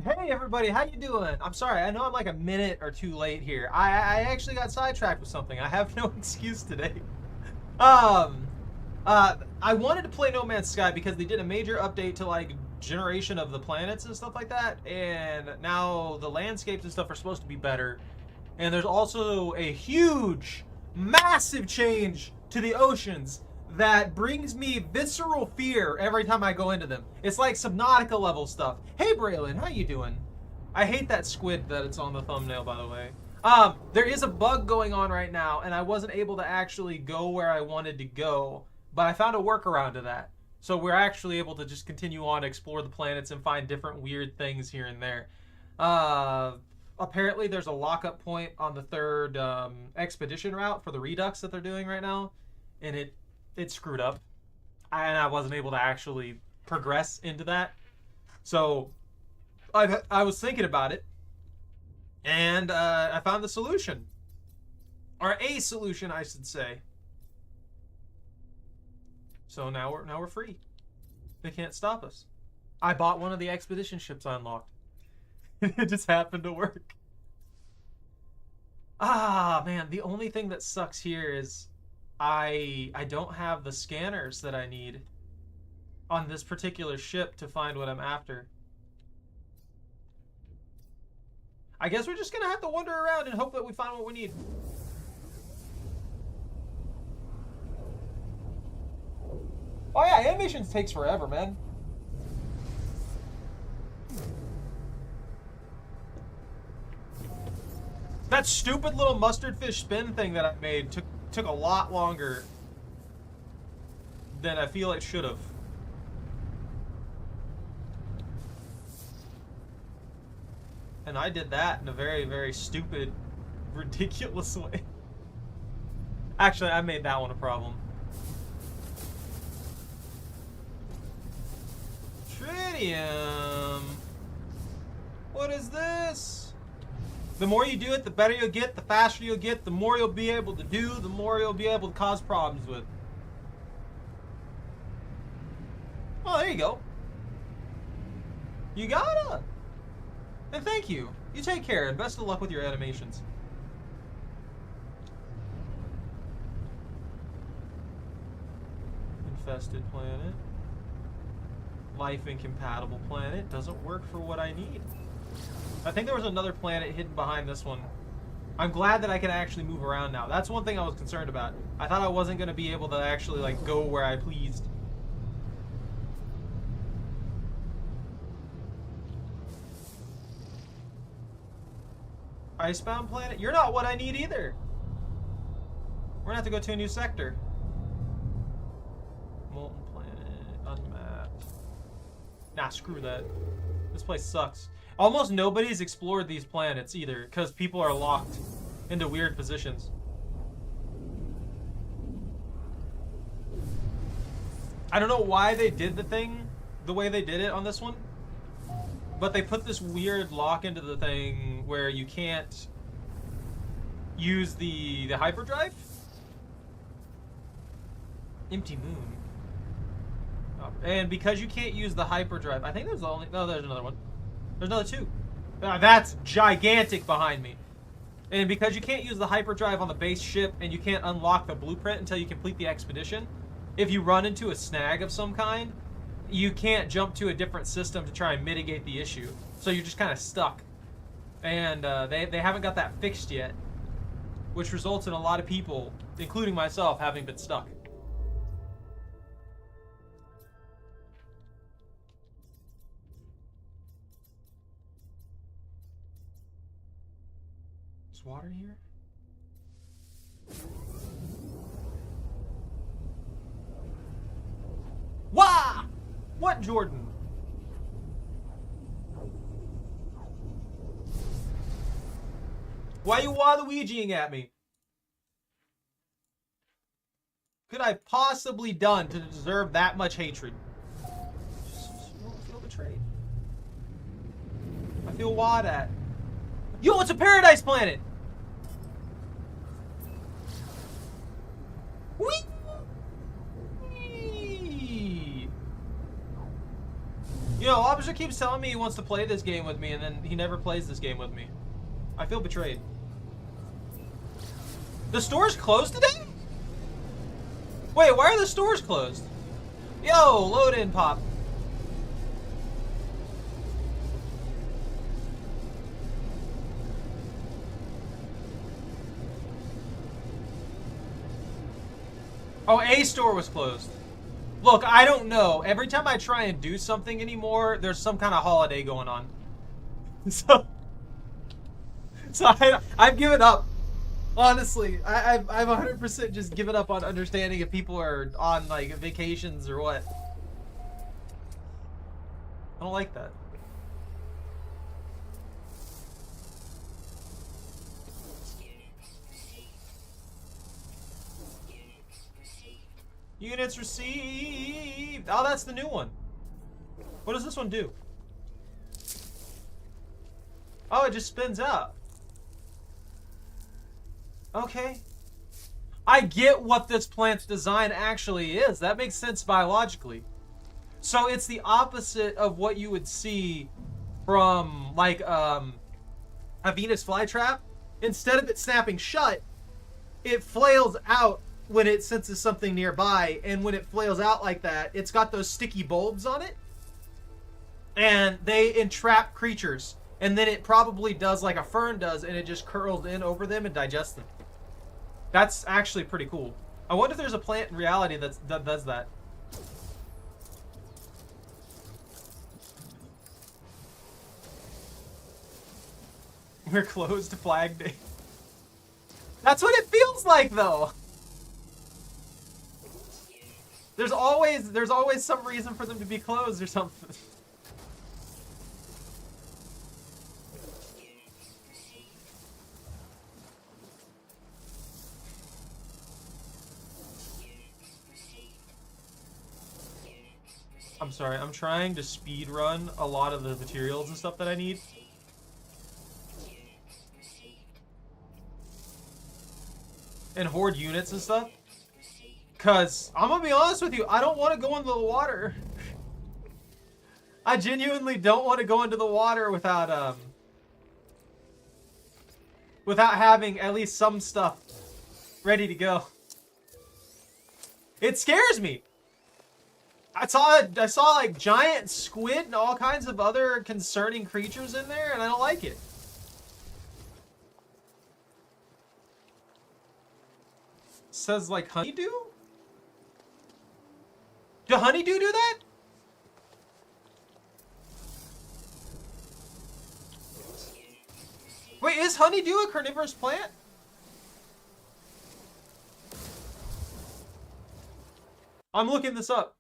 Hey everybody, how you doing? I'm sorry, I know I'm like a minute or two late here. I actually got sidetracked with something. I have no excuse today. Um, I wanted to play No Man's Sky because they did a major update to like generation of the planets and stuff like that, and now the landscapes and stuff are supposed to be better. And there's also a huge, massive change to the oceans that brings me visceral fear every time I go into them. It's like Subnautica level stuff. Hey Braylon, how you doing? I hate that squid that it's on the thumbnail, by the way. There is a bug going on right now, and I wasn't able to actually go where I wanted to go, but I found a workaround to that. So we're actually able to just continue on to explore the planets and find different weird things here and there. Apparently there's a lockup point on the third expedition route for the Redux that they're doing right now, and it screwed up, and I wasn't able to actually progress into that. So I was thinking about it, and I found the solution, or a solution, I should say. So now we're free. They can't stop us. I bought one of the expedition ships I unlocked. It just happened to work. Ah, man, the only thing that sucks here is I don't have the scanners that I need on this particular ship to find what I'm after. I guess we're just gonna have to wander around and hope that we find what we need. Oh yeah, animations takes forever, man. That stupid little mustard fish spin thing that I made took a lot longer than I feel it should have. And I did that in a very, very stupid, ridiculous way. Actually, I made that one a problem. Tritium. What is this? The more you do it, the better you'll get, the faster you'll get, the more you'll be able to do, the more you'll be able to cause problems with. Oh, there you go. You gotta. And thank you. You take care, and best of luck with your animations. Infested planet. Life incompatible planet. Doesn't work for what I need. I think there was another planet hidden behind this one. I'm glad that I can actually move around now. That's one thing I was concerned about. I thought I wasn't going to be able to actually like go where I pleased. Icebound planet? You're not what I need either. We're gonna have to go to a new sector. Molten planet, unmapped. Nah, screw that. This place sucks. Almost nobody's explored these planets either, because people are locked into weird positions. I don't know why they did the thing the way they did it on this one, but they put this weird lock into the thing where you can't use the hyperdrive. Empty moon. Oh, and because you can't use the hyperdrive, I think there's only... No, there's another one. There's another two. That's gigantic behind me. And because you can't use the hyperdrive on the base ship and you can't unlock the blueprint until you complete the expedition, if you run into a snag of some kind, you can't jump to a different system to try and mitigate the issue. So you're just kind of stuck. And they haven't got that fixed yet, which results in a lot of people, including myself, having been stuck. Is water here? Wah! What, Jordan? Why are you Waluigiing at me? Could I have possibly done to deserve that much hatred? I feel betrayed. I feel wad at. Yo, it's a paradise planet! Whee! You know, Lobster keeps telling me he wants to play this game with me, and then he never plays this game with me. I feel betrayed. The store's closed today? Wait, why are the stores closed? Yo, load in, Pop. Oh, a store was closed. Look, I don't know. Every time I try and do something anymore, there's some kind of holiday going on. So I've given up. Honestly, I've 100% just given up on understanding if people are on like vacations or what. I don't like that. Units received. Oh, that's the new one. What does this one do? Oh, it just spins out. Okay. I get what this plant's design actually is. That makes sense biologically. So it's the opposite of what you would see from like a Venus flytrap. Instead of it snapping shut, it flails out when it senses something nearby, and when it flails out like that, it's got those sticky bulbs on it, and they entrap creatures, and then it probably does like a fern does, and it just curls in over them and digests them. That's actually pretty cool. I wonder if there's a plant in reality that does that. We're closed to Flag Day. That's what it feels like, though. There's always some reason for them to be closed or something. I'm sorry, I'm trying to speed run a lot of the materials and stuff that I need. And hoard units and stuff. Cause I'm gonna be honest with you, I don't want to go into the water. I genuinely don't want to go into the water without having at least some stuff ready to go. It scares me. I saw like giant squid and all kinds of other concerning creatures in there, and I don't like it. Says like honeydew? Do honeydew do that? Wait, is honeydew a carnivorous plant? I'm looking this up.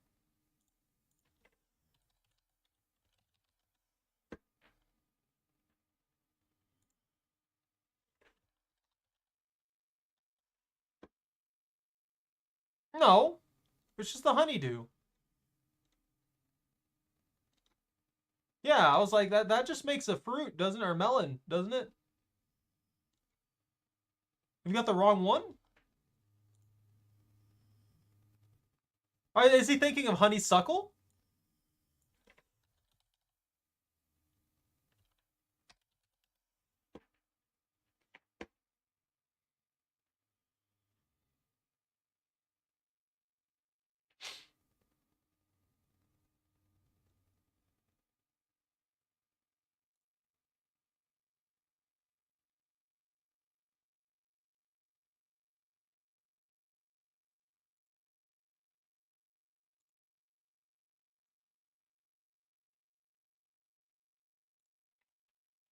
No, it's just the honeydew. Yeah, I was like, that just makes a fruit, doesn't it? Or melon, doesn't it? Have you got the wrong one? Or is he thinking of honeysuckle?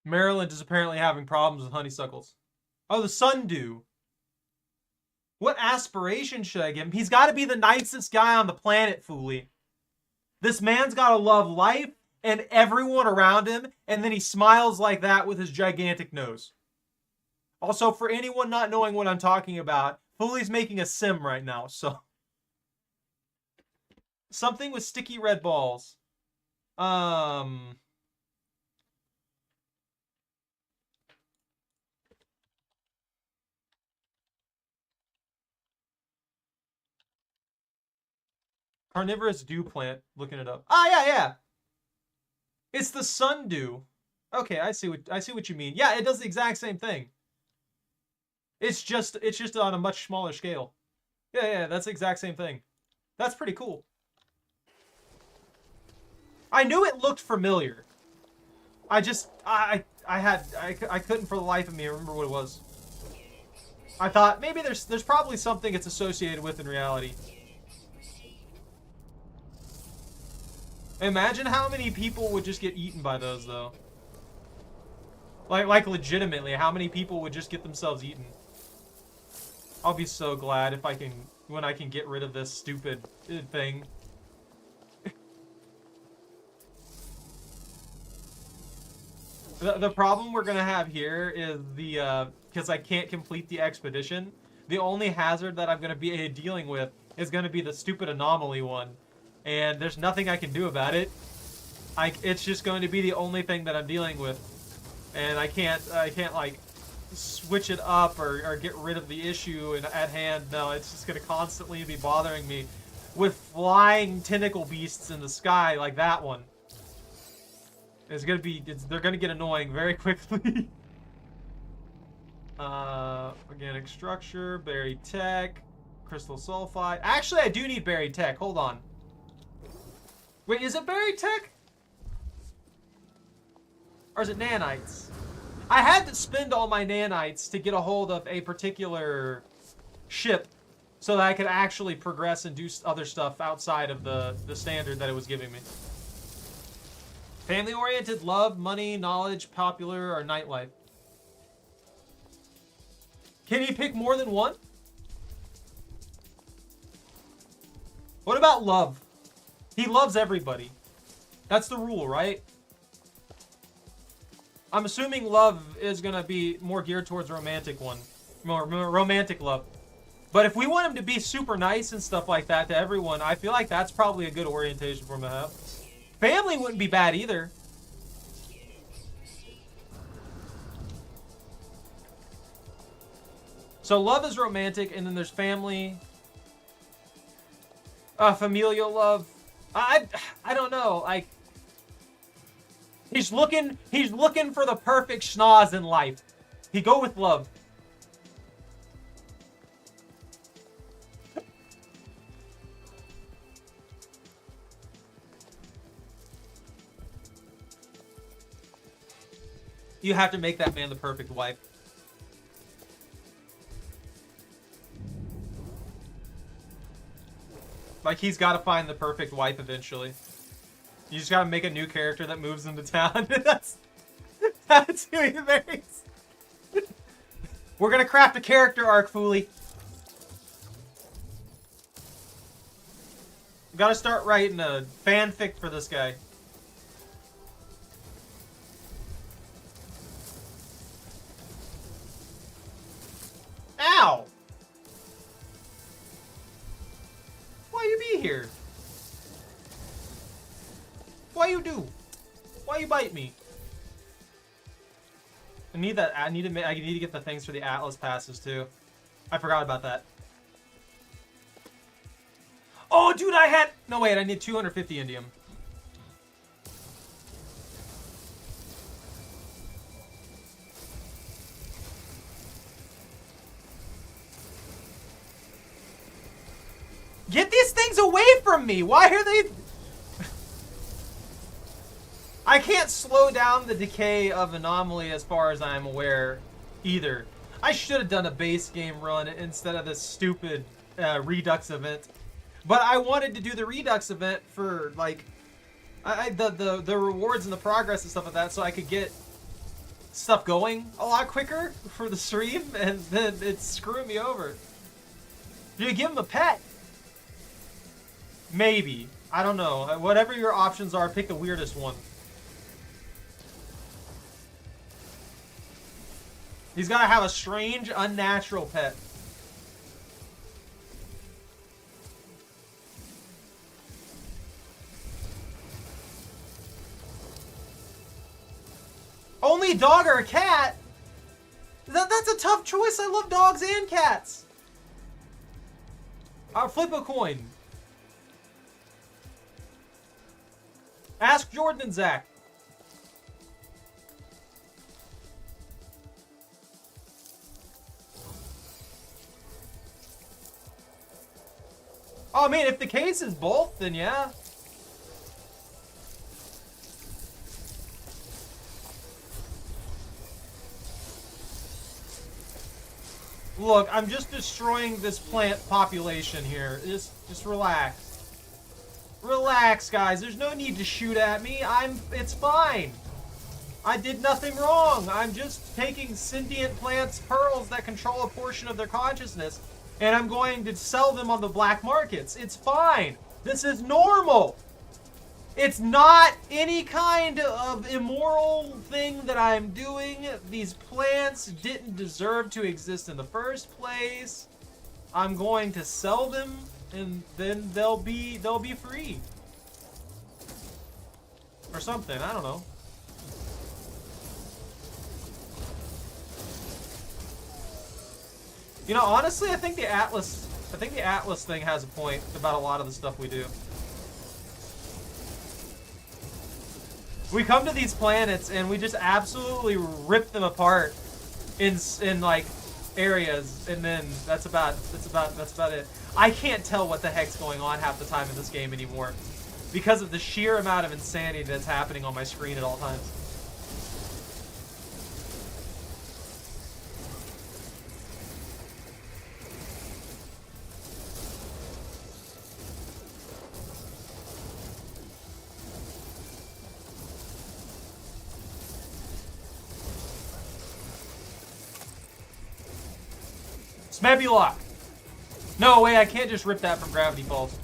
Maryland is apparently having problems with honeysuckles. Oh, the sundew. What aspiration should I give him? He's got to be the nicest guy on the planet, Fooly. This man's got to love life and everyone around him, and then he smiles like that with his gigantic nose. Also, for anyone not knowing what I'm talking about, Fooly's making a sim right now, so. Something with sticky red balls. Carnivorous dew plant. Looking it up. Ah, yeah, yeah. It's the sundew. Okay, I see what you mean. Yeah, it does the exact same thing. It's just on a much smaller scale. Yeah, that's the exact same thing. That's pretty cool. I knew it looked familiar. I couldn't for the life of me remember what it was. I thought maybe there's probably something it's associated with in reality. Imagine how many people would just get eaten by those though. Like legitimately, how many people would just get themselves eaten? I'll be so glad if when I can get rid of this stupid thing. The problem we're gonna have here is because I can't complete the expedition. The only hazard that I'm gonna be dealing with is gonna be the stupid anomaly one, and there's nothing I can do about it. It's just going to be the only thing that I'm dealing with, and I can't like switch it up or get rid of the issue at hand. No, it's just gonna constantly be bothering me with flying tentacle beasts in the sky like that one. They're gonna get annoying very quickly. Organic structure, buried tech, crystal sulfide. Actually, I do need buried tech. Hold on. Wait, is it buried tech? Or is it nanites? I had to spend all my nanites to get a hold of a particular ship so that I could actually progress and do other stuff outside of the standard that it was giving me. Family-oriented, love, money, knowledge, popular, or nightlife. Can he pick more than one? What about love? He loves everybody. That's the rule, right? I'm assuming love is going to be more geared towards romantic one. More romantic love. But if we want him to be super nice and stuff like that to everyone, I feel like that's probably a good orientation for him to have. Family wouldn't be bad either. So love is romantic, and then there's family. Familial love. I don't know. Like, he's looking for the perfect schnoz in life. He go with love. You have to make that man the perfect wife. Like, he's got to find the perfect wife eventually. You just got to make a new character that moves into town. that's who he marries. We're going to craft a character arc, Foolie. We got to start writing a fanfic for this guy. Ow! Why you be here? Why you do? Why you bite me? I need to get the things for the Atlas passes too. I forgot about that. Oh, dude, no, wait, I need 250 indium. Get these things away from me! Why are they... I can't slow down the decay of Anomaly as far as I'm aware either. I should have done a base game run instead of this stupid Redux event. But I wanted to do the Redux event for, like, the rewards and the progress and stuff like that so I could get stuff going a lot quicker for the stream, and then it's screwing me over. Do you give him a pet? Maybe. I don't know. Whatever your options are, pick the weirdest one. He's got to have a strange, unnatural pet. Only dog or a cat? That's a tough choice. I love dogs and cats. I'll flip a coin. Ask Jordan and Zach. Oh, I mean, if the case is both, then yeah. Look, I'm just destroying this plant population here. Just relax. Relax, guys. There's no need to shoot at me. It's fine. I did nothing wrong. I'm just taking sentient plants' pearls that control a portion of their consciousness, and I'm going to sell them on the black markets. It's fine. This is normal. It's not any kind of immoral thing that I'm doing. These plants didn't deserve to exist in the first place. I'm going to sell them, and then they'll be free. Or something, I don't know. You know, honestly, I think the Atlas thing has a point about a lot of the stuff we do. We come to these planets and we just absolutely rip them apart in like areas, and then that's about it. I can't tell what the heck's going on half the time in this game anymore because of the sheer amount of insanity that's happening on my screen at all times. Smebulock! No, wait, I can't just rip that from Gravity Falls.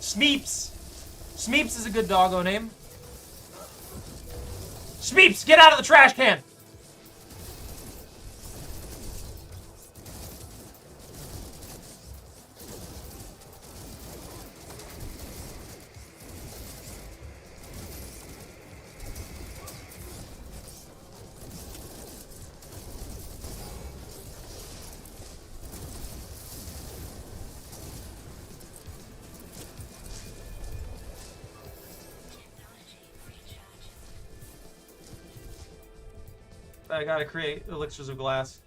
Smeeps! Smeeps is a good doggo name. Smeeps, get out of the trash can! I gotta create elixirs of glass.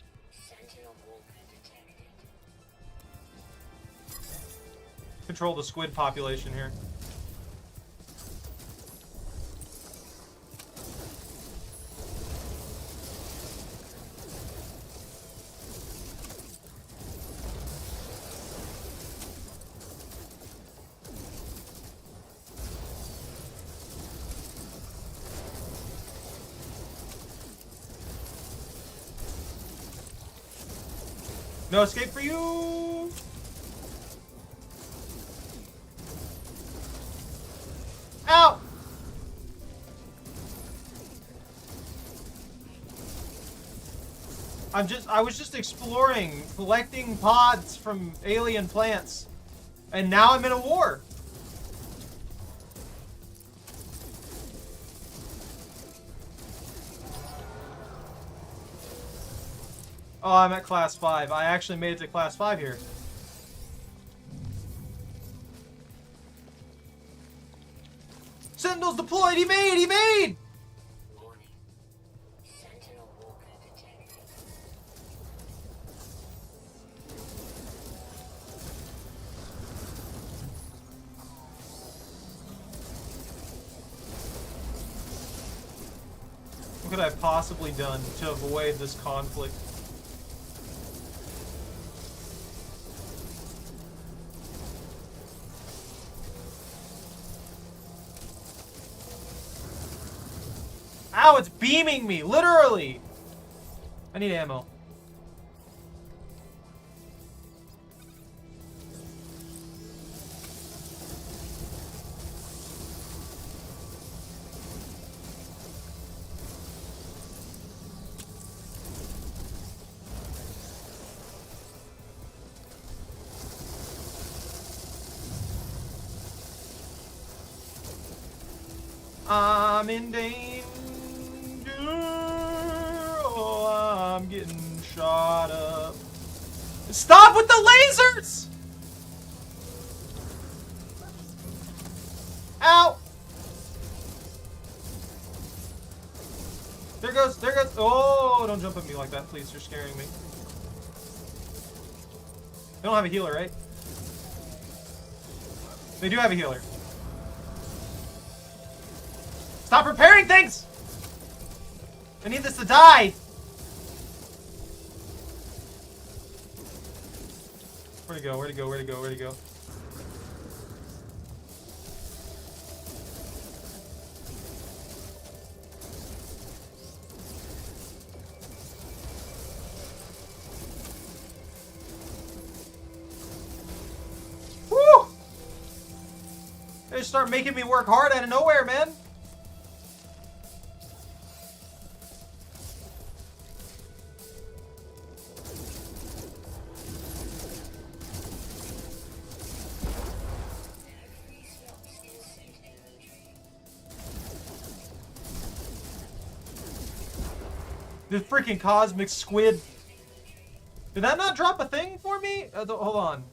Control the squid population here. No escape for you! Ow! I was just exploring, collecting pods from alien plants. And now I'm in a war. Oh, I'm at class 5. I actually made it to class 5 here. Sentinels deployed! Evade! Evade! Warning. Sentinel walker detected. What could I have possibly done to avoid this conflict? Ow, it's beaming me, literally! I need ammo. I'm in danger. Oh, I'm getting shot up. Stop with the lasers! Ow! There goes, there goes. Oh, don't jump at me like that, please. You're scaring me. They don't have a healer, right? They do have a healer. Stop repairing things! I need this to die! Where'd he go? Where'd he go? Where'd he go? Where'd he go? Woo! They just start making me work hard out of nowhere, man. This freaking cosmic squid. Did that not drop a thing for me? Hold on.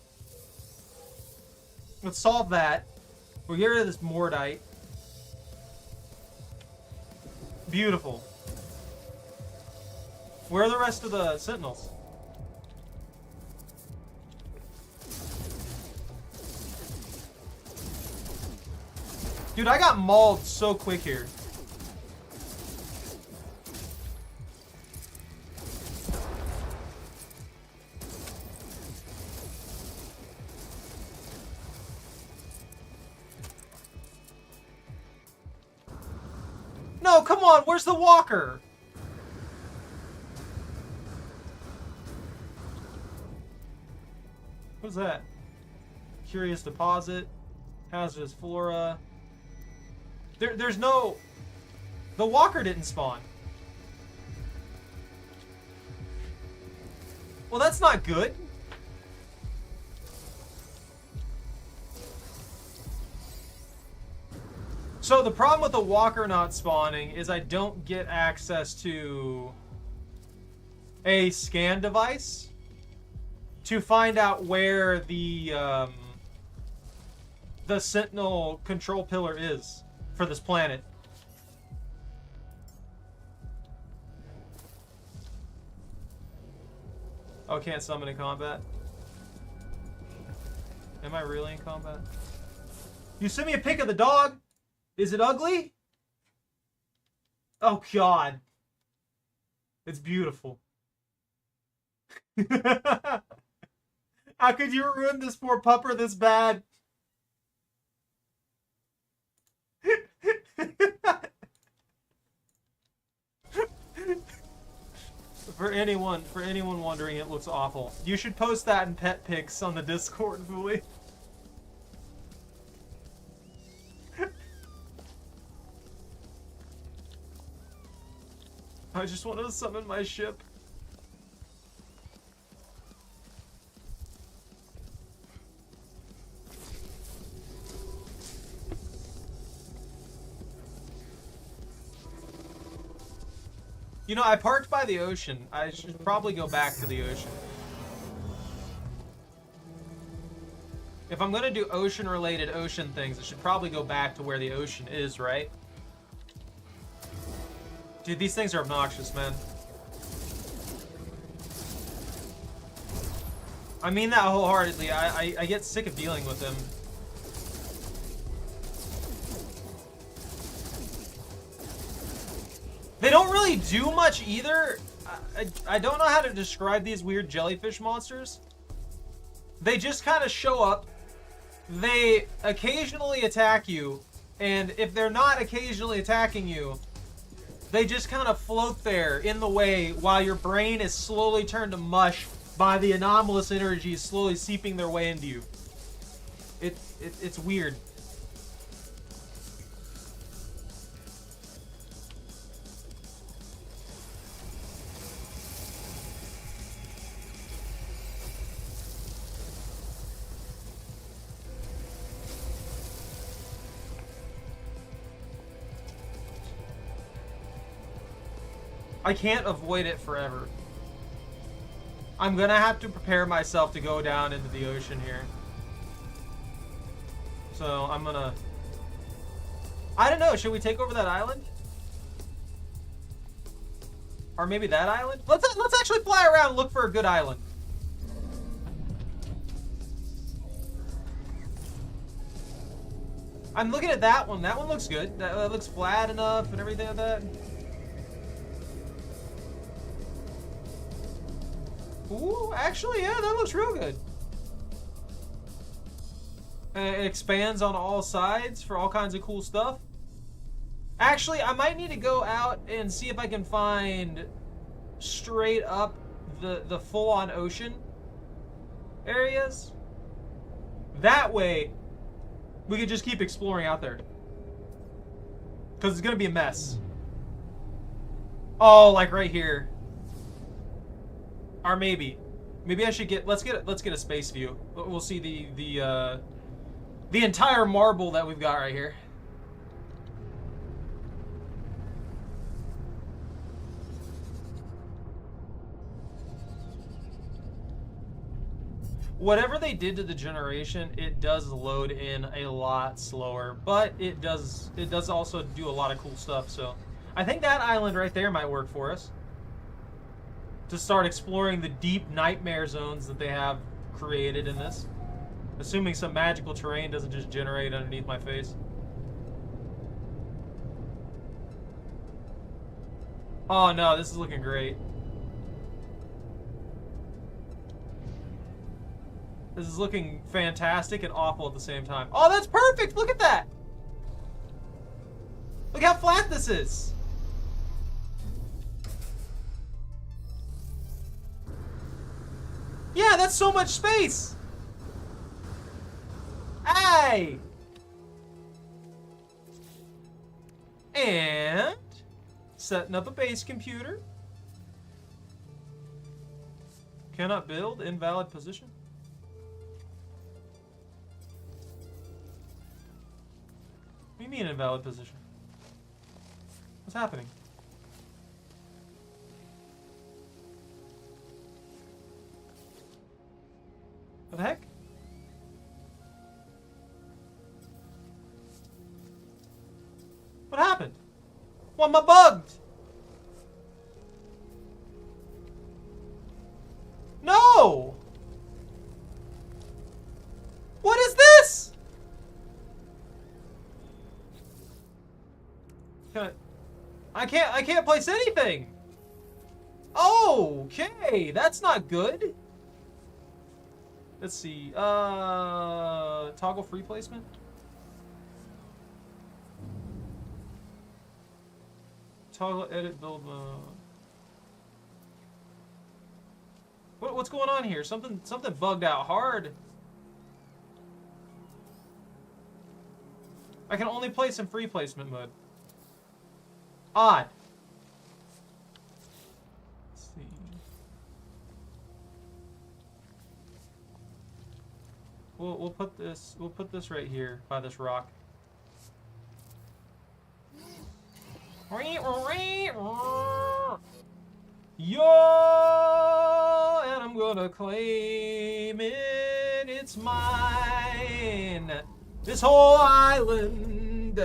Let's solve that. We'll get rid of this Mordite. Beautiful. Where are the rest of the sentinels? Dude, I got mauled so quick here. No, come on, where's the walker? What's that? Curious deposit. Hazardous flora. There's no... The walker didn't spawn. Well, that's not good. So the problem with the walker not spawning is I don't get access to a scan device to find out where the sentinel control pillar is for this planet. Oh, can't summon in combat. Am I really in combat? You sent me a pic of the dog. Is it ugly? Oh, God. It's beautiful. How could you ruin this poor pupper this bad? For anyone wondering, it looks awful. You should post that in pet pics on the Discord, Fooly. I just want to summon my ship. You know, I parked by the ocean. I should probably go back to the ocean. If I'm gonna do ocean-related ocean things, I should probably go back to where the ocean is, right? Dude, these things are obnoxious, man. I mean that wholeheartedly. I get sick of dealing with them. They don't really do much either. I don't know how to describe these weird jellyfish monsters. They just kind of show up. They occasionally attack you. And if they're not occasionally attacking you, they just kind of float there in the way while your brain is slowly turned to mush by the anomalous energies slowly seeping their way into you. It's weird. I can't avoid it forever. I'm gonna have to prepare myself to go down into the ocean here. So I'm gonna... I don't know, should we take over that island? Or maybe that island? Let's actually fly around and look for a good island. I'm looking at that one. That one looks good. That looks flat enough and everything like that. Ooh, actually, yeah, that looks real good. It expands on all sides for all kinds of cool stuff. Actually, I might need to go out and see if I can find straight up the full-on ocean areas. That way, we could just keep exploring out there. Because it's going to be a mess. Oh, like right here. Or maybe I should get let's get a space view. We'll see the entire marble that we've got right here. Whatever they did to the generation, it does load in a lot slower, but it does also do a lot of cool stuff. So I think that island right there might work for us to start exploring the deep nightmare zones that they have created in this. Assuming some magical terrain doesn't just generate underneath my face. Oh no, this is looking great. This is looking fantastic and awful at the same time. Oh, that's perfect! Look at that! Look how flat this is! Yeah, that's so much space! Hey! And setting up a base computer. Cannot build, invalid position. What do you mean invalid position? What's happening? What the heck? What happened? Why am I bugged? No! What is this? I can't place anything. Okay, that's not good. Let's see. Toggle free placement. Toggle edit build mode. What's going on here? Something bugged out hard. I can only place in free placement mode. Odd. Let's see. We'll put this right here by this rock. Yo, and I'm gonna claim it. It's mine. This whole island.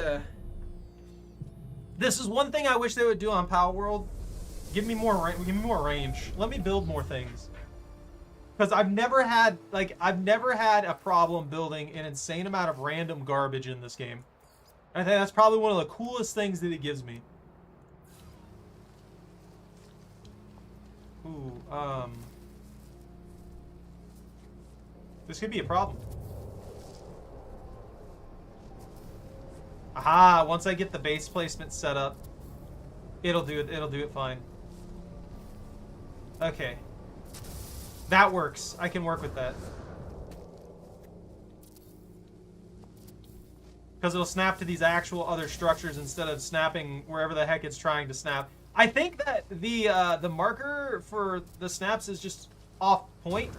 This is one thing I wish they would do on Power World. Give me more range. Let me build more things. Because I've never had a problem building an insane amount of random garbage in this game. I think that's probably one of the coolest things that it gives me. Ooh, this could be a problem. Aha, once I get the base placement set up, it'll do it fine. Okay. That works. I can work with that. Because it'll snap to these actual other structures instead of snapping wherever the heck it's trying to snap. I think that the marker for the snaps is just off point.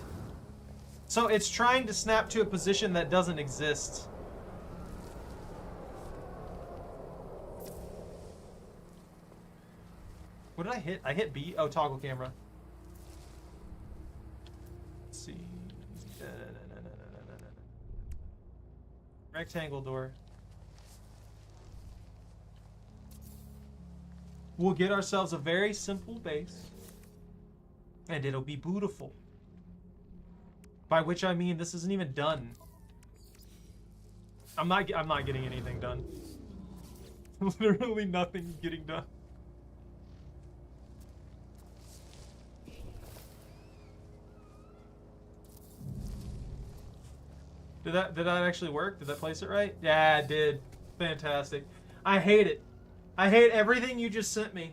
So it's trying to snap to a position that doesn't exist. What did I hit? I hit B? Oh, toggle camera. Let's see. Rectangle door. We'll get ourselves a very simple base. And it'll be beautiful. By which I mean this isn't even done. I'm not getting anything done. Literally nothing getting done. Did that actually work? Did that place it right? Yeah, it did. Fantastic. I hate it. I hate everything you just sent me.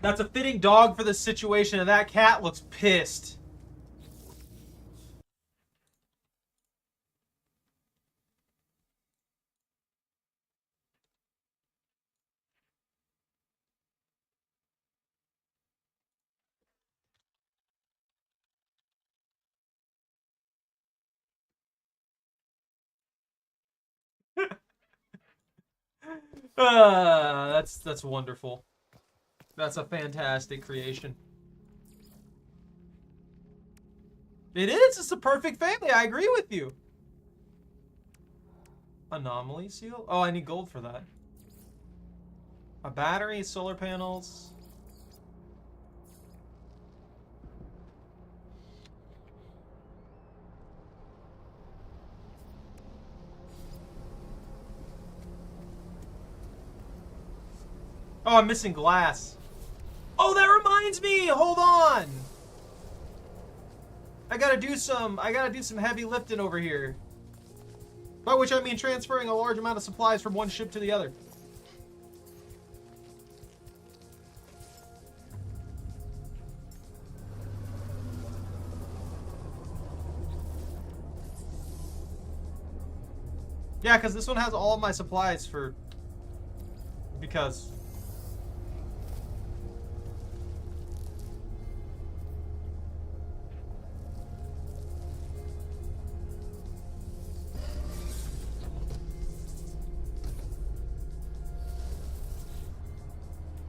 That's a fitting dog for this situation, and that cat looks pissed. That's wonderful. That's a fantastic creation. It is. It's a perfect family. I agree with you. Anomaly seal? Oh, I need gold for that. A battery, solar panels. Oh, I'm missing glass. Oh, that reminds me. Hold on. I gotta do some heavy lifting over here. By which I mean transferring a large amount of supplies from one ship to the other. Yeah, because this one has all of my supplies for... Because...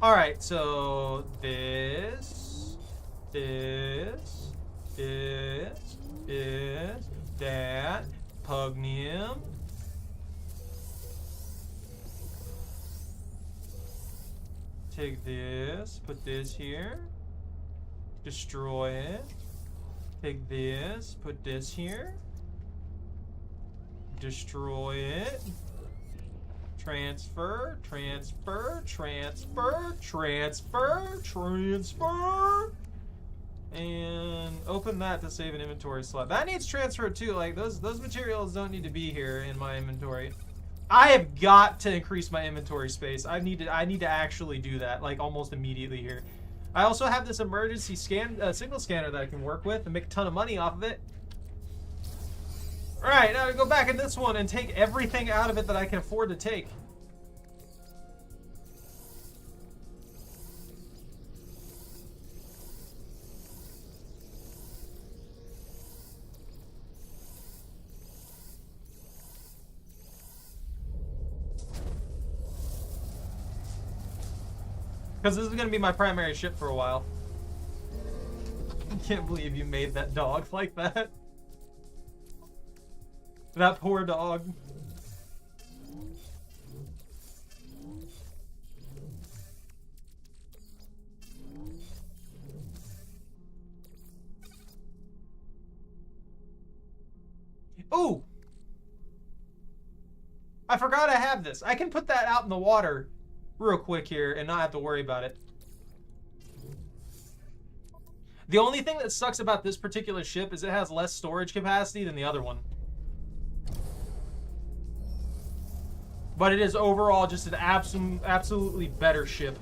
Alright, so... This... That... Pugnium... Take this, put this here, destroy it, take this, put this here, destroy it, transfer, and open that to save an inventory slot. That needs transfer too, like those materials don't need to be here in my inventory. I have got to increase my inventory space. I need to actually do that, like almost immediately here. I also have this emergency signal scanner that I can work with and make a ton of money off of it. All right, now I go back in this one and take everything out of it that I can afford to take. Because this is going to be my primary ship for a while. I can't believe you made that dog like that. That poor dog. Ooh! I forgot I have this. I can put that out in the water real quick here and not have to worry about it. The only thing that sucks about this particular ship is it has less storage capacity than the other one. But it is overall just an absolutely better ship.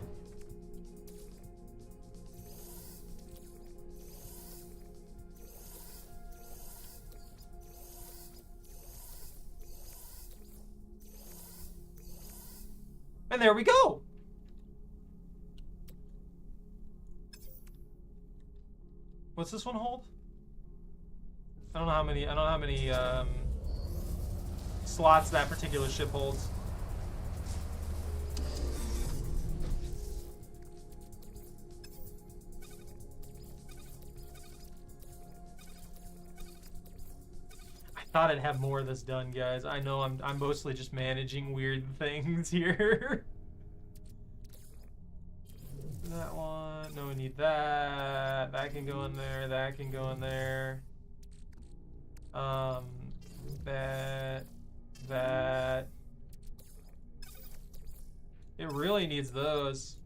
And there we go. What's this one hold? I don't know how many slots that particular ship holds. I thought I'd have more of this done, guys. I know I'm mostly just managing weird things here. That one, no, we need that. That can go in there. That can go in there. That. It really needs those.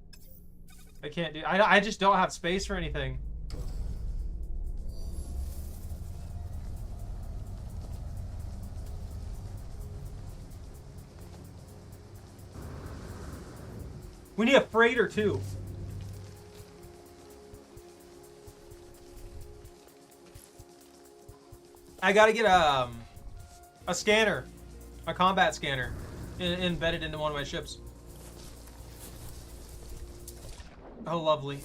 I can't do. I just don't have space for anything. We need a freighter too. I gotta get a scanner, a combat scanner, embedded into one of my ships. Oh, lovely.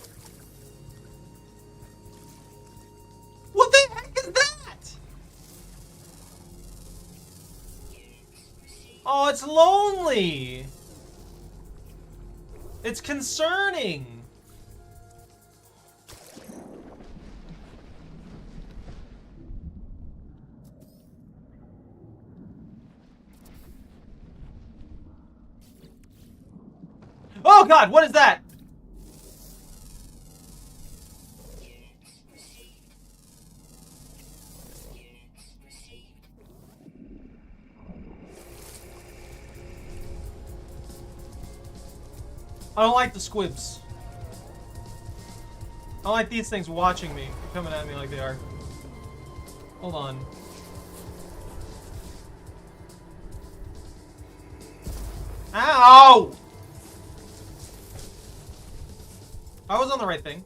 What the heck is that? Oh, it's lonely. It's concerning. Oh God, what is that? I don't like the squibs. I don't like these things watching me, coming at me like they are. Hold on. Ow! I was on the right thing.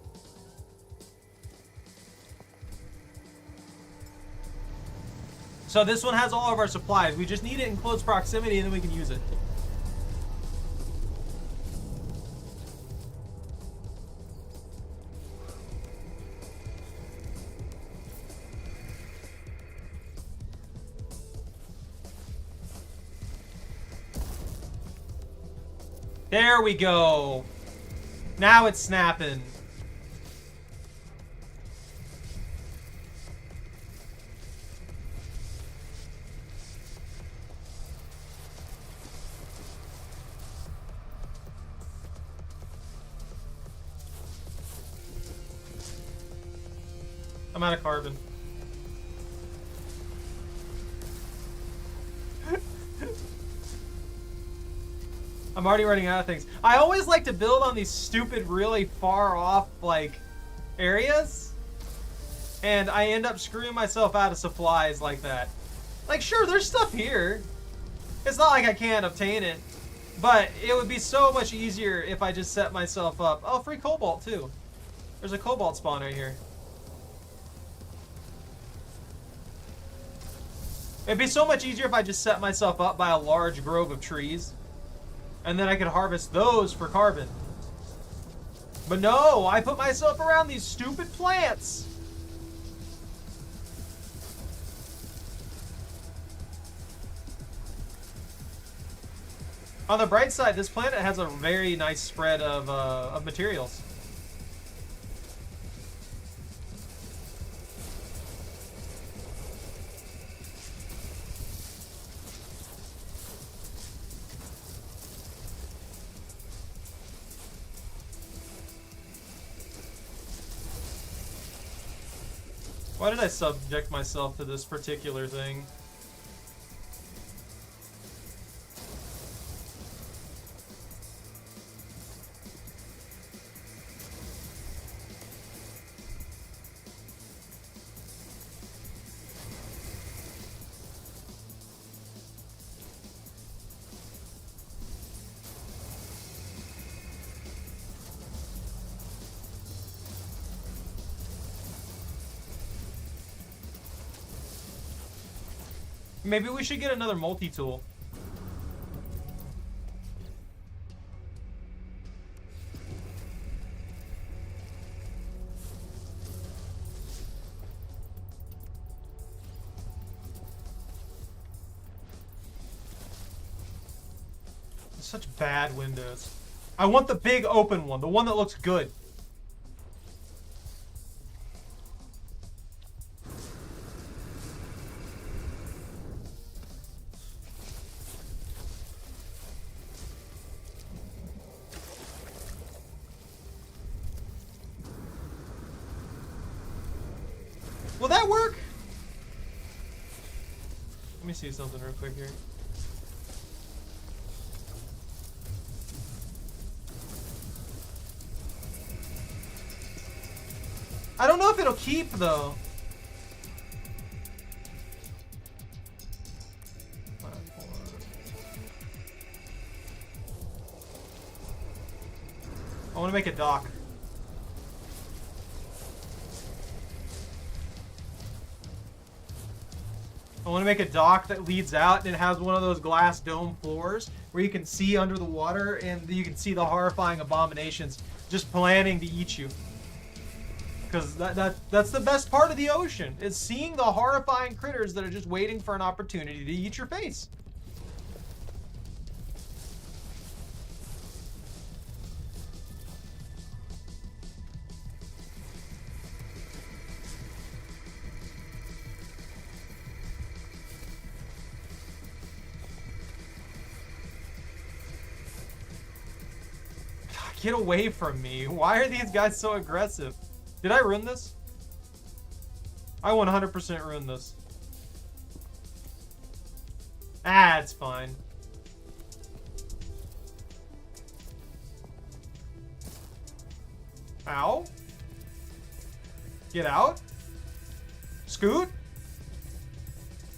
So this one has all of our supplies. We just need it in close proximity and then we can use it. There we go. Now it's snapping. I'm out of carbon. I'm already running out of things. I always like to build on these stupid, really far off, like, areas. And I end up screwing myself out of supplies like that. Like, sure, there's stuff here. It's not like I can't obtain it. But it would be so much easier if I just set myself up. Oh, free cobalt, too. There's a cobalt spawn right here. It'd be so much easier if I just set myself up by a large grove of trees. And then I could harvest those for carbon. But no, I put myself around these stupid plants. On the bright side, this planet has a very nice spread of materials. Why did I subject myself to this particular thing? Maybe we should get another multi-tool. Such bad windows. I want the big open one, the one that looks good. Will that work? Let me see something real quick here. I don't know if it'll keep though. I want to make a dock. I want to make a dock that leads out and it has one of those glass dome floors where you can see under the water and you can see the horrifying abominations just planning to eat you. Because that's the best part of the ocean, is seeing the horrifying critters that are just waiting for an opportunity to eat your face. Get away from me. Why are these guys so aggressive? Did I ruin this? I 100% ruined this. Ah, it's fine. Ow. Get out. Scoot.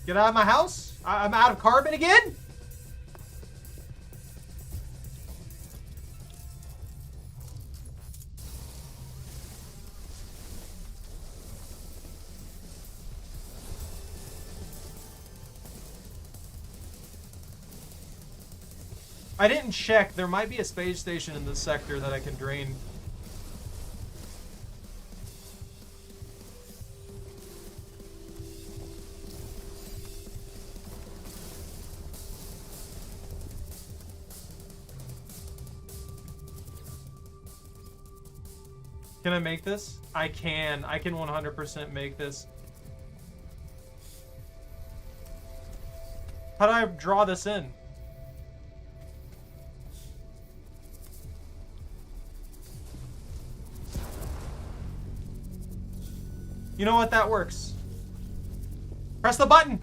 Get out of my house. I'm out of carbon again? I didn't check. There might be a space station in this sector that I can drain. Can I make this? I can. I can 100% make this. How do I draw this in? You know what? That works. Press the button.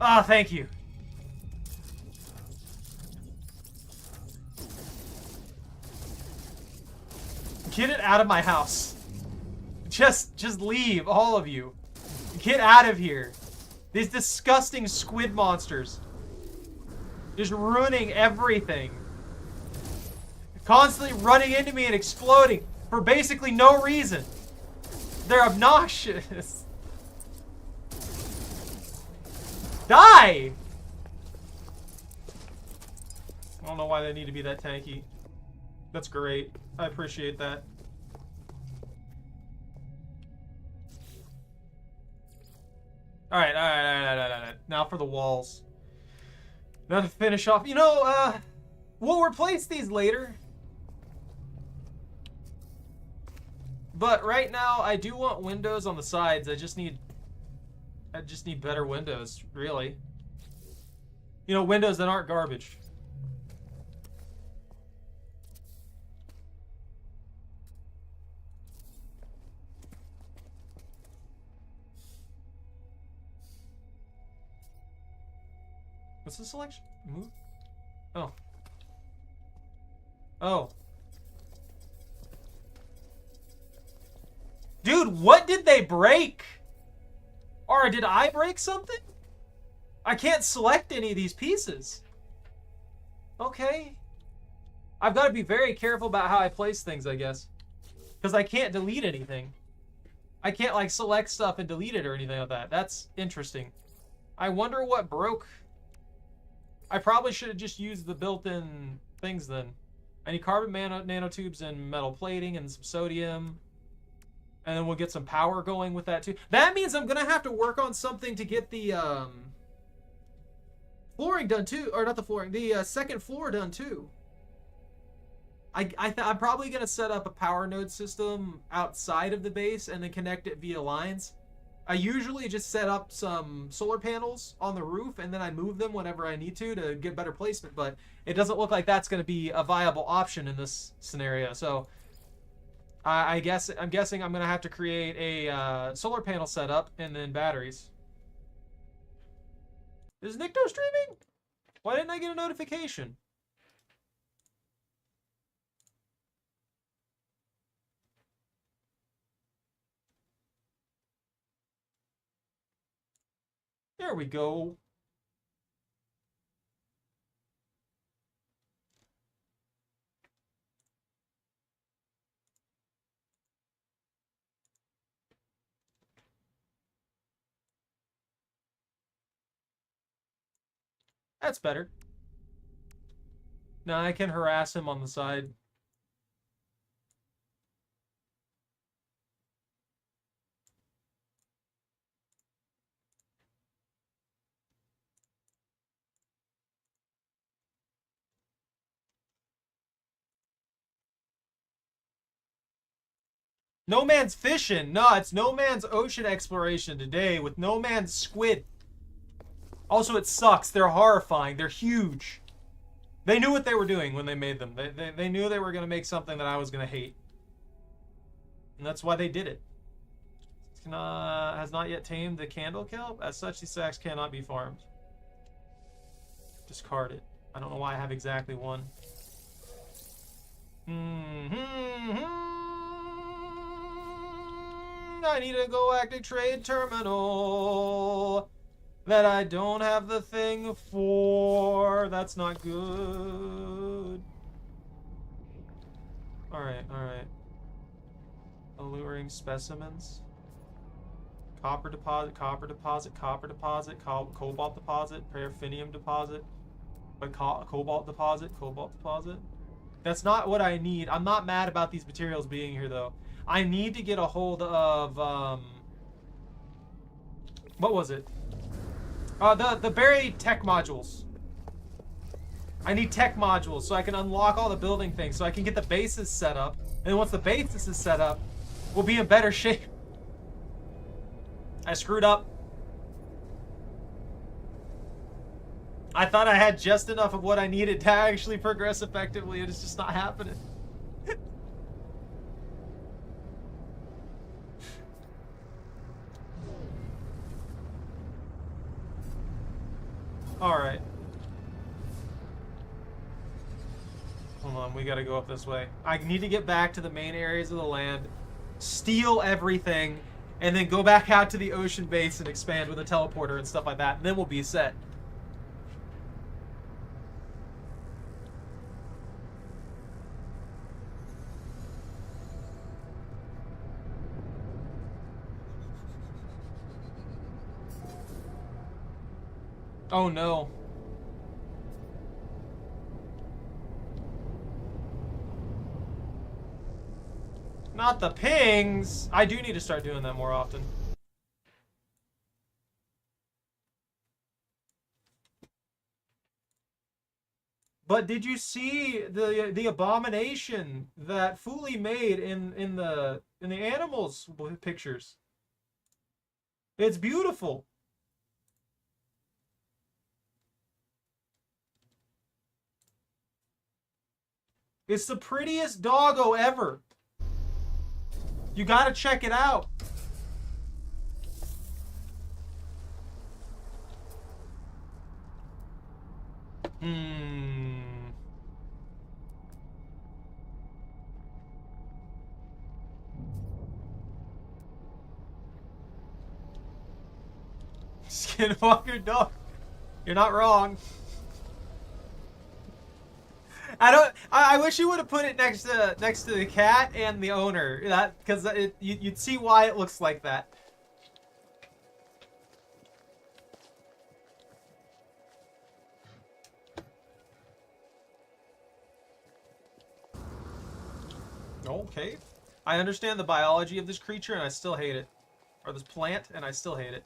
Ah, oh, thank you. Get it out of my house. Just leave, all of you. Get out of here. These disgusting squid monsters. Just ruining everything. Constantly running into me and exploding for basically no reason. They're obnoxious. Die! I don't know why they need to be that tanky. That's great. I appreciate that. Alright. Now for the walls. Now to finish off. You know, we'll replace these later. But right now, I do want windows on the sides. I just need better windows, really. You know, windows that aren't garbage. What's the selection? Move? Oh. Oh. Dude, what did they break? Or did I break something? I can't select any of these pieces. Okay. I've got to be very careful about how I place things, I guess. Because I can't delete anything. I can't, like, select stuff and delete it or anything like that. That's interesting. I wonder what broke. I probably should have just used the built-in things then. I need carbon nanotubes and metal plating and some sodium. And then we'll get some power going with that too. That means I'm gonna have to work on something to get the flooring done too, or not the flooring, the second floor done too. I'm probably gonna set up a power node system outside of the base and then connect it via lines. I usually just set up some solar panels on the roof and then I move them whenever I need to get better placement. But it doesn't look like that's gonna be a viable option in this scenario. So I'm guessing I'm gonna have to create a solar panel setup and then batteries. Is Nikto streaming? Why didn't I get a notification? There we go. That's better. Now I can harass him on the side. No Man's fishing. No, it's No Man's ocean exploration today with No Man's squid. Also, it sucks. They're horrifying. They're huge. They knew what they were doing when they made them. They knew they were going to make something that I was going to hate. And that's why they did it. Has not yet tamed the candle kelp. As such, these sacks cannot be farmed. Discard it. I don't know why I have exactly one. I need a galactic trade terminal that I don't have the thing for. That's not good. Alright, alright. Alluring specimens. Copper deposit, copper deposit, copper deposit, cobalt deposit, paraffinium deposit, cobalt deposit, cobalt deposit. That's not what I need. I'm not mad about these materials being here, though. I need to get a hold of, what was it? The buried tech modules. I need tech modules so I can unlock all the building things, so I can get the bases set up. And once the basis is set up, we'll be in better shape. I screwed up. I thought I had just enough of what I needed to actually progress effectively, and it's just not happening. Alright. Hold on, we gotta go up this way. I need to get back to the main areas of the land, steal everything, and then go back out to the ocean base and expand with a teleporter and stuff like that, and then we'll be set. Oh no. Not the pings! I do need to start doing that more often. But did you see the abomination that Fuli made in the animals pictures? It's beautiful. It's the prettiest doggo ever. You gotta check it out. Skinwalker dog. You're not wrong. I wish you would have put it next to the cat and the owner. Because you'd see why it looks like that. Okay. I understand the biology of this creature and I still hate it. Or this plant and I still hate it.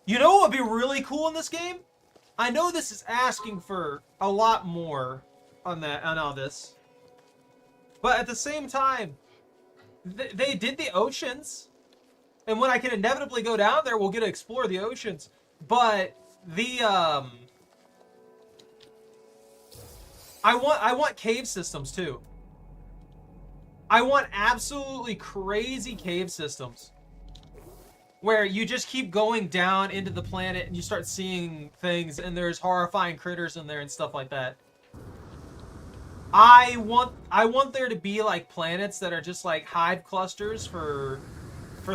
You know what would be really cool in this game? I know this is asking for a lot more on all this. But at the same time, they did the oceans. And when I can inevitably go down there, we'll get to explore the oceans. But the I want cave systems too. I want absolutely crazy cave systems where you just keep going down into the planet and you start seeing things and there's horrifying critters in there and stuff like that. I want there to be like planets that are just like hive clusters for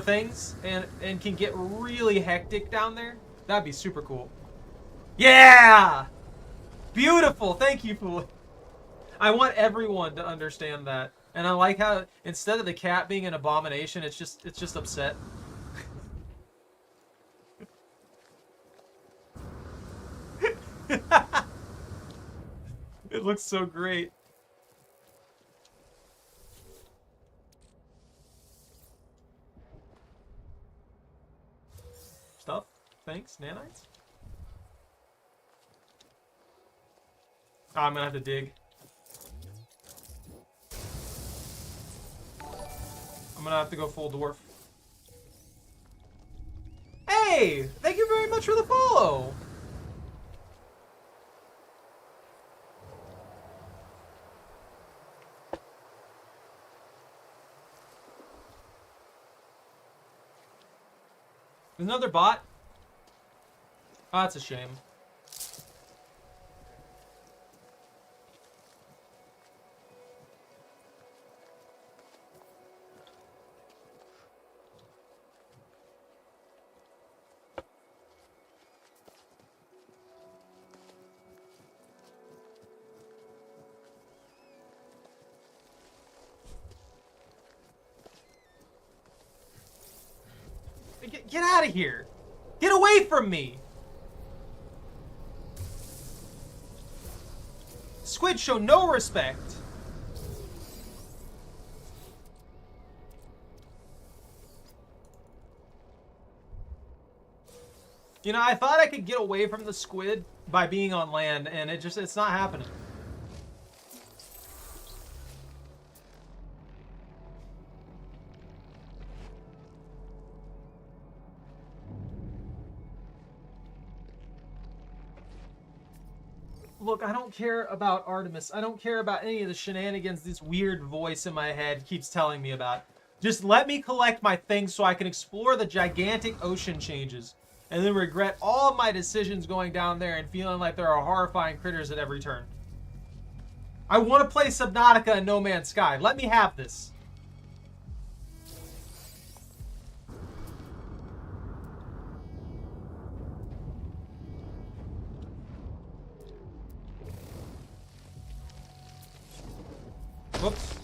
things and can get really hectic down there. That'd be super cool. Yeah! Beautiful. Thank you, Fool. I want everyone to understand that. And I like how instead of the cat being an abomination, it's just upset. It looks so great. Stuff? Thanks, nanites? Oh, I'm gonna have to dig. I'm gonna have to go full dwarf. Hey! Thank you very much for the follow! Another bot? Oh, that's a shame. Get out of here! Get away from me! Squid show no respect. You know, I thought I could get away from the squid by being on land, and it's not happening. Look, I don't care about Artemis. I don't care about any of the shenanigans this weird voice in my head keeps telling me about. Just let me collect my things so I can explore the gigantic ocean changes and then regret all of my decisions going down there and feeling like there are horrifying critters at every turn. I want to play Subnautica and No Man's Sky. Let me have this. Whoops.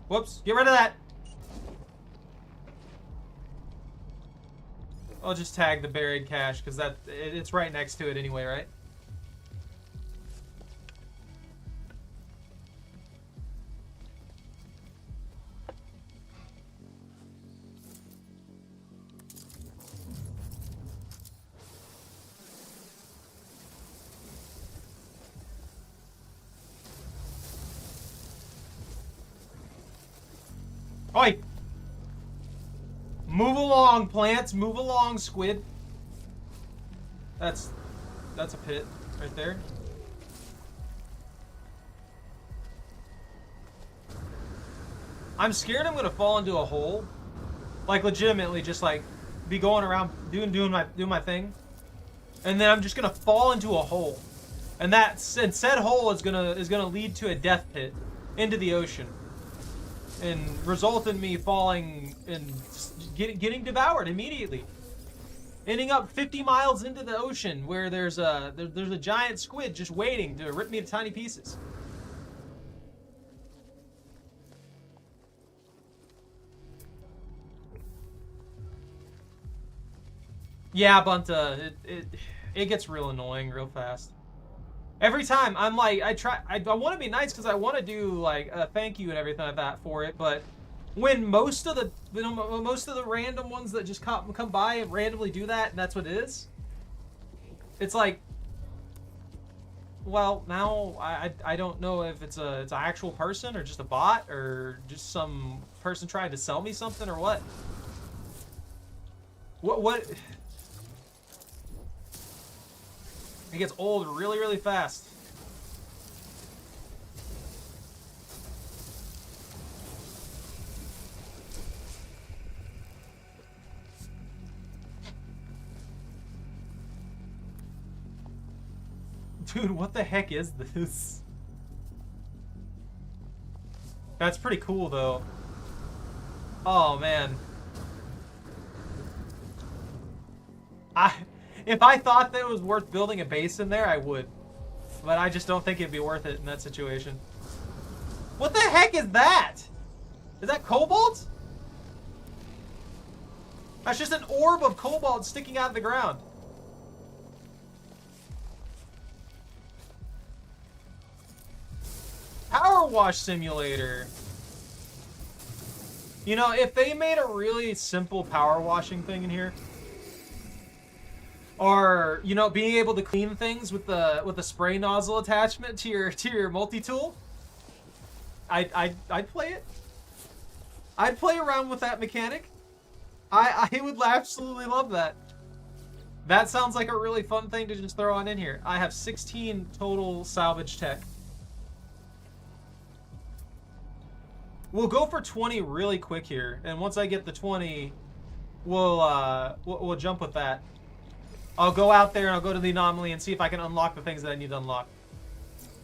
Whoops. Get rid of that. I'll just tag the buried cache because it's right next to it anyway, right? Oi! Move along, plants. Move along, squid. That's a pit right there. I'm scared I'm gonna fall into a hole. Like legitimately just like be going around doing my thing. And then I'm just gonna fall into a hole. And said hole is gonna lead to a death pit into the ocean. And result in me falling and getting devoured immediately, ending up 50 miles into the ocean where there's a giant squid just waiting to rip me to tiny pieces. Yeah, Bunta, it gets real annoying real fast. Every time I'm like, I want to be nice because I want to do like a thank you and everything like that for it, but when most of the random ones that just come by and randomly do that, and that's what it is, it's like, well, now I don't know if it's an actual person or just a bot or just some person trying to sell me something or what. What? It gets old really, really fast. Dude, what the heck is this? That's pretty cool, though. Oh, man. If I thought that it was worth building a base in there, I would. But I just don't think it'd be worth it in that situation. What the heck is that? Is that cobalt? That's just an orb of cobalt sticking out of the ground. Power wash simulator. You know, if they made a really simple power washing thing in here, or you know, being able to clean things with the spray nozzle attachment to your multi-tool, I'd play it. I'd play around with that mechanic. I would absolutely love that. That sounds like a really fun thing to just throw on in here. I have 16 total salvage tech. We'll go for 20 really quick here, and once I get the 20, we'll jump with that. I'll go out there and I'll go to the anomaly and see if I can unlock the things that I need to unlock.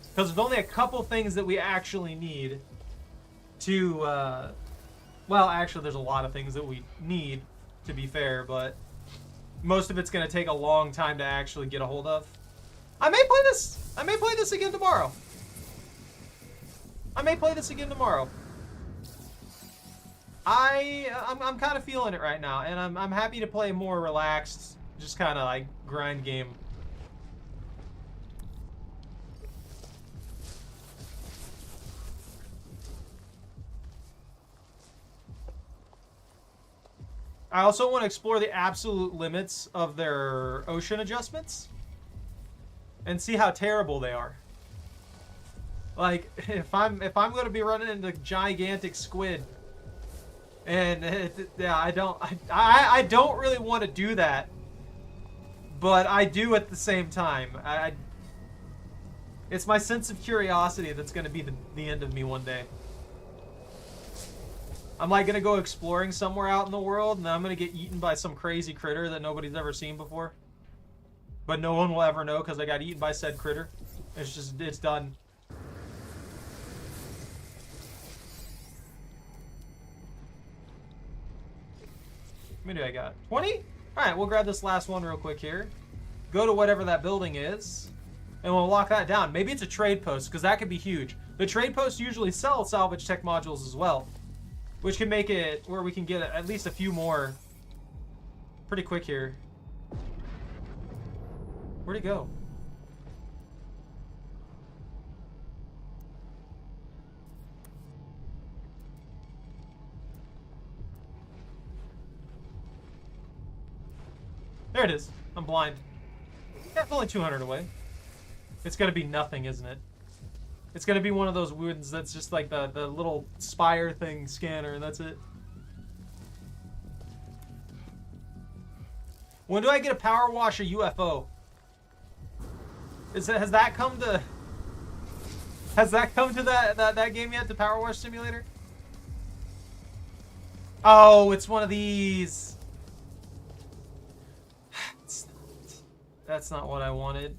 Because there's only a couple things that we actually need to, well, actually there's a lot of things that we need, to be fair, but most of it's going to take a long time to actually get a hold of. I may play this. I may play this again tomorrow. I may play this again tomorrow. I'm kind of feeling it right now, and I'm happy to play a more relaxed, just kind of like grind game. I also want to explore the absolute limits of their ocean adjustments and see how terrible they are. Like if I'm going to be running into gigantic squid, and yeah, I don't really want to do that, but I do at the same time. It's my sense of curiosity that's going to be the end of me one day. I'm like going to go exploring somewhere out in the world, and then I'm going to get eaten by some crazy critter that nobody's ever seen before. But no one will ever know because I got eaten by said critter. It's done. How many do I got? 20? Alright, we'll grab this last one real quick here. Go to whatever that building is, and we'll lock that down. Maybe it's a trade post, because that could be huge. The trade posts usually sell salvage tech modules as well, which can make it where we can get at least a few more pretty quick here. Where'd he go? There it is. I'm blind. Yeah, it's only 200 away. It's gonna be nothing, isn't it? It's gonna be one of those woods that's just like the little spire thing scanner, and that's it. When do I get a power wash or UFO? Has that come to that game yet? The power wash simulator? Oh, it's one of these. That's not what I wanted.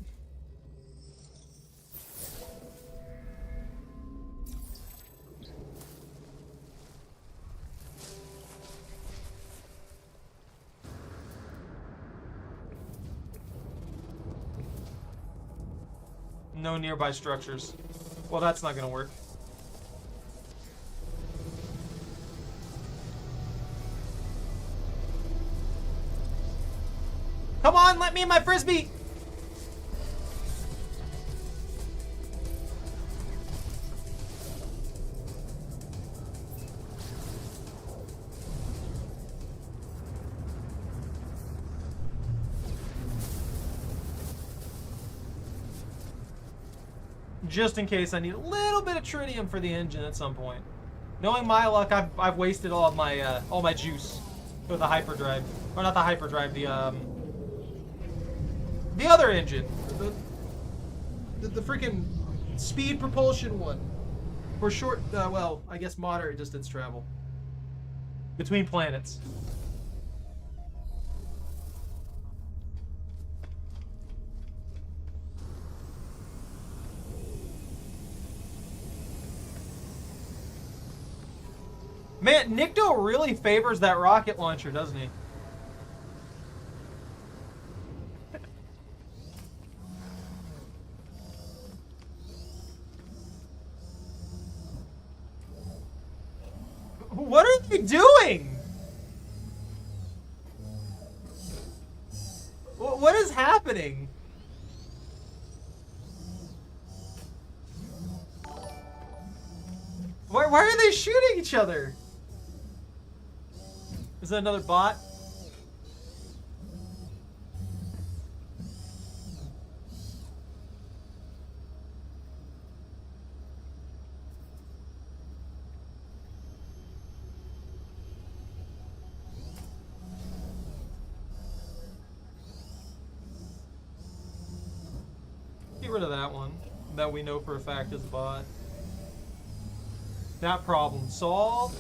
No nearby structures. Well, that's not gonna work. Come on, let me in my frisbee! Just in case I need a little bit of tritium for the engine at some point. Knowing my luck, I've wasted all my juice for the hyperdrive, or not the hyperdrive, the other engine, the freaking speed propulsion one for short, well, I guess moderate distance travel between planets. Man, Nikto really favors that rocket launcher, doesn't he? What are they doing? What is happening? Why are they shooting each other? Is that another bot? Get rid of that one that we know for a fact is a bot. That problem solved.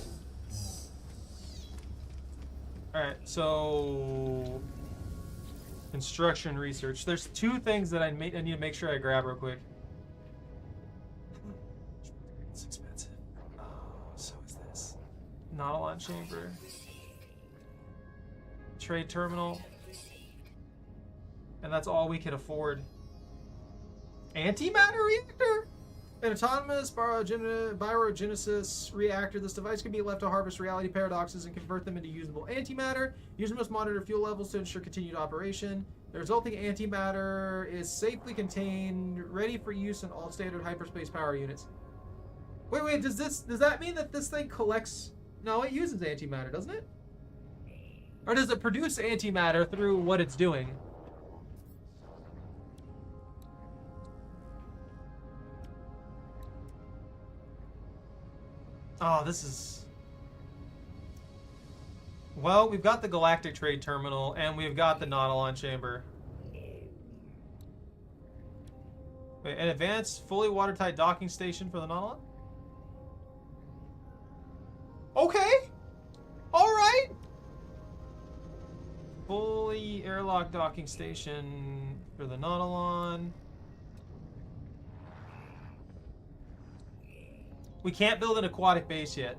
Alright, so construction research. There's two things that I need to make sure I grab real quick. It's expensive. Oh, so is this. Not a launch chamber. Trade terminal. And that's all we can afford. Antimatter reactor? An autonomous biogenesis reactor. This device can be left to harvest reality paradoxes and convert them into usable antimatter. Users must monitor fuel levels to ensure continued operation. The resulting antimatter is safely contained, ready for use in all standard hyperspace power units. Wait, does that mean that this thing collects? No, it uses antimatter, doesn't it? Or does it produce antimatter through what it's doing? Oh, this is... Well, we've got the Galactic Trade Terminal, and we've got the Nautilon Chamber. Wait, an advanced, fully watertight docking station for the Nautilon? Okay! Alright! Fully airlock docking station for the Nautilon. We can't build an aquatic base yet.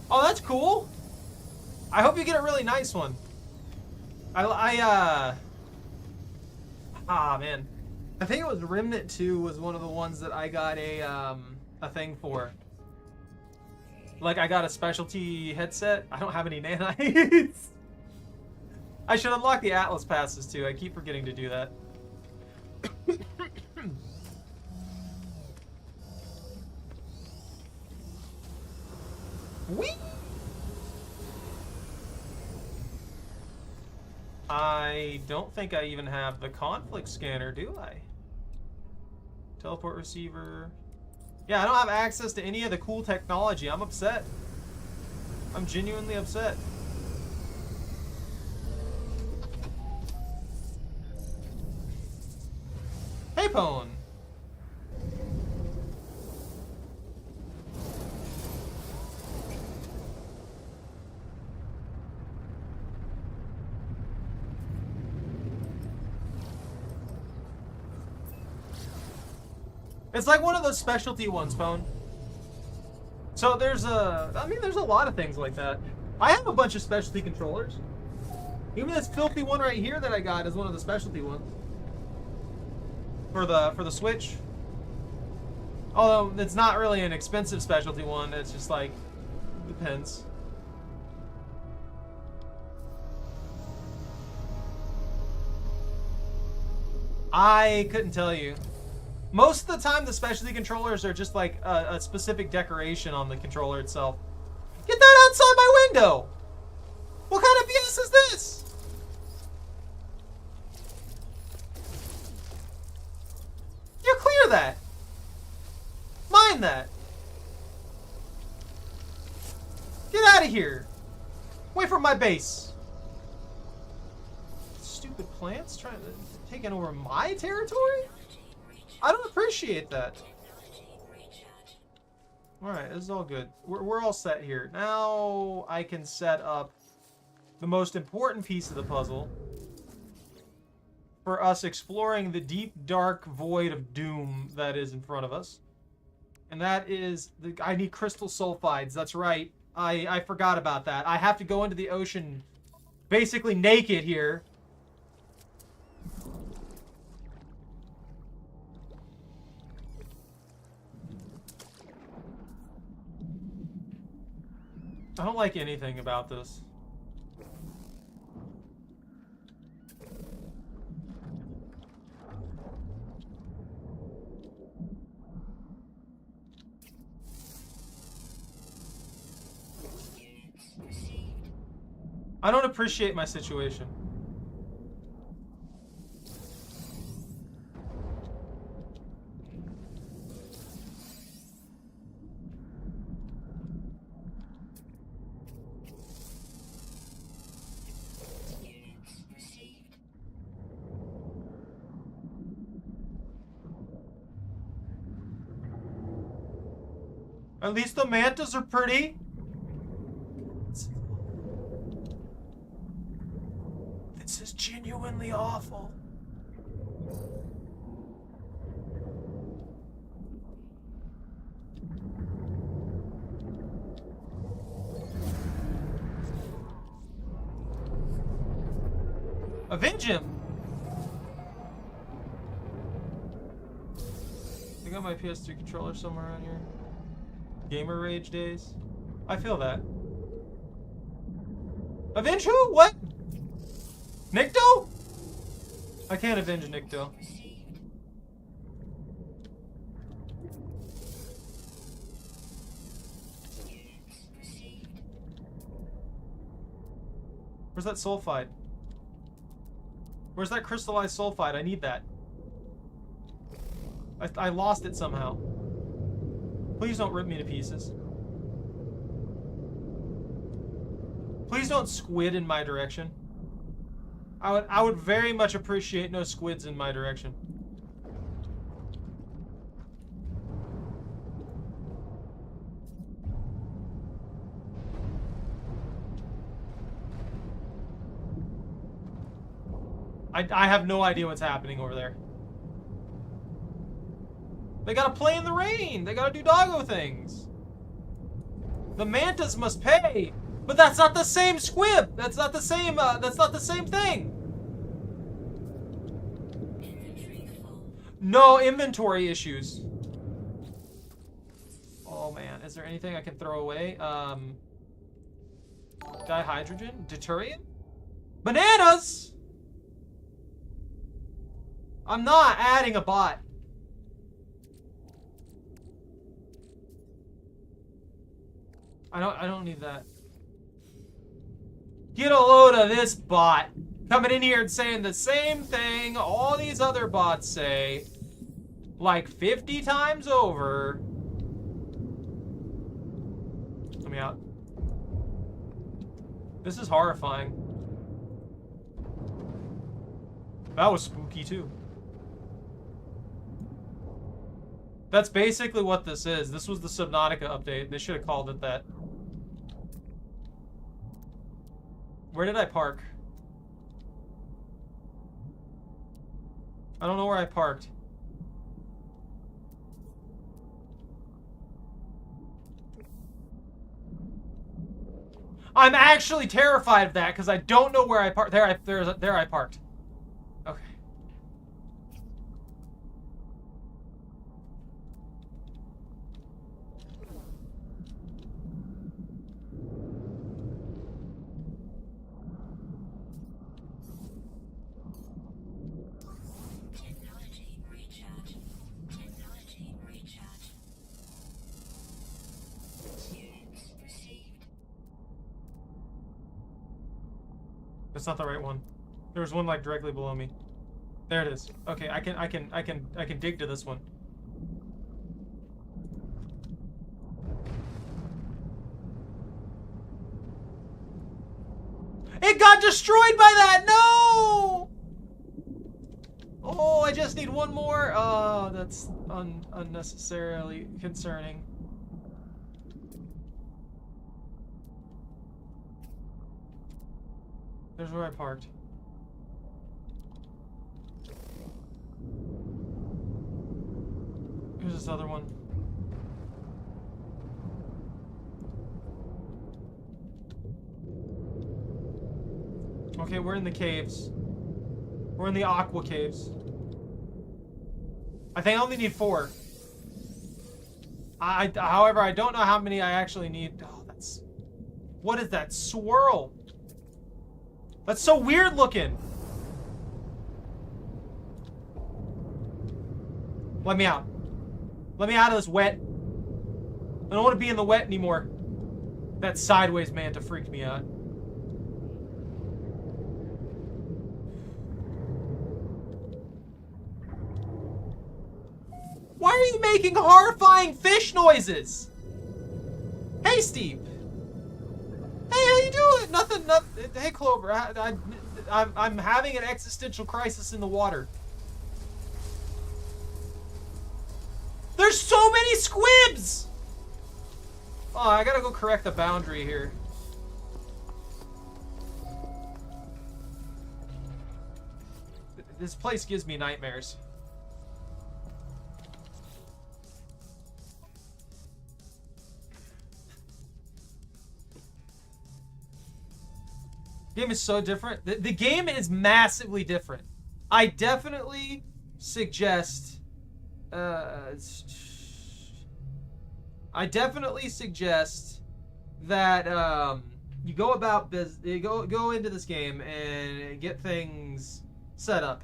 Oh, that's cool. I hope you get a really nice one. Ah, man. I think it was Remnant 2 was one of the ones that I got a thing for. Like, I got a specialty headset. I don't have any nanites. I should unlock the Atlas passes, too. I keep forgetting to do that. Whee! I don't think I even have the conflict scanner, do I? Teleport receiver. Yeah, I don't have access to any of the cool technology. I'm upset. I'm genuinely upset. Hey, Pone. It's like one of those specialty ones, Phone. So there's there's a lot of things like that. I have a bunch of specialty controllers. Even this filthy one right here that I got is one of the specialty ones. For the Switch. Although it's not really an expensive specialty one, it's just like, depends. I couldn't tell you. Most of the time, the specialty controllers are just like a specific decoration on the controller itself. Get that outside my window! What kind of BS is this? You clear that. Mind that. Get out of here. Away from my base. Stupid plants trying to take over my territory? I don't appreciate that. Alright, this is all good. We're all set here. Now I can set up the most important piece of the puzzle for us exploring the deep, dark void of doom that is in front of us. And that is I need crystal sulfides. That's right. I forgot about that. I have to go into the ocean basically naked here. I don't like anything about this. I don't appreciate my situation. At least the mantas are pretty. This is genuinely awful. Avenge him! I got my PS3 controller somewhere around here. Gamer rage days. I feel that. Avenge who? What? Nikto? I can't avenge Nikto. Where's that sulfide? Where's that crystallized sulfide? I need that. I lost it somehow. Please don't rip me to pieces. Please don't squid in my direction. I would very much appreciate no squids in my direction. I have no idea what's happening over there. They gotta play in the rain. They gotta do doggo things. The mantas must pay. But that's not the same squib. That's not the same. That's not the same thing. No inventory issues. Oh man, is there anything I can throw away? Dihydrogen, deuterium, bananas. I'm not adding a bot. I don't need that. Get a load of this bot coming in here and saying the same thing all these other bots say like 50 times over. Let me out. This is horrifying. That was spooky too. That's basically what this is. This was the Subnautica update. They should have called it that. Where did I park? I don't know where I parked. I'm actually terrified of that because I don't know where I parked. There I parked. Okay. That's not the right one. There's one like directly below me. There it is. Okay, I can dig to this one. It got destroyed by that. No. Oh, I just need one more. Oh, that's unnecessarily concerning. There's where I parked. Here's this other one. Okay, we're in the caves. We're in the aqua caves. I think I only need 4. However, I don't know how many I actually need. Oh, that's... What is that swirl? That's so weird looking. Let me out. Let me out of this wet. I don't want to be in the wet anymore. That sideways manta freaked me out. Why are you making horrifying fish noises? Hey, Steve. Hey, how you doing? Nothing. Hey, Clover. I'm having an existential crisis in the water. There's so many squibs! Oh, I gotta go correct the boundary here. This place gives me nightmares. Game is so different. The game is massively different. I definitely suggest... I definitely suggest that you go about go into this game and get things set up,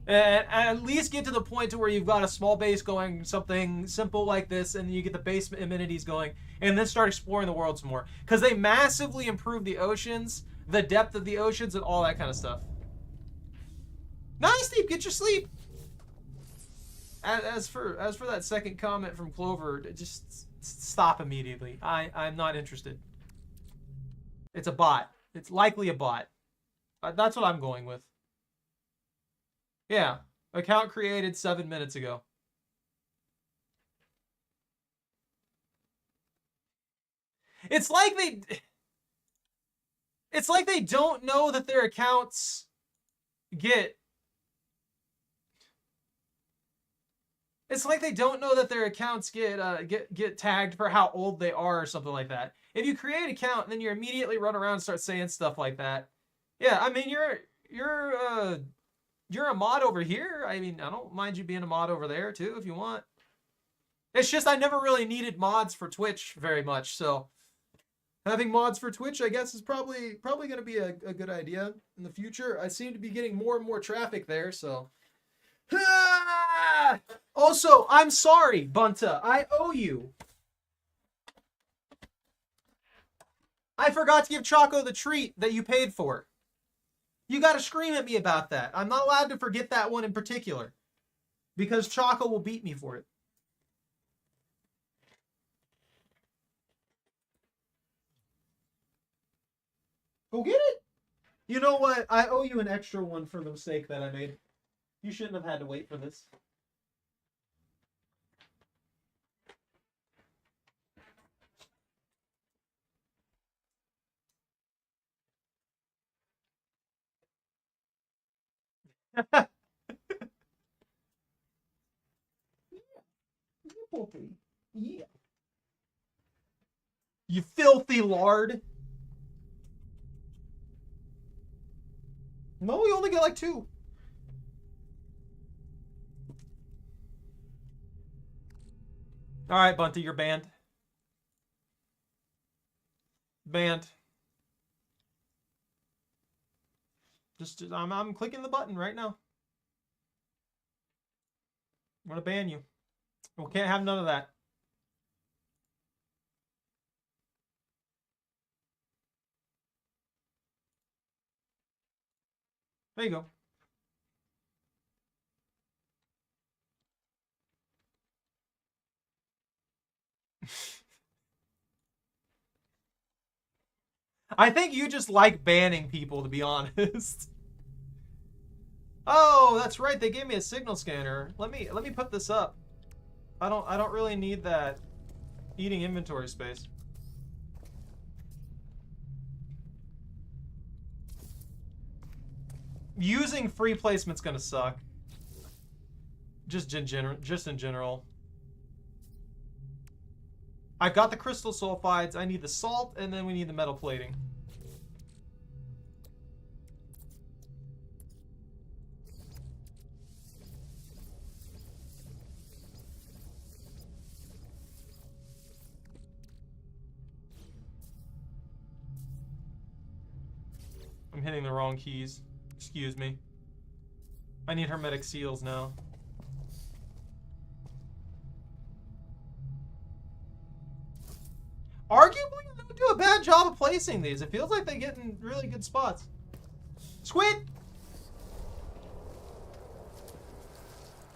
and at least get to the point to where you've got a small base going, something simple like this, and you get the base amenities going, and then start exploring the world some more. Because they massively improve the oceans, the depth of the oceans, and all that kind of stuff. Nice, Steve. Get your sleep. As for that second comment from Clover, just stop immediately. I'm not interested. It's a bot. It's likely a bot. That's what I'm going with. Yeah. Account created 7 minutes ago. It's like they don't know that their accounts get... It's like they don't know that their accounts get tagged for how old they are or something like that. If you create an account and then you immediately run around and start saying stuff like that, yeah, I mean you're a mod over here. I mean, I don't mind you being a mod over there too if you want. It's just I never really needed mods for Twitch very much, so having mods for Twitch, I guess, is probably going to be a good idea in the future. I seem to be getting more and more traffic there, so. Also, I'm sorry, Bunta. I owe you. I forgot to give Choco the treat that you paid for. You gotta scream at me about that. I'm not allowed to forget that one in particular. Because Choco will beat me for it. Go get it. You know what? I owe you an extra one for the mistake that I made. You shouldn't have had to wait for this. Yeah. You filthy lard. No, you only get like 2. Alright, Bunty, you're banned. Banned. I'm clicking the button right now. I'm gonna ban you. We can't have none of that. There you go. I think you just like banning people, to be honest. Oh, that's right. They gave me a signal scanner. Let me put this up. I don't really need that eating inventory space. Using free placement's gonna suck. Just in general. I've got the crystal sulfides. I need the salt, and then we need the metal plating. I'm hitting the wrong keys. Excuse me. I need hermetic seals now. Arguably, I don't do a bad job of placing these. It feels like they get in really good spots. Squid!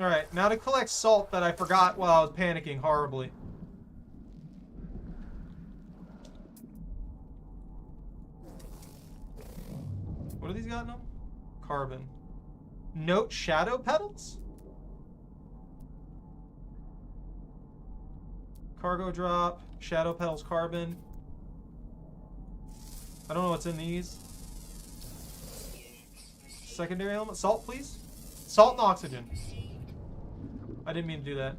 Alright, now to collect salt that I forgot while I was panicking horribly. What do these got in them? Carbon. Note shadow petals? Cargo drop, shadow petals, carbon. I don't know what's in these. Secondary element. Salt, please. Salt and oxygen. I didn't mean to do that.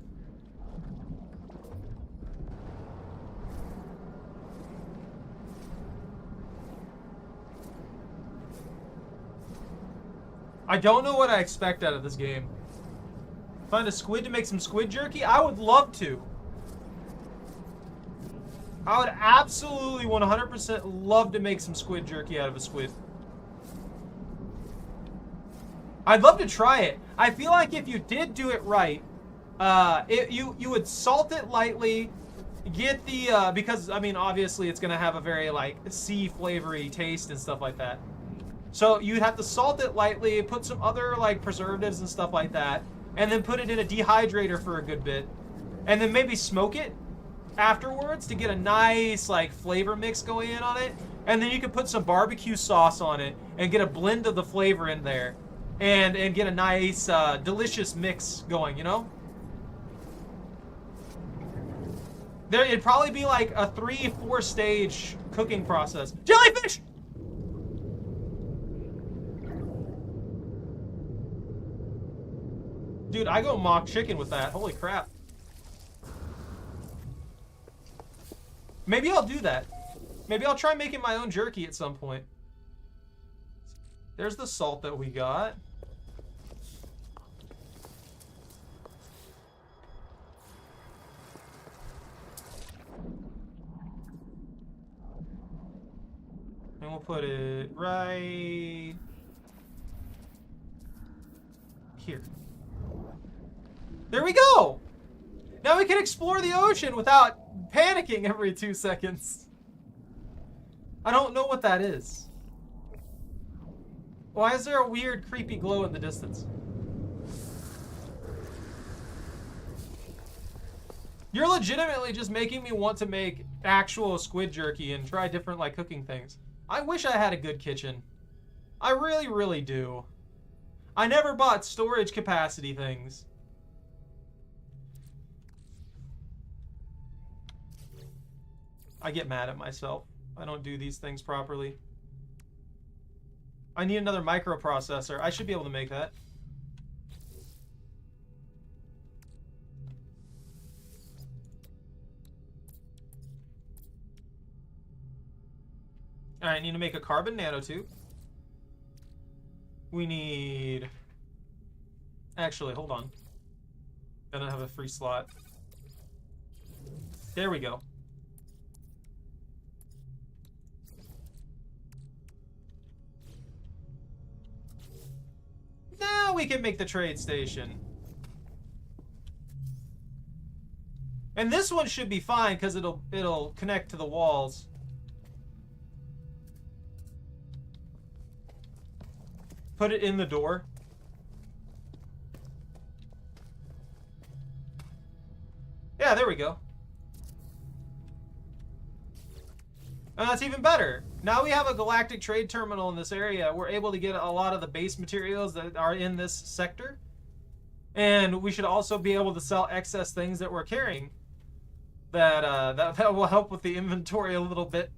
I don't know what I expect out of this game. Find a squid to make some squid jerky? I would love to. I would absolutely 100% love to make some squid jerky out of a squid. I'd love to try it. I feel like if you did do it right, you would salt it lightly, get the, because, I mean, obviously it's going to have a very, like, sea flavory taste and stuff like that. So you'd have to salt it lightly, put some other, like, preservatives and stuff like that, and then put it in a dehydrator for a good bit, and then maybe smoke it afterwards to get a nice, like, flavor mix going in on it, and then you can put some barbecue sauce on it and get a blend of the flavor in there. And get a nice, delicious mix going, you know? It'd probably be like a 3-4 stage cooking process. Jellyfish! Dude, I go mock chicken with that. Holy crap. Maybe I'll do that. Maybe I'll try making my own jerky at some point. There's the salt that we got. And we'll put it right here. There we go! Now we can explore the ocean without panicking every 2 seconds. I don't know what that is. Why is there a weird, creepy glow in the distance? You're legitimately just making me want to make actual squid jerky and try different, like, cooking things. I wish I had a good kitchen. I really, really do. I never bought storage capacity things. I get mad at myself. I don't do these things properly. I need another microprocessor. I should be able to make that. Alright, I need to make a carbon nanotube. We need... Actually, hold on. I don't have a free slot. There we go. Now we can make the trade station. And this one should be fine because it'll connect to the walls. Put it in the door. Yeah, there we go. And that's even better. Now we have a galactic trade terminal in this area. We're able to get a lot of the base materials that are in this sector. And we should also be able to sell excess things that we're carrying. That will help with the inventory a little bit.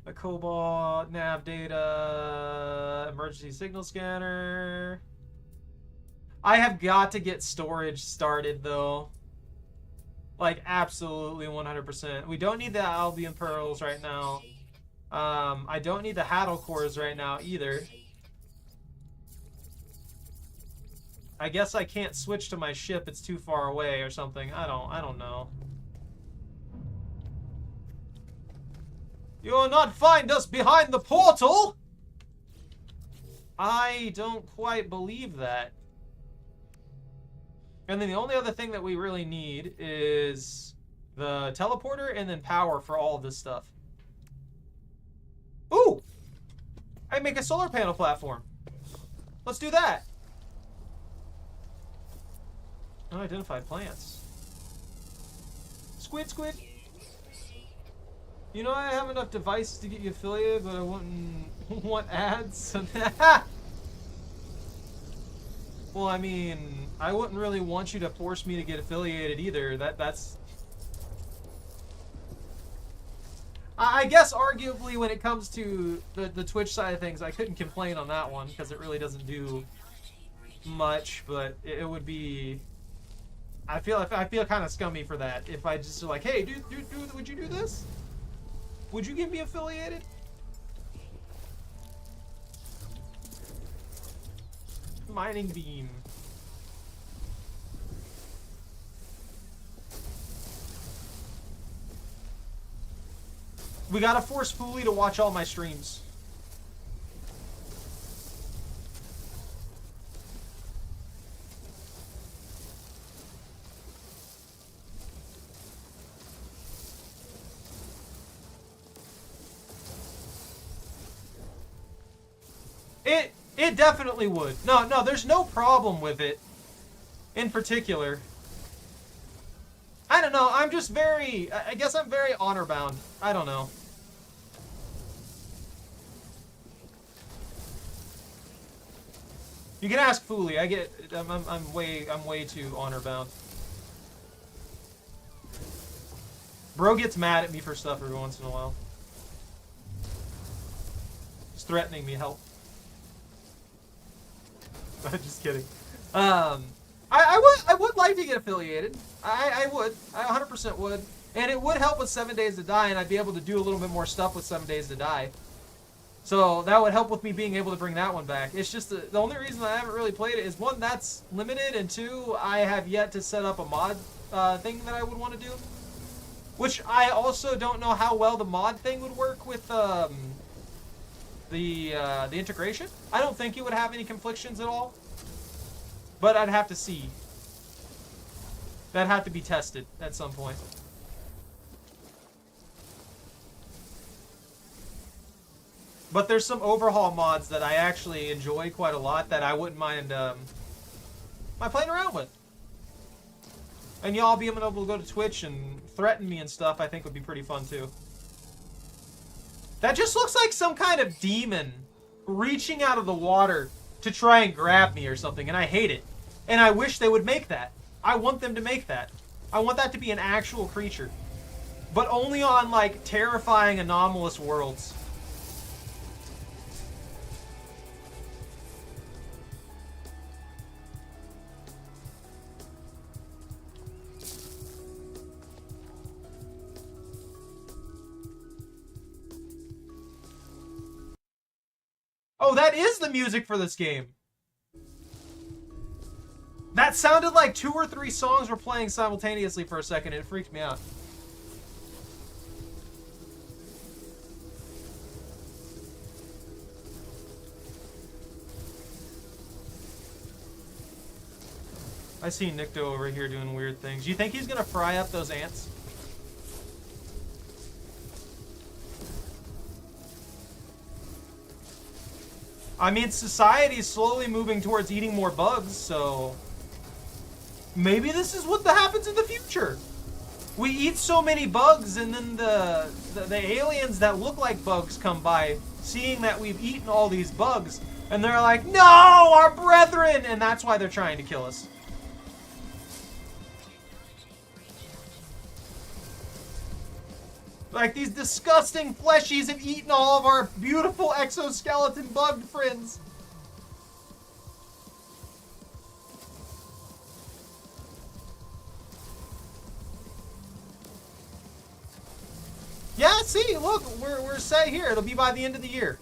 A cobalt, nav data, emergency signal scanner. I have got to get storage started though. Like, absolutely 100%. We don't need the Albion Pearls right now. I don't need the Haddle Cores right now either. I guess I can't switch to my ship. It's too far away or something. I don't know. You'll not find us behind the portal! I don't quite believe that. And then the only other thing that we really need is the teleporter and then power for all of this stuff. Ooh! I make a solar panel platform. Let's do that. Unidentified plants. Squid, squid. You know I have enough devices to get you affiliated, but I wouldn't want ads. Well, I mean, I wouldn't really want you to force me to get affiliated either. That's... I guess arguably when it comes to the Twitch side of things, I couldn't complain on that one because it really doesn't do much, but it would be... I feel kind of scummy for that if I just like, hey, would you do this? Would you get me affiliated? Mining beam. We gotta force Fooly to watch all my streams. It definitely would. No, there's no problem with it. In particular. I don't know, I'm just very... I guess I'm very honor-bound. I don't know. You can ask Fooly. I get... I'm way too honor-bound. Bro gets mad at me for stuff every once in a while. He's threatening me help. I'm just kidding. I would like to get affiliated. I would. I 100% would. And it would help with 7 Days to Die, and I'd be able to do a little bit more stuff with 7 Days to Die. So that would help with me being able to bring that one back. It's just the only reason I haven't really played it is, one, that's limited, and two, I have yet to set up a mod thing that I would want to do. Which I also don't know how well the mod thing would work with the integration. I don't think it would have any conflictions at all. But I'd have to see. That'd have to be tested at some point. But there's some overhaul mods that I actually enjoy quite a lot that I wouldn't mind playing around with. And y'all being able to go to Twitch and threaten me and stuff, I think would be pretty fun too. That just looks like some kind of demon reaching out of the water to try and grab me or something, and I hate it. And I wish they would make that. I want them to make that. I want that to be an actual creature. But only on, like, terrifying, anomalous worlds. Oh, that is the music for this game. That sounded like 2 or 3 songs were playing simultaneously for a second, and it freaked me out. I see Nikto over here doing weird things. You think he's gonna fry up those ants? I mean, society is slowly moving towards eating more bugs, so... maybe this is what happens in the future. We eat so many bugs, and then the aliens that look like bugs come by, seeing that we've eaten all these bugs, and they're like, no, our brethren! And that's why they're trying to kill us. Like, these disgusting fleshies have eaten all of our beautiful exoskeleton bug friends. Yeah, see, look, we're set here. It'll be by the end of the year.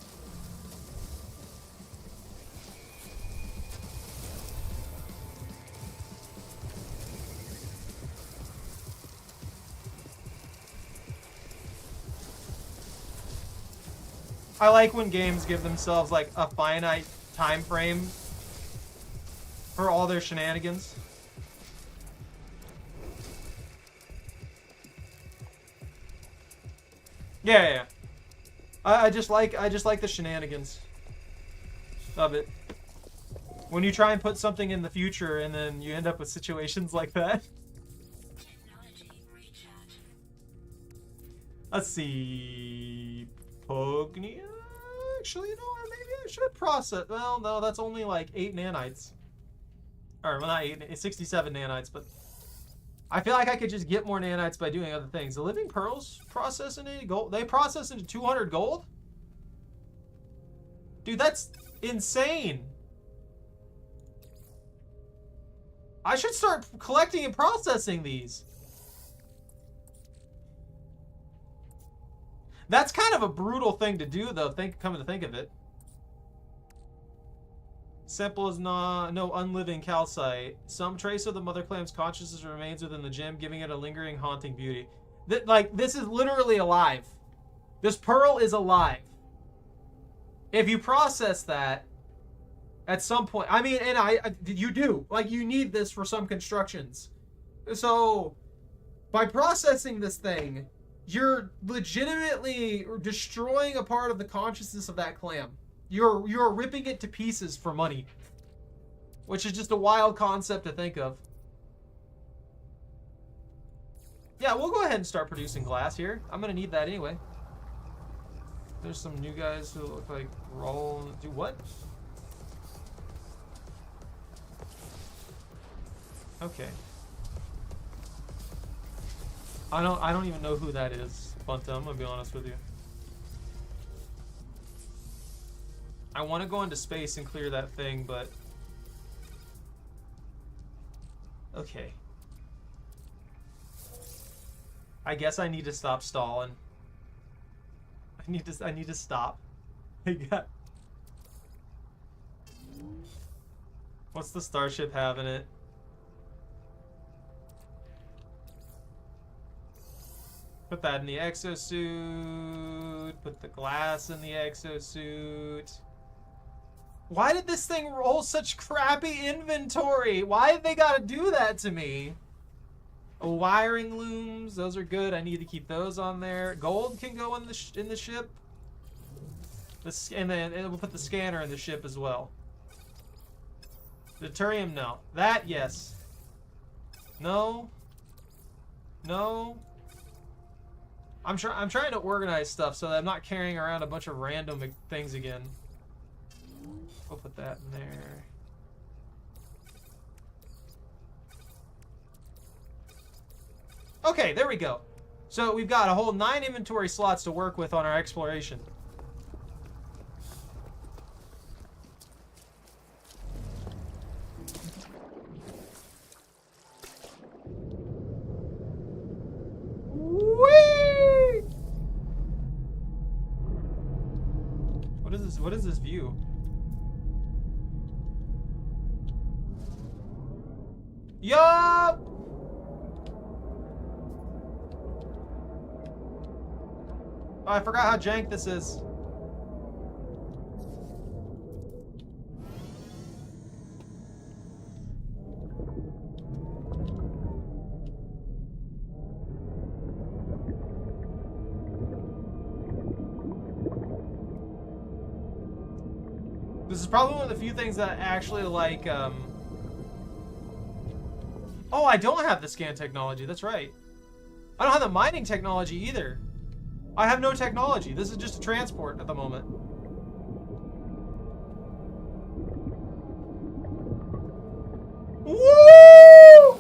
I like when games give themselves like a finite time frame for all their shenanigans. Yeah. I just like the shenanigans of it. When you try and put something in the future and then you end up with situations like that. Technology recharge. Let's see. Pognia? Actually, you know what? Maybe I should process. Well, no, that's only like 8 nanites. Or, well, not 8, 67 nanites, but I feel like I could just get more nanites by doing other things. The living pearls process into gold? They process into 200 gold? Dude, that's insane. I should start collecting and processing these. That's kind of a brutal thing to do, though, coming to think of it. Simple as no unliving calcite. Some trace of the mother clam's consciousness remains within the gem, giving it a lingering, haunting beauty. This is literally alive. This pearl is alive. If you process that, at some point, I mean, and you do. Like, you need this for some constructions. So, by processing this thing, you're legitimately destroying a part of the consciousness of that clam. You're ripping it to pieces for money. Which is just a wild concept to think of. Yeah, we'll go ahead and start producing glass here. I'm gonna need that anyway. There's some new guys who look like roll. Do what? Okay. I don't even know who that is, Bunta. I'm gonna be honest with you. I want to go into space and clear that thing, but okay. I guess I need to stop stalling. I need to stop. What's the starship have in it? Put that in the exosuit. Put the glass in the exosuit. Why did this thing roll such crappy inventory? Why did they gotta do that to me? Wiring looms, those are good. I need to keep those on there. Gold can go in the ship. And then we'll put the scanner in the ship as well. Deuterium, no. That, yes. No. No. I'm trying to organize stuff so that I'm not carrying around a bunch of random things again. We'll put that in there. Okay, there we go. So we've got a whole 9 inventory slots to work with on our exploration. Whee! What is this? What is this view? Yup! Oh, I forgot how jank this is. This is probably one of the few things that I actually like, Oh, I don't have the scan technology, that's right. I don't have the mining technology either. I have no technology. This is just a transport at the moment. Woo!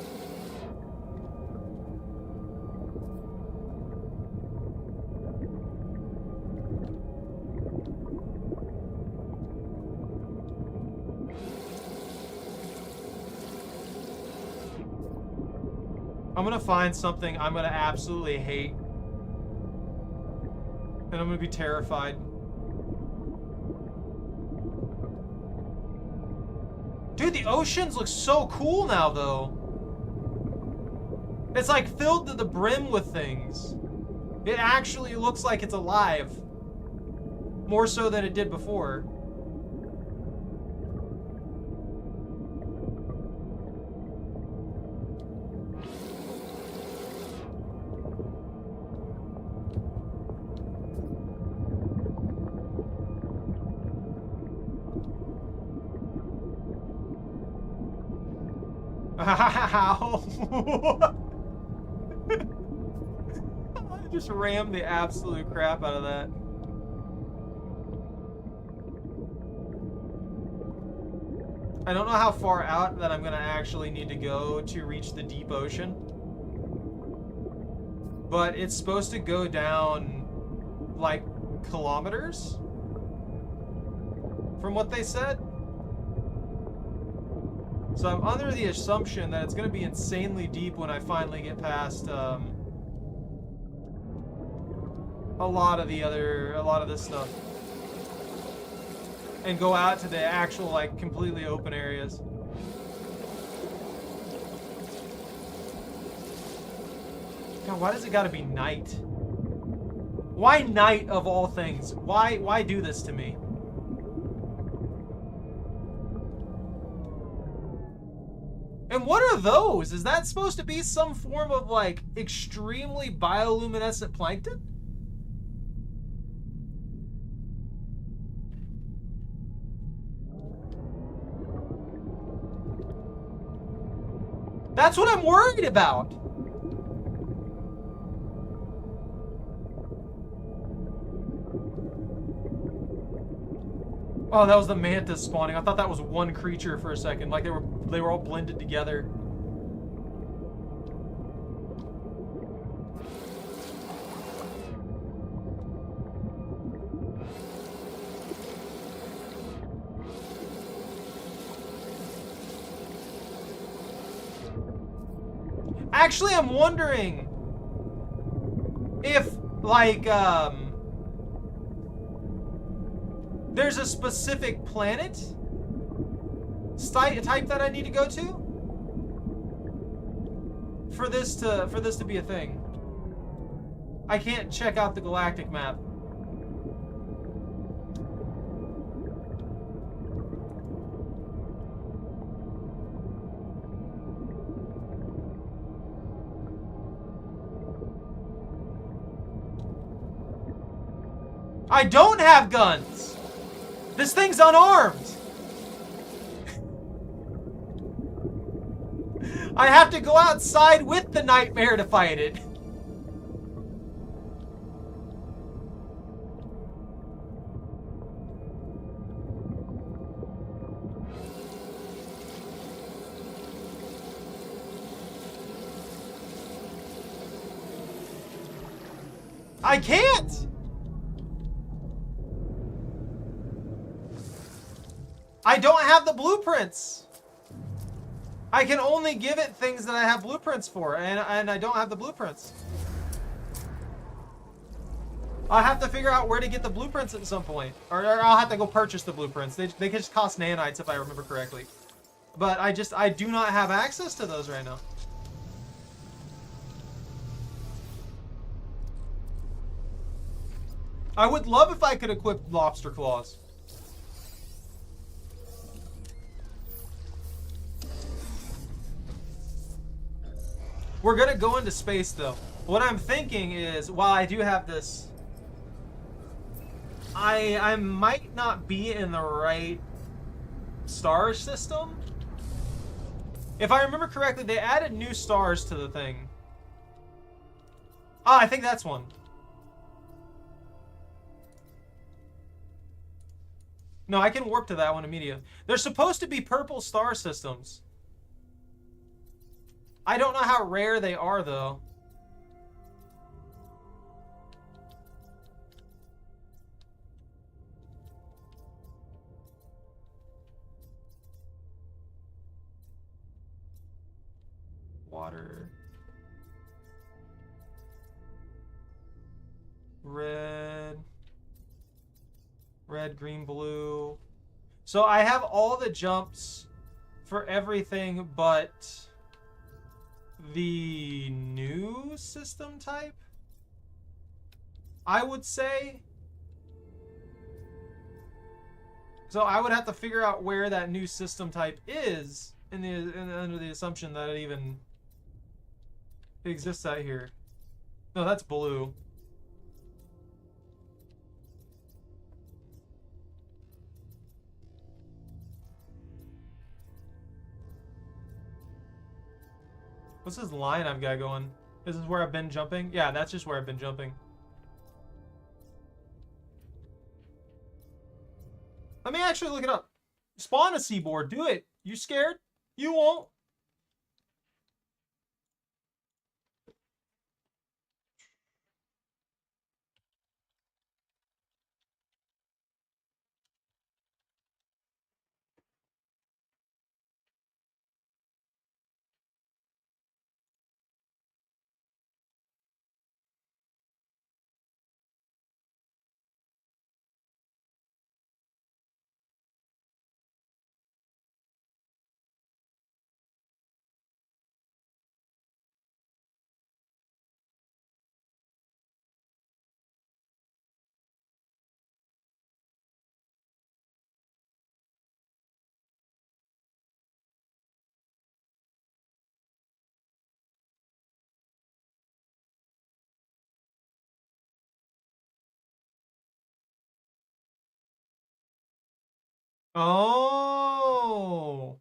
I'm gonna find something I'm gonna absolutely hate. And I'm gonna be terrified. Dude, the oceans look so cool now, though. It's like filled to the brim with things. It actually looks like it's alive. More so than it did before. Ow. I just rammed the absolute crap out of that. I don't know how far out that I'm gonna actually need to go to reach the deep ocean. But it's supposed to go down like kilometers from what they said. So I'm under the assumption that it's going to be insanely deep when I finally get past a lot of this stuff. And go out to the actual, like, completely open areas. God, why does it gotta be night? Why night of all things? Why do this to me? And what are those? Is that supposed to be some form of, like, extremely bioluminescent plankton? That's what I'm worried about. Oh, that was the mantis spawning. I thought that was one creature for a second. Like they were all blended together. Actually, I'm wondering if, like, there's a specific planet type that I need to go to for this to be a thing. I can't check out the galactic map. I don't have guns. This thing's unarmed. I have to go outside with the nightmare to fight it. I can't. I don't have the blueprints. I can only give it things that I have blueprints for, and I don't have the blueprints. I'll have to figure out where to get the blueprints at some point. Or I'll have to go purchase the blueprints. They can just cost nanites if I remember correctly. But I do not have access to those right now. I would love if I could equip lobster claws. We're gonna go into space though. What I'm thinking is, while I do have this, I might not be in the right star system. If I remember correctly, they added new stars to the thing. Ah, I think that's one. No, I can warp to that one immediately. There's supposed to be purple star systems. I don't know how rare they are, though. Water. Red. Red, green, blue. So I have all the jumps for everything but the new system type, I would say. So I would have to figure out where that new system type is under the assumption that it even exists out here. No, that's blue. What's this line I've got going? This is where I've been jumping? Yeah, that's just where I've been jumping. Let me actually look it up. Spawn a seaboard. Do it. You scared? You won't. Oh.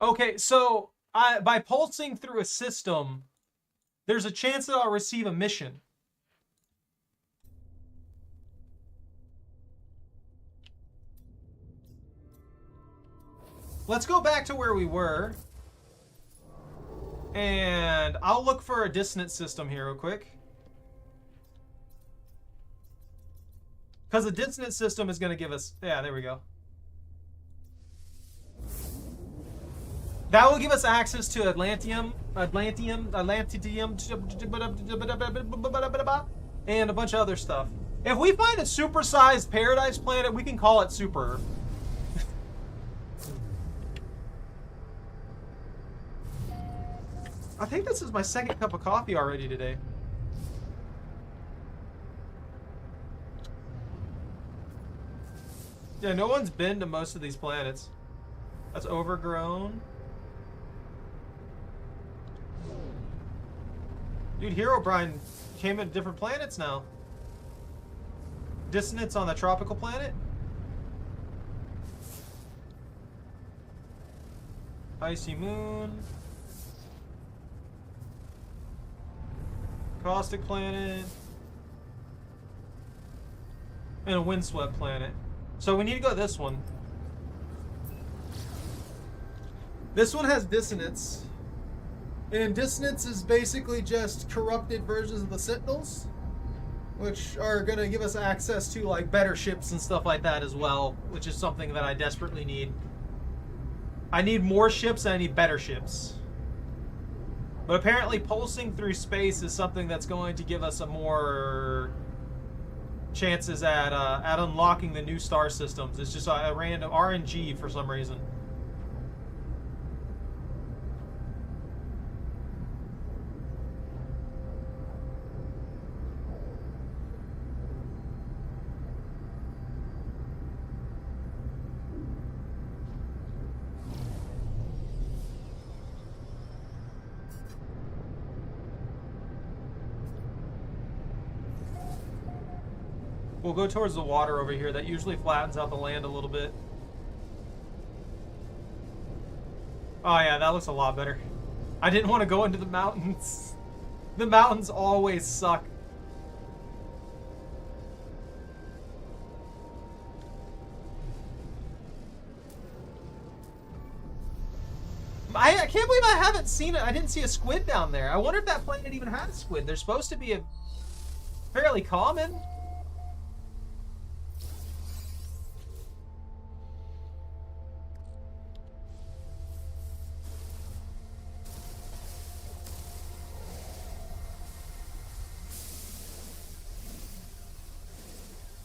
Okay, so by pulsing through a system, there's a chance that I'll receive a mission. Let's go back to where we were. And I'll look for a dissonance system here real quick. Because the dissonance system is going to give us... Yeah, there we go. That will give us access to Atlantium, and a bunch of other stuff. If we find a supersized paradise planet, we can call it Super. I think this is my second cup of coffee already today. Yeah, no one's been to most of these planets. That's overgrown. Dude, Herobrine came in different planets now. Dissonance on the tropical planet. Icy moon. Caustic planet. And a windswept planet. So we need to go to this one. This one has dissonance. And dissonance is basically just corrupted versions of the Sentinels, which are going to give us access to like better ships and stuff like that as well, which is something that I desperately need. I need more ships and I need better ships. But apparently pulsing through space is something that's going to give us a more chances at unlocking the new star systems. It's just a random RNG for some reason. We'll go towards the water over here. That usually flattens out the land a little bit. Oh yeah, that looks a lot better. I didn't want to go into the mountains. The mountains always suck. I can't believe I haven't seen it. I didn't see a squid down there. I wonder if that planet even had a squid. They're supposed to be a fairly common.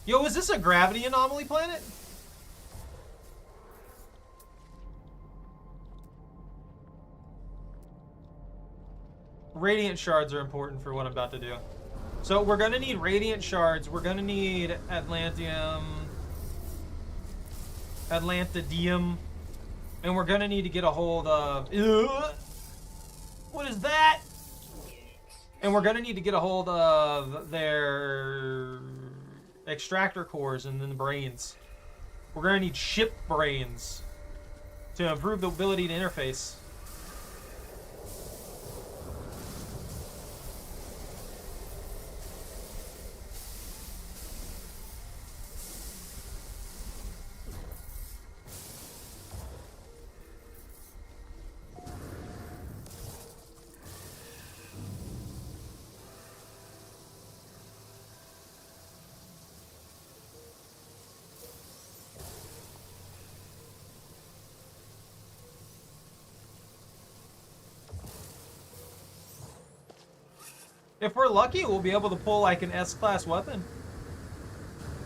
Yo, is this a gravity anomaly planet? Radiant shards are important for what I'm about to do. So we're gonna need radiant shards. We're gonna need Atlantium, Atlantidium, and we're gonna need to get a hold of. What is that? And we're gonna need to get a hold of their extractor cores and then the brains. We're gonna need ship brains to improve the ability to interface. If we're lucky, we'll be able to pull like an S-class weapon.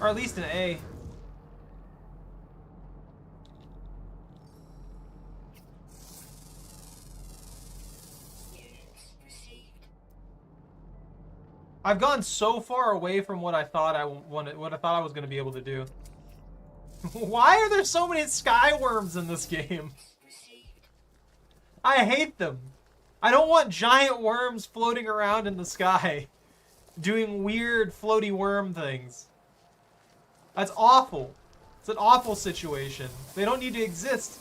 Or at least an A. I've gone so far away from what I thought I wanted, what I thought I was going to be able to do. Why are there so many sky worms in this game? I hate them. I don't want giant worms floating around in the sky doing weird floaty worm things. That's awful. It's an awful situation. They don't need to exist.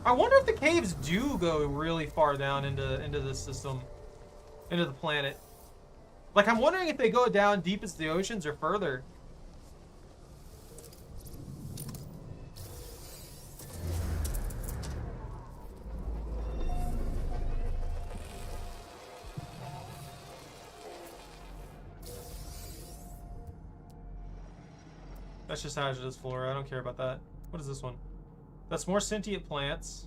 I wonder if the caves do go really far down into this system, into the planet. Like, I'm wondering if they go down deep as the oceans or further. That's just hazardous flora. I don't care about that. What is this one? That's more sentient plants.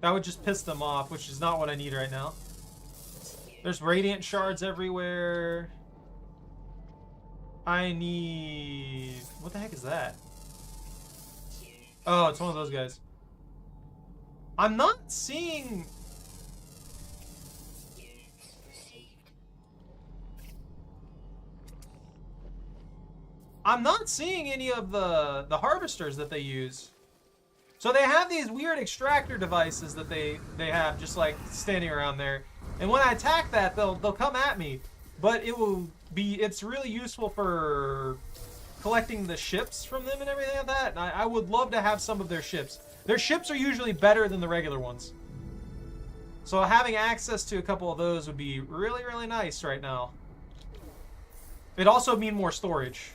That would just piss them off, which is not what I need right now. There's radiant shards everywhere. I need... What the heck is that? Oh, it's one of those guys. I'm not seeing... I'm not seeing any of the harvesters that they use. So they have these weird extractor devices that they have just like standing around there. And when I attack that, they'll come at me. But it's really useful for collecting the ships from them and everything like that. And I would love to have some of their ships. Their ships are usually better than the regular ones. So having access to a couple of those would be really, really nice right now. It'd also mean more storage.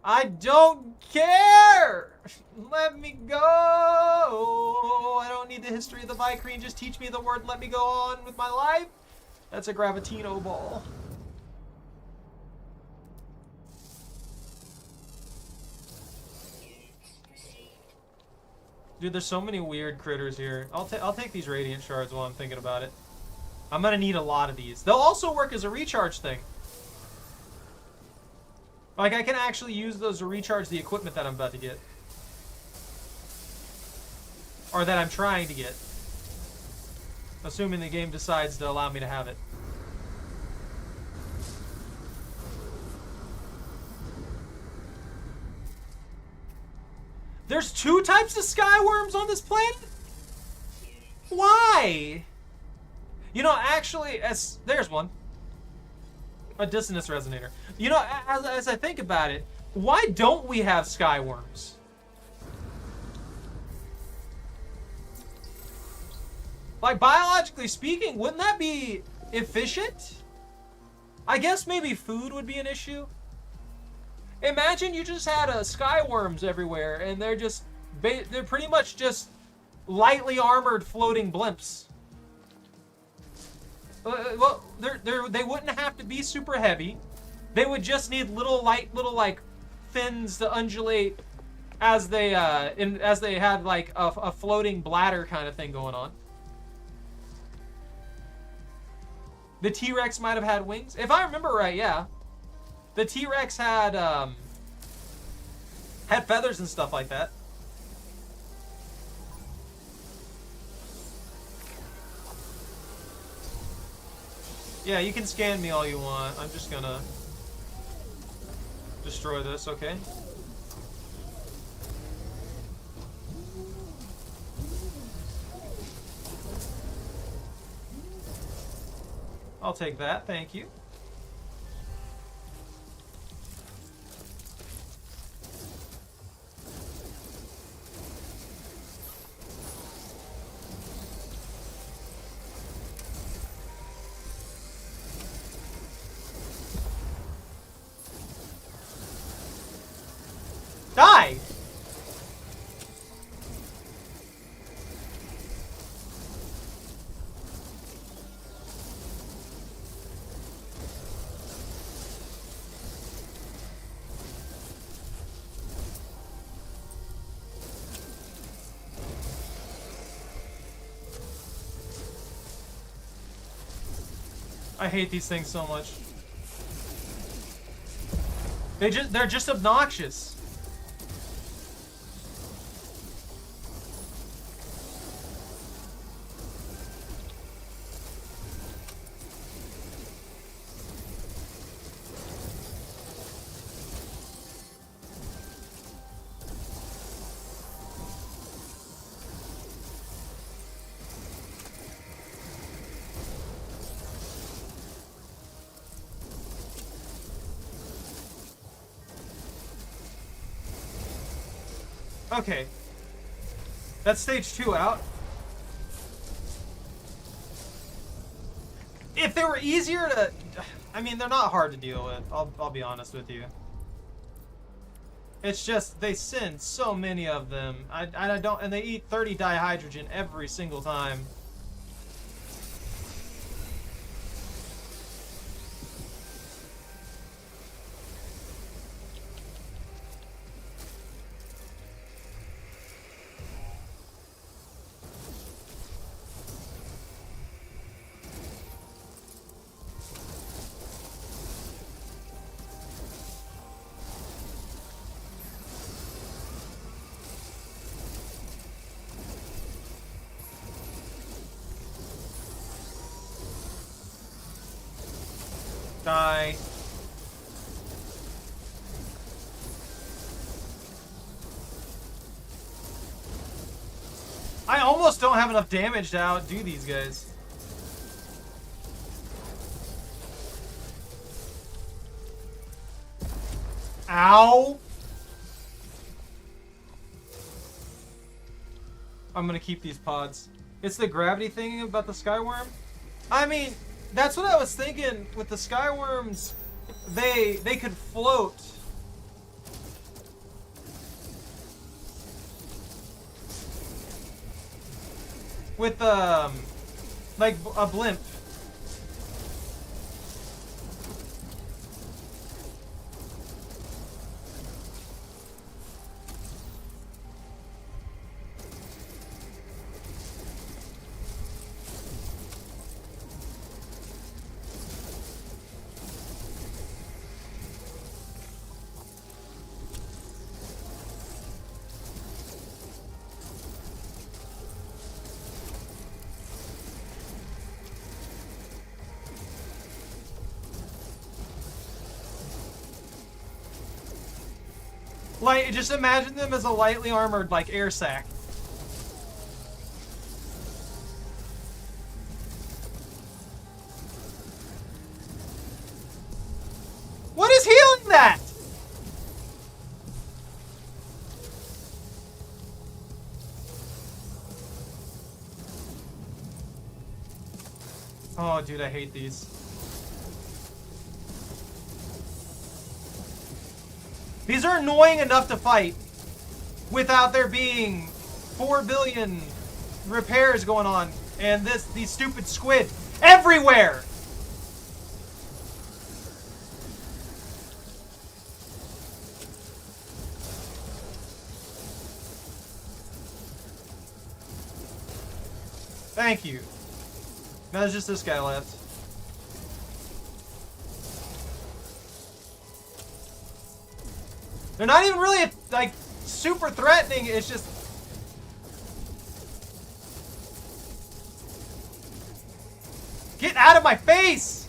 I don't care! Let me go! I don't need the history of the Vicrene. Just teach me the word, let me go on with my life. That's a Gravitino ball. Dude, there's so many weird critters here. I'll take these Radiant Shards while I'm thinking about it. I'm gonna need a lot of these. They'll also work as a recharge thing. Like, I can actually use those to recharge the equipment that I'm about to get. Or that I'm trying to get. Assuming the game decides to allow me to have it. There's 2 types of skyworms on this planet? Why? You know, actually, there's one. A dissonance resonator. You know, as I think about it, why don't we have skyworms? Like, biologically speaking, wouldn't that be efficient? I guess maybe food would be an issue. Imagine you just had skyworms everywhere, and they're pretty much just lightly armored floating blimps. Well, they wouldn't have to be super heavy. They would just need little like fins to undulate as they had like a floating bladder kind of thing going on. The T-Rex might have had wings, if I remember right. Yeah, the T-Rex had feathers and stuff like that. Yeah, you can scan me all you want. I'm just gonna destroy this, okay? I'll take that, thank you. Die! I hate these things so much. They're just obnoxious. Okay. That's stage 2 out. If they were easier to... I mean, they're not hard to deal with. I'll be honest with you. It's just, they send so many of them. I don't... And they eat 30 dihydrogen every single time. Die. I almost don't have enough damage to outdo these guys. Ow! I'm gonna keep these pods. It's the gravity thing about the Skyworm? I mean... That's what I was thinking with the Skyworms. They could float. With like a blimp. Like, just imagine them as a lightly armored, like, air sac. What is healing that? Oh, dude, I hate these. These are annoying enough to fight without there being 4 billion repairs going on and these stupid squid everywhere. Thank you. Now there's just this guy left. They're not even really, like, super threatening. It's just... Get out of my face!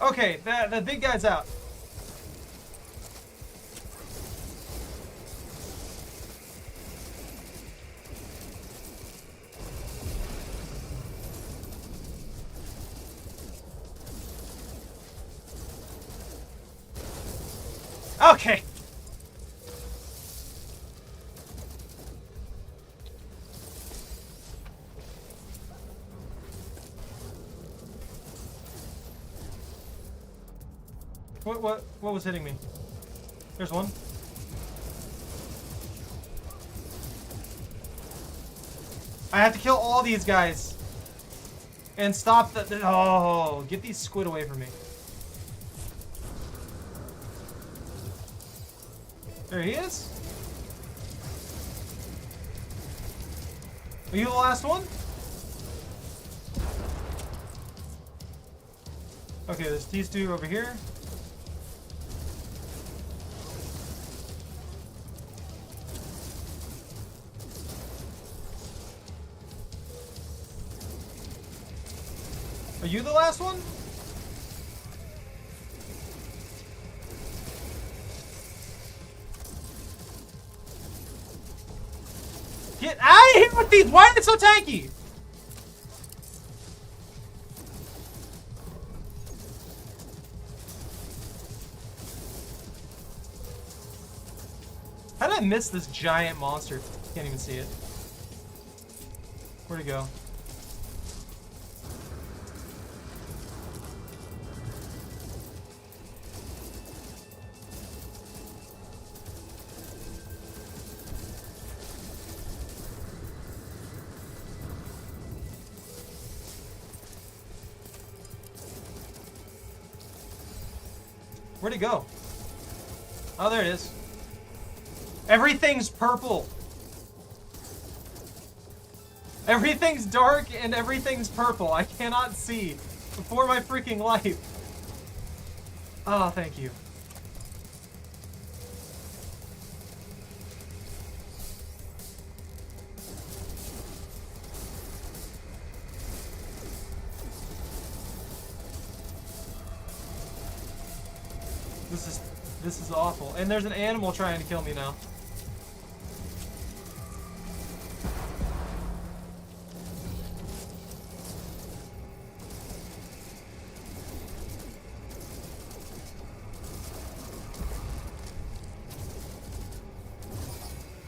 Okay, the big guy's out. Okay. What was hitting me? There's one. I have to kill all these guys. And stop the oh, get these squid away from me. There he is. Are you the last one? Okay, there's these two over here. Are you the last one? Get out of here with these! Why are they so tanky? How did I miss this giant monster? Can't even see it. Where'd it go? Where'd it go? Oh, there it is. Everything's purple. Everything's dark and everything's purple. I cannot see before my freaking life. Oh, thank you. This is awful. And there's an animal trying to kill me now.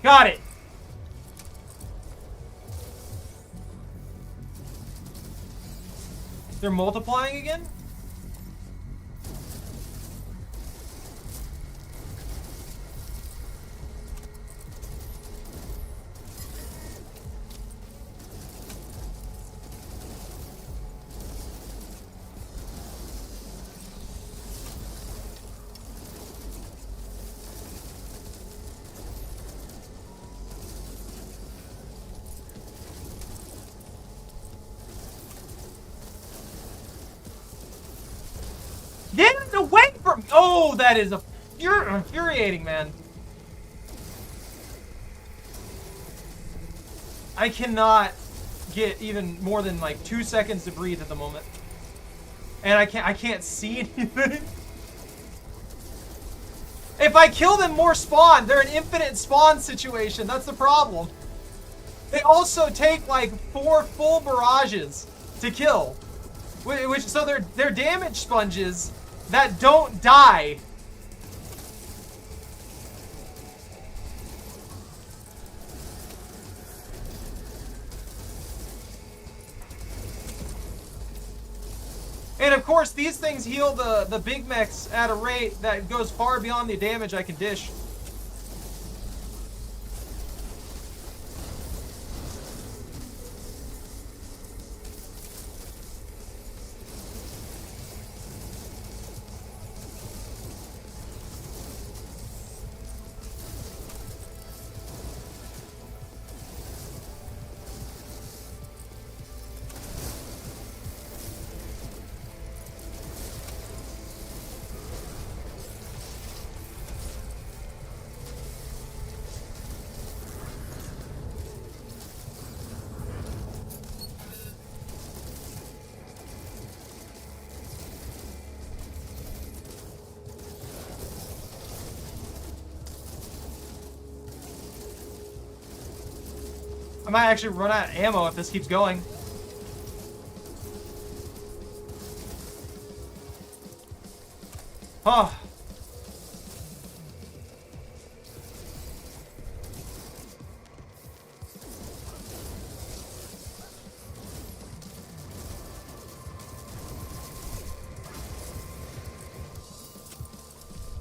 Got it. They're multiplying again? Get away from... Oh, that is infuriating, man. I cannot get even more than like 2 seconds to breathe at the moment. And I can't see anything. If I kill them, more spawn. They're an infinite spawn situation. That's the problem. They also take like 4 full barrages to kill. Which so they're damage sponges that don't die. And of course, these things heal the big mechs at a rate that goes far beyond the damage I can dish. I might actually run out of ammo if this keeps going. Oh.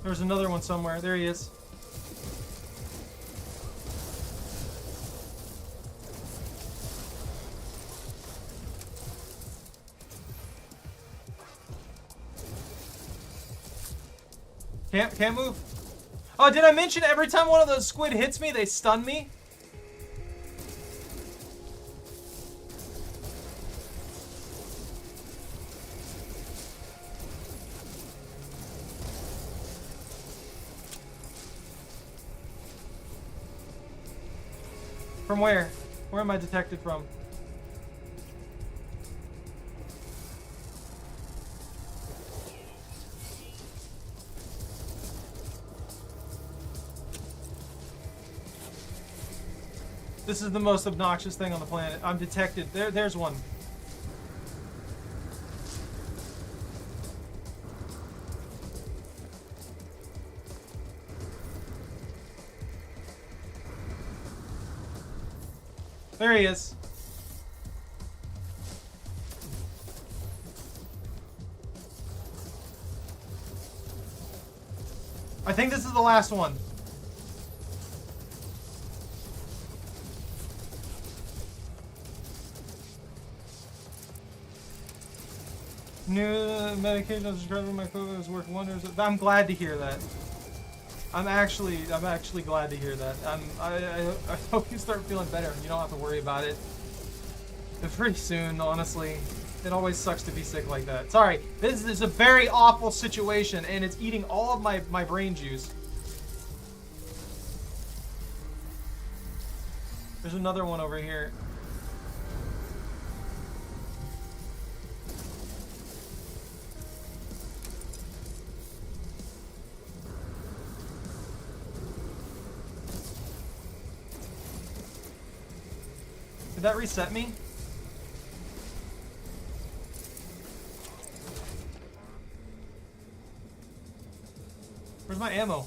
There's another one somewhere. There he is. Can't move. Oh, did I mention every time one of those squid hits me, they stun me? From where? Where am I detected from? This is the most obnoxious thing on the planet. I'm detected. There's one. There he is. I think this is the last one. New medication is described in my COVID has worked wonders. I'm glad to hear that. I'm actually glad to hear that. I hope you start feeling better and you don't have to worry about it. But pretty soon, honestly. It always sucks to be sick like that. Sorry, this is a very awful situation and it's eating all of my brain juice. There's another one over here. Did that reset me? Where's my ammo?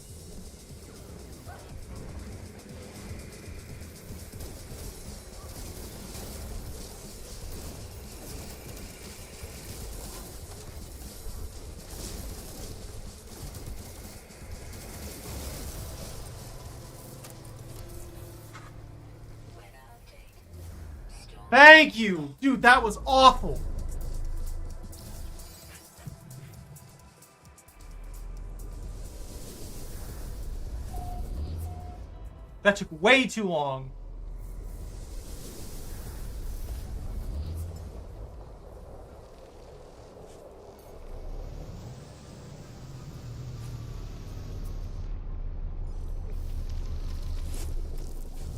Thank you! Dude, that was awful! That took way too long.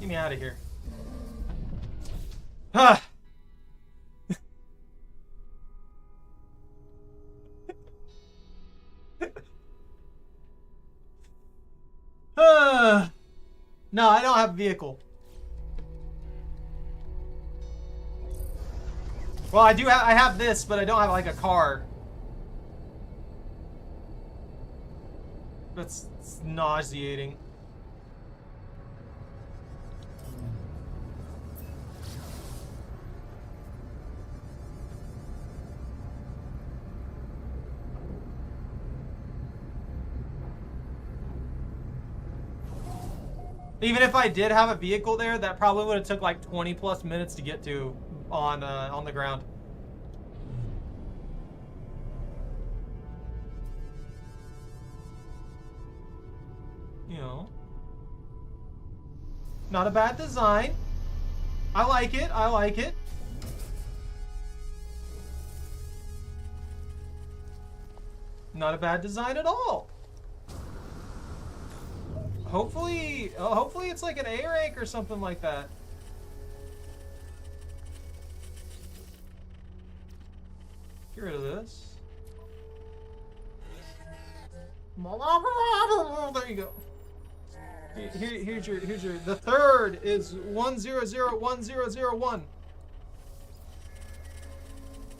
Get me out of here. Ah! No, I don't have a vehicle. Well, I have this, but I don't have like a car. That's nauseating. Even if I did have a vehicle there, that probably would have took like 20 plus minutes to get to on the ground. You know, not a bad design. I like it. I like it. Not a bad design at all. Hopefully it's like an A rank or something like that. Get rid of this. There you go. Here's your. The third is 1001001.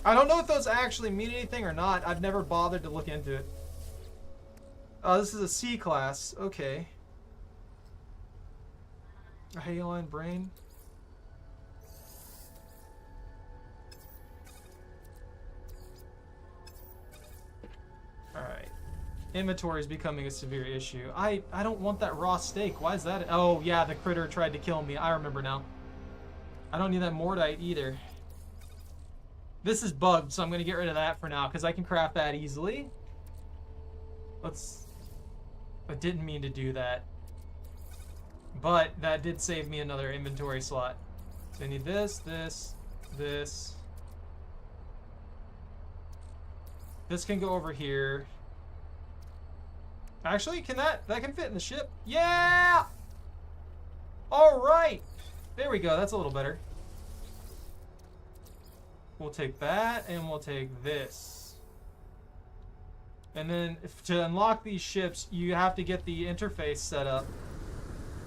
I don't know if those actually mean anything or not. I've never bothered to look into it. Oh, this is a C class. Okay. A Haline brain. Alright. Inventory is becoming a severe issue. I don't want that raw steak. Why is that? Oh, yeah, the critter tried to kill me. I remember now. I don't need that mordite either. This is bugged, so I'm going to get rid of that for now, because I can craft that easily. I didn't mean to do that. But that did save me another inventory slot. So I need this, this, this. This can go over here. Actually, that can fit in the ship? Yeah! Alright! There we go, that's a little better. We'll take that, and we'll take this. And then, to unlock these ships, you have to get the interface set up.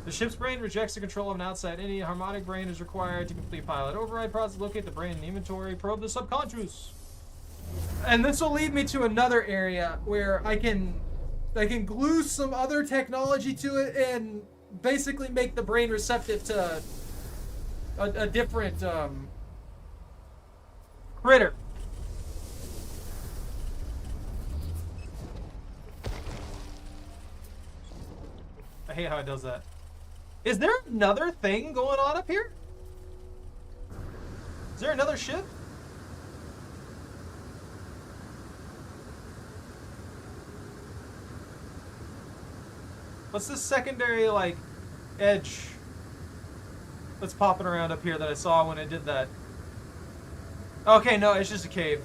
The ship's brain rejects the control of an outside entity. A harmonic brain is required to complete pilot override process. Locate the brain in the inventory. Probe the subconscious. And this will lead me to another area where I can glue some other technology to it and basically make the brain receptive to a different critter. I hate how it does that. Is there another thing going on up here? Is there another ship? What's this secondary, like, edge that's popping around up here that I saw when it did that? Okay, no, it's just a cave.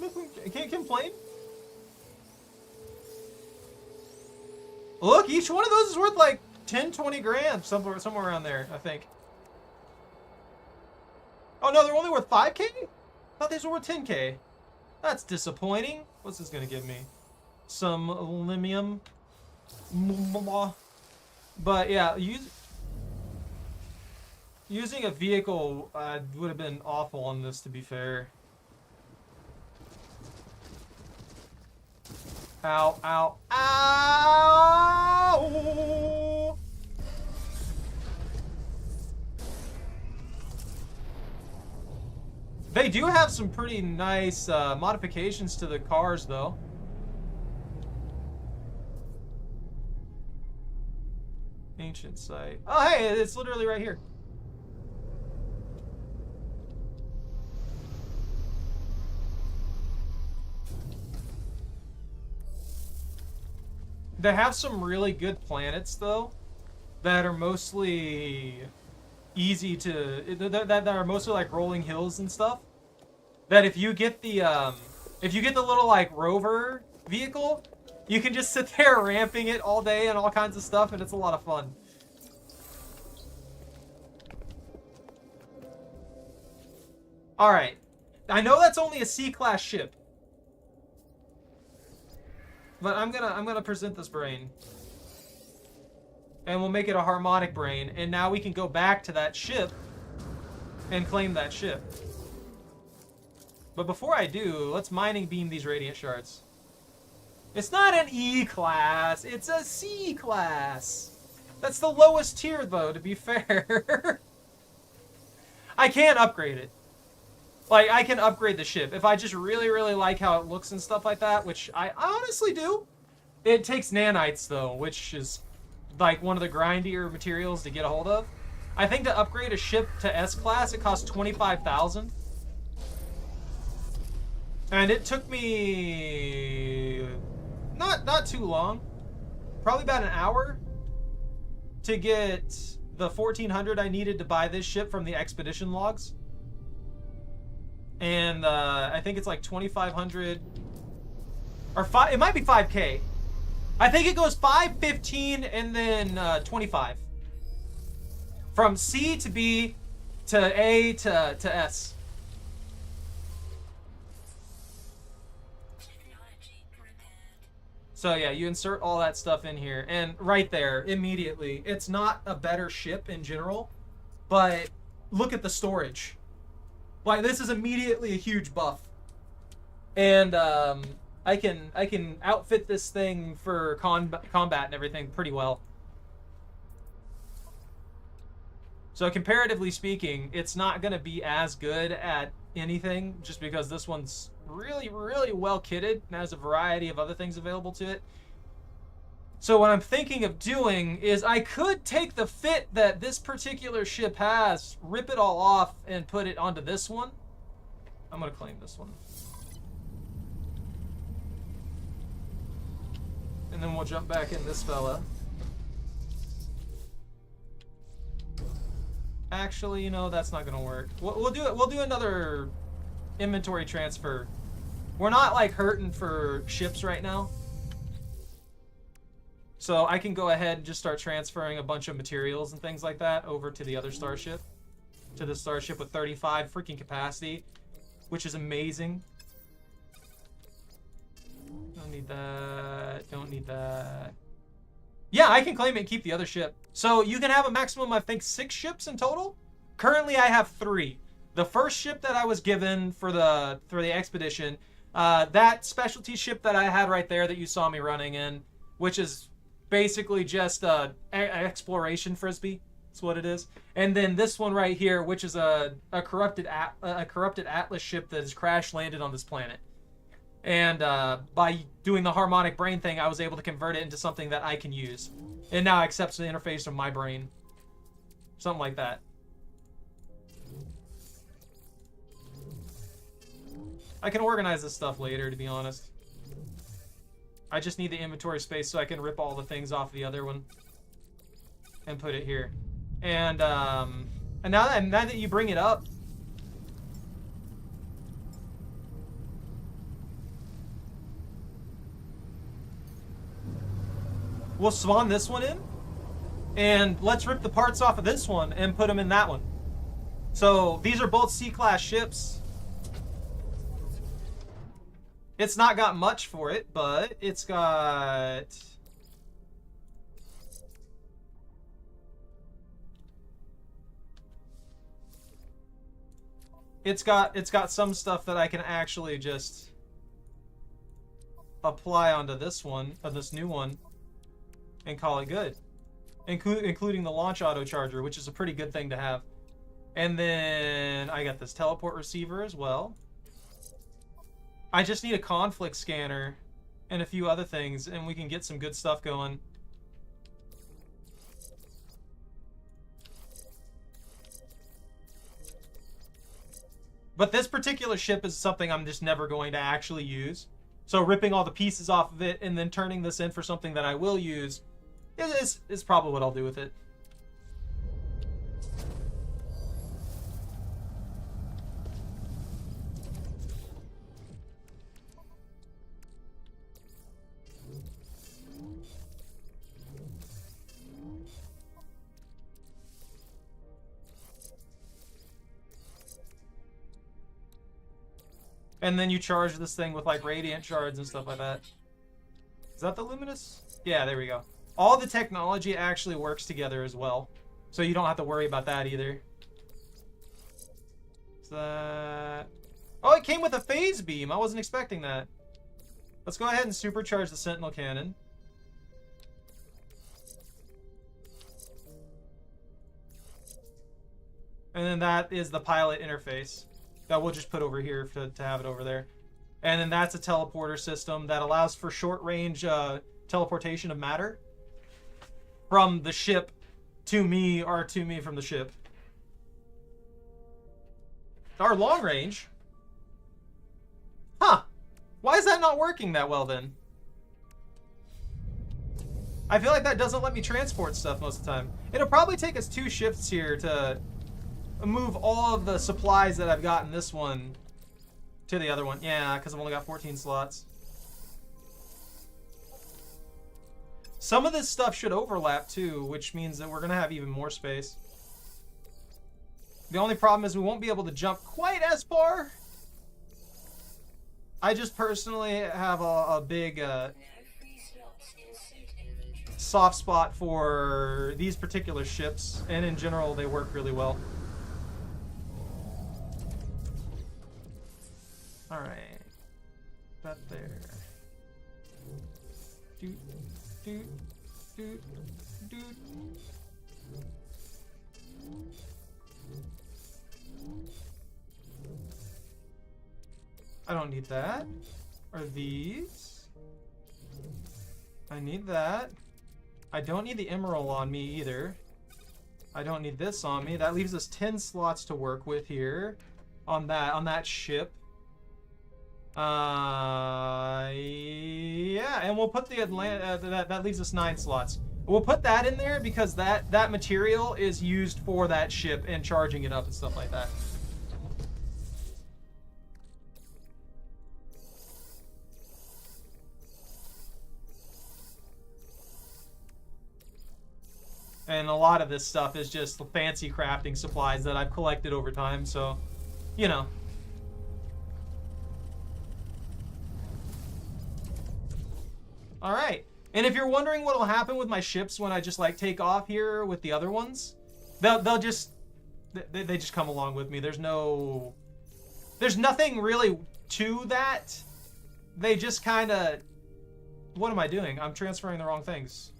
I can't complain. Look, each one of those is worth like 10, 20 grand, somewhere around there, I think. Oh no, they're only worth 5K? I thought these were worth 10K. That's disappointing. What's this gonna give me? Some limium. But yeah, using a vehicle would have been awful on this, to be fair. Ow, ow, ow! They do have some pretty nice modifications to the cars, though. Ancient site. Oh, hey, it's literally right here. They have some really good planets, though, that are mostly easy to that are mostly like rolling hills and stuff. That if you get the little like rover vehicle, you can just sit there ramping it all day and all kinds of stuff, and it's a lot of fun. All right, I know that's only a C-class ship, but I'm gonna present this brain. And we'll make it a harmonic brain. And now we can go back to that ship and claim that ship. But before I do, let's mining beam these radiant shards. It's not an E class, it's a C class. That's the lowest tier though, to be fair. I can upgrade it. Like, I can upgrade the ship. If I just really, really like how it looks and stuff like that, which I honestly do. It takes nanites though, which is like one of the grindier materials to get a hold of. I think to upgrade a ship to S class, it costs 25,000. And it took me not too long, probably about an hour, to get the 1,400 I needed to buy this ship from the expedition logs. And I think it's like 2,500, or it might be 5K. I think it goes 5, 15, and then 25. From C to B to A to S. So yeah, you insert all that stuff in here, and right there, immediately, it's not a better ship in general, but look at the storage. Like, this is immediately a huge buff. And I can outfit this thing for combat and everything pretty well. So comparatively speaking, it's not going to be as good at anything, just because this one's really, really well kitted and has a variety of other things available to it. So what I'm thinking of doing is I could take the fit that this particular ship has, rip it all off, and put it onto this one. I'm going to claim this one. And then we'll jump back in this fella. Actually, you know, that's not going to work. We'll do it. We'll do another inventory transfer. We're not like hurting for ships right now. So I can go ahead and just start transferring a bunch of materials and things like that over to the other starship. To the starship with 35 freaking capacity, which is amazing. Don't need that. Don't need that. Yeah, I can claim it and keep the other ship. So you can have a maximum, I think, 6 ships in total. Currently, I have 3. The first ship that I was given for the expedition, that specialty ship that I had right there that you saw me running in, which is basically just an exploration frisbee. That's what it is. And then this one right here, which is a corrupted Atlas ship that has crash landed on this planet. And by doing the harmonic brain thing, I was able to convert it into something that I can use. It now accepts the interface of my brain. Something like that. I can organize this stuff later, to be honest. I just need the inventory space so I can rip all the things off the other one and put it here. And now that you bring it up, we'll spawn this one in, and let's rip the parts off of this one and put them in that one. So these are both C-class ships. It's not got much for it, but it's got... It's got some stuff that I can actually just apply onto this one, or this new one, and call it good. Including the launch auto charger, which is a pretty good thing to have. And then I got this teleport receiver as well. I just need a conflict scanner and a few other things, and we can get some good stuff going. But this particular ship is something I'm just never going to actually use. So ripping all the pieces off of it and then turning this in for something that I will use is probably what I'll do with it. And then you charge this thing with like radiant shards and stuff like that. Is that the luminous? Yeah, there we go. All the technology actually works together as well. So you don't have to worry about that either. Is that... Oh, it came with a phase beam. I wasn't expecting that. Let's go ahead and supercharge the Sentinel Cannon. And then that is the pilot interface that we'll just put over here to have it over there. And then that's a teleporter system that allows for short-range teleportation of matter from the ship to me, or to me from the ship. Our long range? Huh. Why is that not working that well then? I feel like that doesn't let me transport stuff most of the time. It'll probably take us 2 shifts here to move all of the supplies that I've got in this one to the other one. Yeah, because I've only got 14 slots. Some of this stuff should overlap too, which means that we're going to have even more space. The only problem is we won't be able to jump quite as far. I just personally have a big soft spot for these particular ships, and in general they work really well. Alright. That there. Doot, doot, doot, doot. I don't need that. Are these? I need that. I don't need the emerald on me either. I don't need this on me. That leaves us 10 slots to work with here on that ship. Yeah, and we'll put the that leaves us 9 slots. We'll put that in there because that material is used for that ship and charging it up and stuff like that. And a lot of this stuff is just fancy crafting supplies that I've collected over time, so, you know. Alright. And if you're wondering what will happen with my ships when I just, like, take off here with the other ones, they'll just... They just come along with me. There's nothing really to that. They just kind of... What am I doing? I'm transferring the wrong things.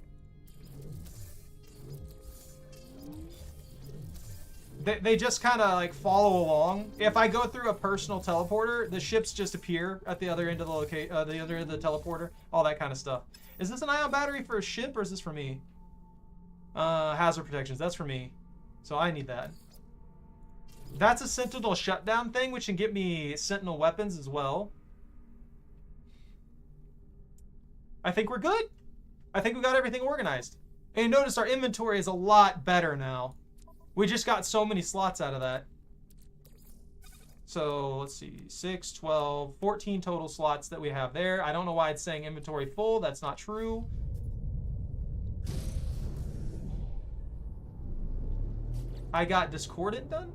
They just kind of like follow along. If I go through a personal teleporter, the ships just appear at the other end of the the other end of the teleporter, all that kind of stuff. Is this an ion battery for a ship or is this for me? Hazard protections, that's for me. So I need that. That's a Sentinel shutdown thing, which can get me Sentinel weapons as well. I think we're good. I think we got everything organized. And you notice our inventory is a lot better now. We just got so many slots out of that. So, let's see. 6, 12, 14 total slots that we have there. I don't know why it's saying inventory full. That's not true. I got Discordant done.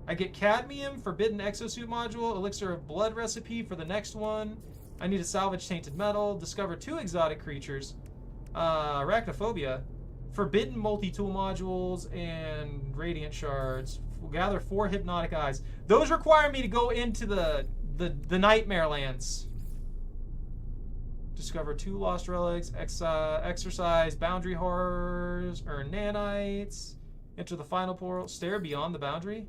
I get Cadmium, Forbidden Exosuit Module, Elixir of Blood recipe for the next one. I need to salvage Tainted Metal. Discover 2 exotic creatures. Arachnophobia. Forbidden multi-tool modules and radiant shards. We'll gather 4 hypnotic eyes. Those require me to go into the nightmare lands. Discover 2 lost relics. Exercise boundary horrors. Earn nanites. Enter the final portal. Stare beyond the boundary.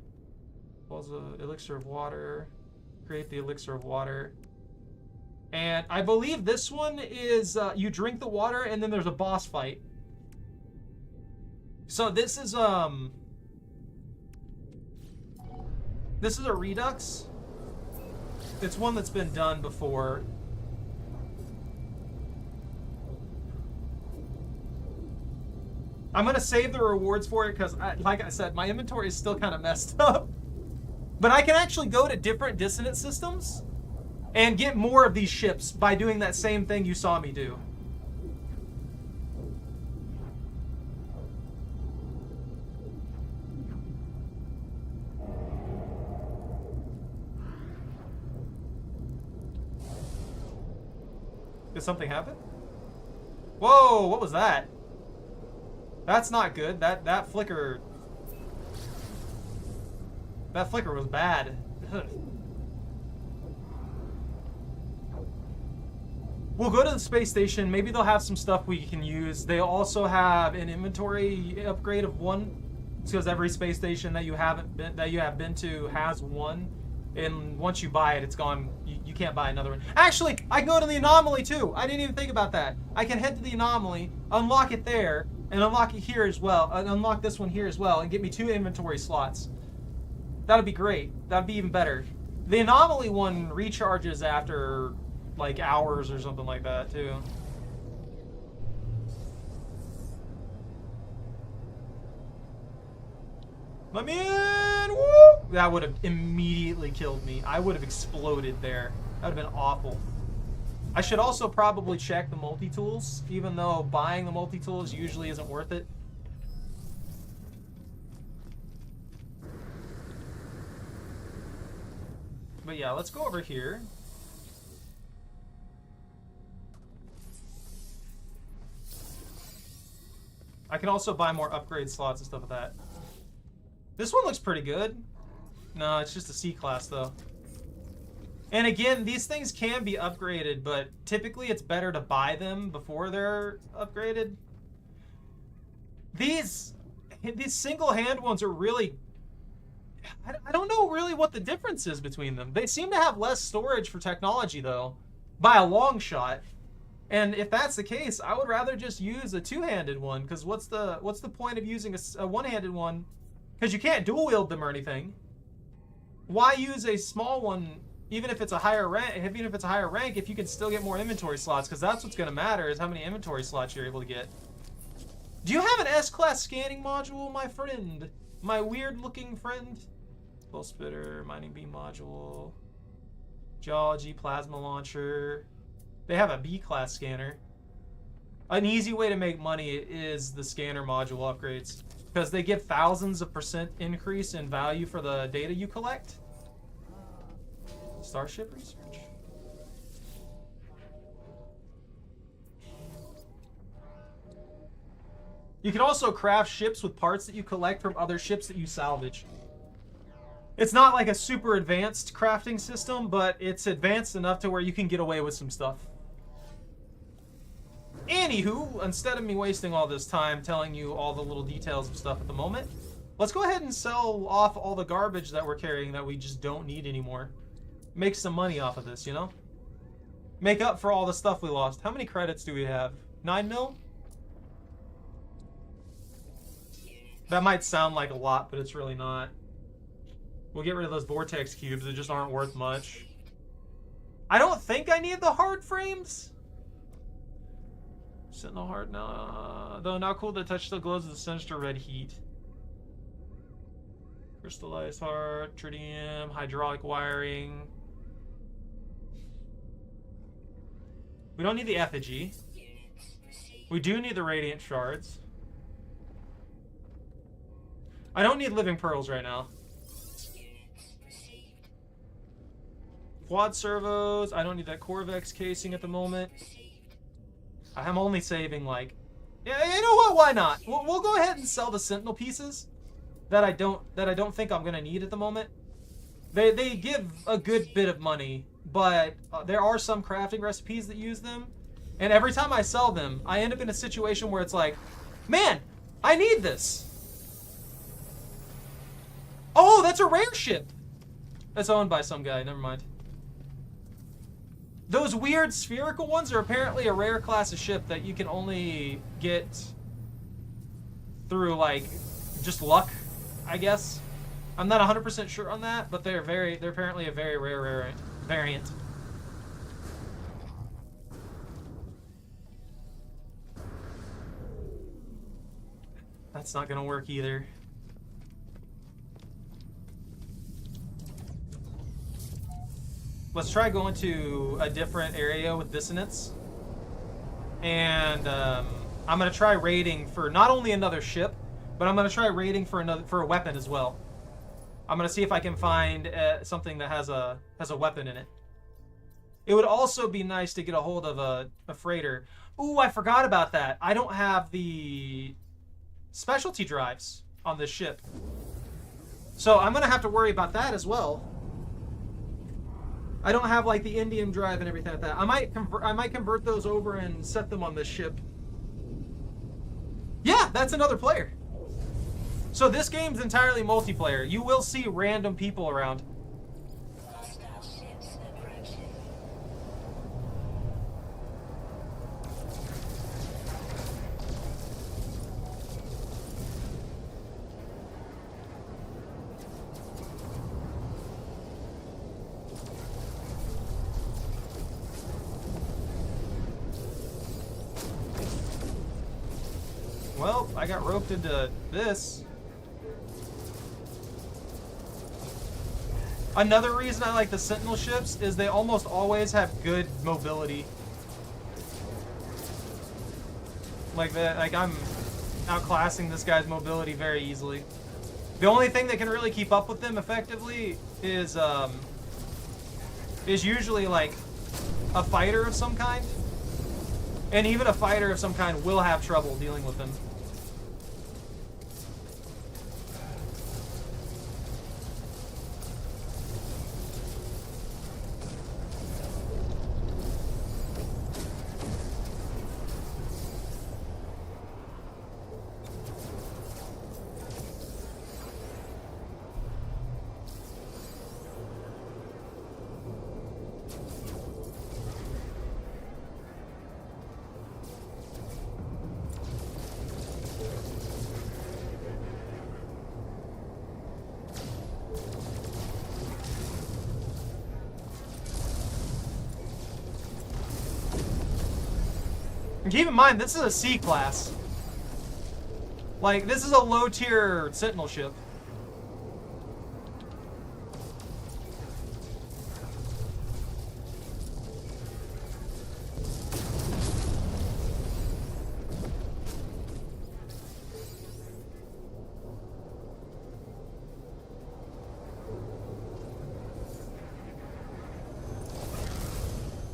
Pulls the elixir of water. Create the elixir of water. And I believe this one is you drink the water and then there's a boss fight. So this is a redux. It's one that's been done before. I'm gonna save the rewards for it because, like I said, my inventory is still kind of messed up. But I can actually go to different dissonant systems and get more of these ships by doing that same thing you saw me do. Did something happen? Whoa, what was that? That's not good. That flicker... That flicker was bad. Ugh. We'll go to the space station. Maybe they'll have some stuff we can use. They also have an inventory upgrade of 1. It's because every space station that you have been to has 1. And once you buy it, it's gone. You can't buy another one. Actually, I can go to the anomaly too. I didn't even think about that. I can head to the anomaly, unlock it there, and unlock it here as well. Unlock this one here as well, and get me 2 inventory slots. That'd be great. That'd be even better. The anomaly one recharges after like hours or something like that too. My man, woo! That would have immediately killed me. I would have exploded there. That would have been awful. I should also probably check the multi-tools, even though buying the multi-tools usually isn't worth it. But yeah, let's go over here. I can also buy more upgrade slots and stuff like that. This one looks pretty good. No, it's just a C class though. And again, these things can be upgraded, but typically it's better to buy them before they're upgraded. These single hand ones are really... I don't know really what the difference is between them. They seem to have less storage for technology though, by a long shot. And if that's the case, I would rather just use a two-handed one, because what's the point of using a one-handed one? Because you can't dual wield them or anything. Why use a small one, even if it's a higher rank? Even if it's a higher rank, if you can still get more inventory slots, because that's what's going to matter is how many inventory slots you're able to get. Do you have an S-class scanning module, my friend? My weird-looking friend? Pulse spitter, mining beam module, geology, plasma launcher. They have a B-class scanner. An easy way to make money is the scanner module upgrades, because they give thousands of % increase in value for the data you collect. Starship research. You can also craft ships with parts that you collect from other ships that you salvage. It's not like a super advanced crafting system, but it's advanced enough to where you can get away with some stuff. Anywho, instead of me wasting all this time telling you all the little details of stuff at the moment, let's go ahead and sell off all the garbage that we're carrying that we just don't need anymore. Make some money off of this, you know? Make up for all the stuff we lost. How many credits do we have? 9 mil? That might sound like a lot, but it's really not. We'll get rid of those vortex cubes. They just aren't worth much. I don't think I need the hard frames. Sentinel heart, no. Though not cool, the touch still glows with a sinister red heat. Crystallized heart, tritium, hydraulic wiring. We don't need the effigy. We do need the radiant shards. I don't need living pearls right now. Quad servos. I don't need that Corvex casing at the moment. I'm only saving like... Yeah, you know what? Why not? We'll go ahead and sell the Sentinel pieces that I don't think I'm gonna need at the moment. They give a good bit of money, but there are some crafting recipes that use them, and every time I sell them, I end up in a situation where it's like, man, I need this. Oh, that's a rare ship. That's owned by some guy. Never mind. Those weird spherical ones are apparently a rare class of ship that you can only get through, like, just luck, I guess. I'm not 100% sure on that, but they're apparently a very rare variant. That's not gonna work either. Let's try going to a different area with dissonance. And I'm gonna try raiding for not only another ship, but I'm gonna try raiding for a weapon as well. I'm gonna see if I can find something that has a weapon in it. It would also be nice to get a hold of a freighter. Ooh, I forgot about that. I don't have the specialty drives on this ship. So I'm going to have to worry about that as well. I don't have like the Indian drive and everything like that. I might convert those over and set them on this ship. Yeah, that's another player. So this game's entirely multiplayer. You will see random people around. Hostile ships approaching. Well, I got roped into this. Another reason I like the Sentinel ships is they almost always have good mobility. Like I'm outclassing this guy's mobility very easily. The only thing that can really keep up with them effectively is usually like a fighter of some kind. And even a fighter of some kind will have trouble dealing with them. And keep in mind, this is a C class. Like, this is a low-tier Sentinel ship.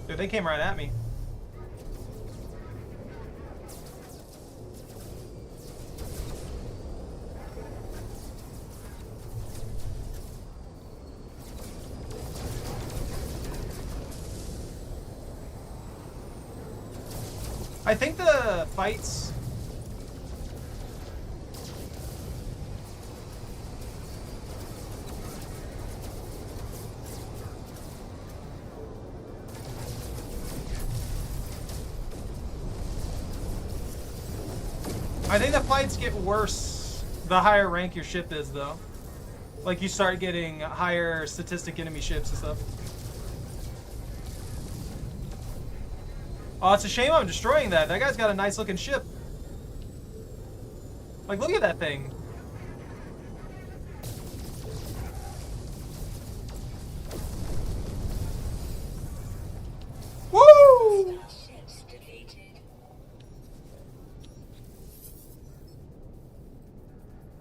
Dude, they came right at me. I think the fights... I think the fights get worse the higher rank your ship is, though. Like, you start getting higher statistic enemy ships and stuff. Oh, it's a shame I'm destroying that. That guy's got a nice looking ship. Like, look at that thing. Woo! Ships defeated.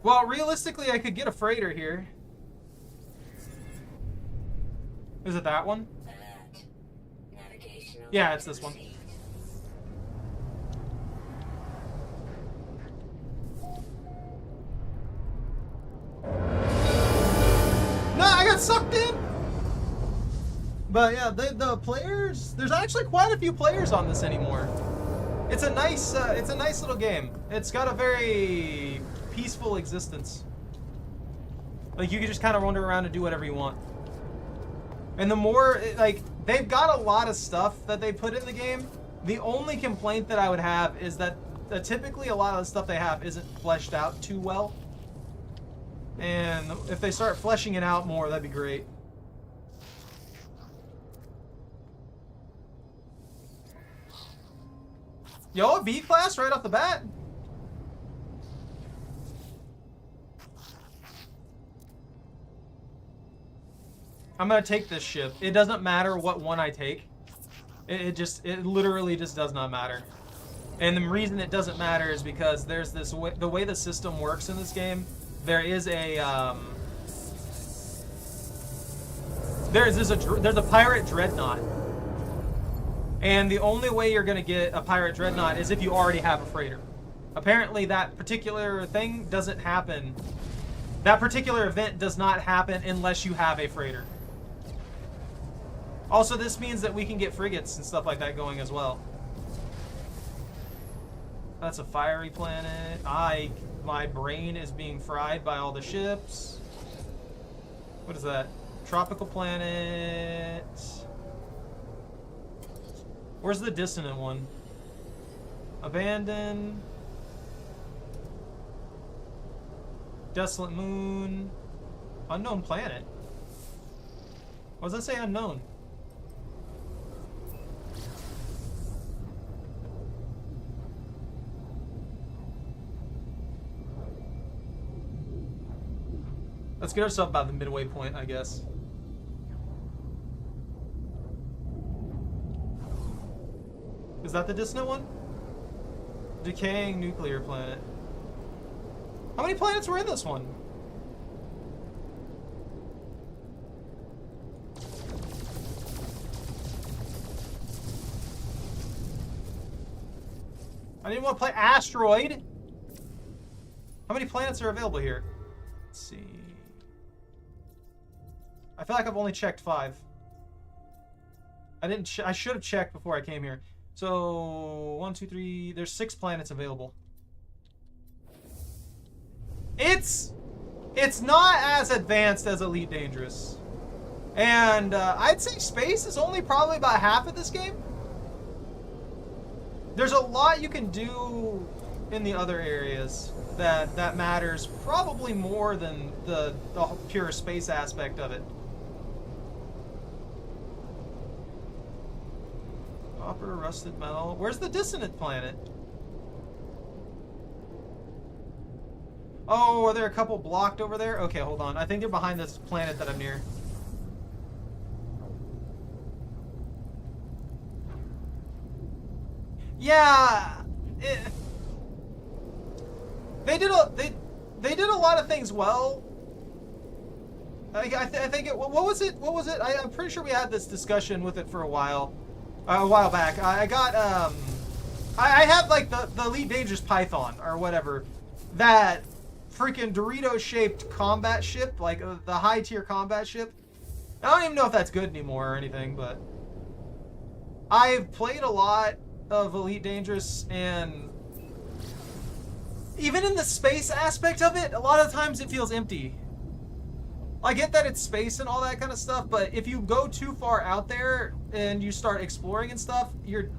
Well, realistically, I could get a freighter here. Is it that one? Alert. Navigational Yeah, it's this one. proceed. No, I got sucked in. But yeah, the players. There's actually quite a few players on this anymore. It's a nice little game. It's got a very peaceful existence. Like, you can just kind of wander around and do whatever you want. And the more, like, they've got a lot of stuff that they put in the game. The only complaint that I would have is that typically a lot of the stuff they have isn't fleshed out too well. And if they start fleshing it out more, that'd be great. Yo, a B class right off the bat? I'm gonna take this ship. It doesn't matter what one I take. It literally just does not matter. And the reason it doesn't matter is because there's this way, the way the system works in this game. There is a there's a pirate dreadnought, And the only way you're going to get a pirate dreadnought is if you already have a freighter. Apparently that particular thing doesn't happen. That particular event does not happen unless you have a freighter. Also, this means that we can get frigates and stuff like that going as well. That's a fiery planet. My brain is being fried by all the ships. What is that? Tropical planet. Where's the dissonant one? Abandon. Desolate moon. Unknown planet. What does that say, unknown? Let's get ourselves about the midway point, I guess. Is that the dissonant one? Decaying nuclear planet. How many planets were in this one? I didn't want to play Asteroid. How many planets are available here? Let's see. I feel like I've only checked 5. I should have checked before I came here. So 1, 2, 3. There's 6 planets available. It's not as advanced as Elite Dangerous, and I'd say space is only probably about half of this game. There's a lot you can do in the other areas that matters probably more than the pure space aspect of it. Copper, rusted metal. Where's the dissonant planet? Oh, are there a couple blocked over there? Okay, hold on. I think they're behind this planet that I'm near. Yeah, they did a lot of things well. I think it. What was it? What was it? I'm pretty sure we had this discussion with it for a while back. I got I have like the Elite Dangerous Python or whatever, that freaking Dorito shaped combat ship, like the high tier combat ship. I don't even know if that's good anymore or anything, but I've played a lot of Elite Dangerous, and even in the space aspect of it, a lot of times it feels empty. I get that it's space and all that kind of stuff, but if you go too far out there and you start exploring and stuff, you're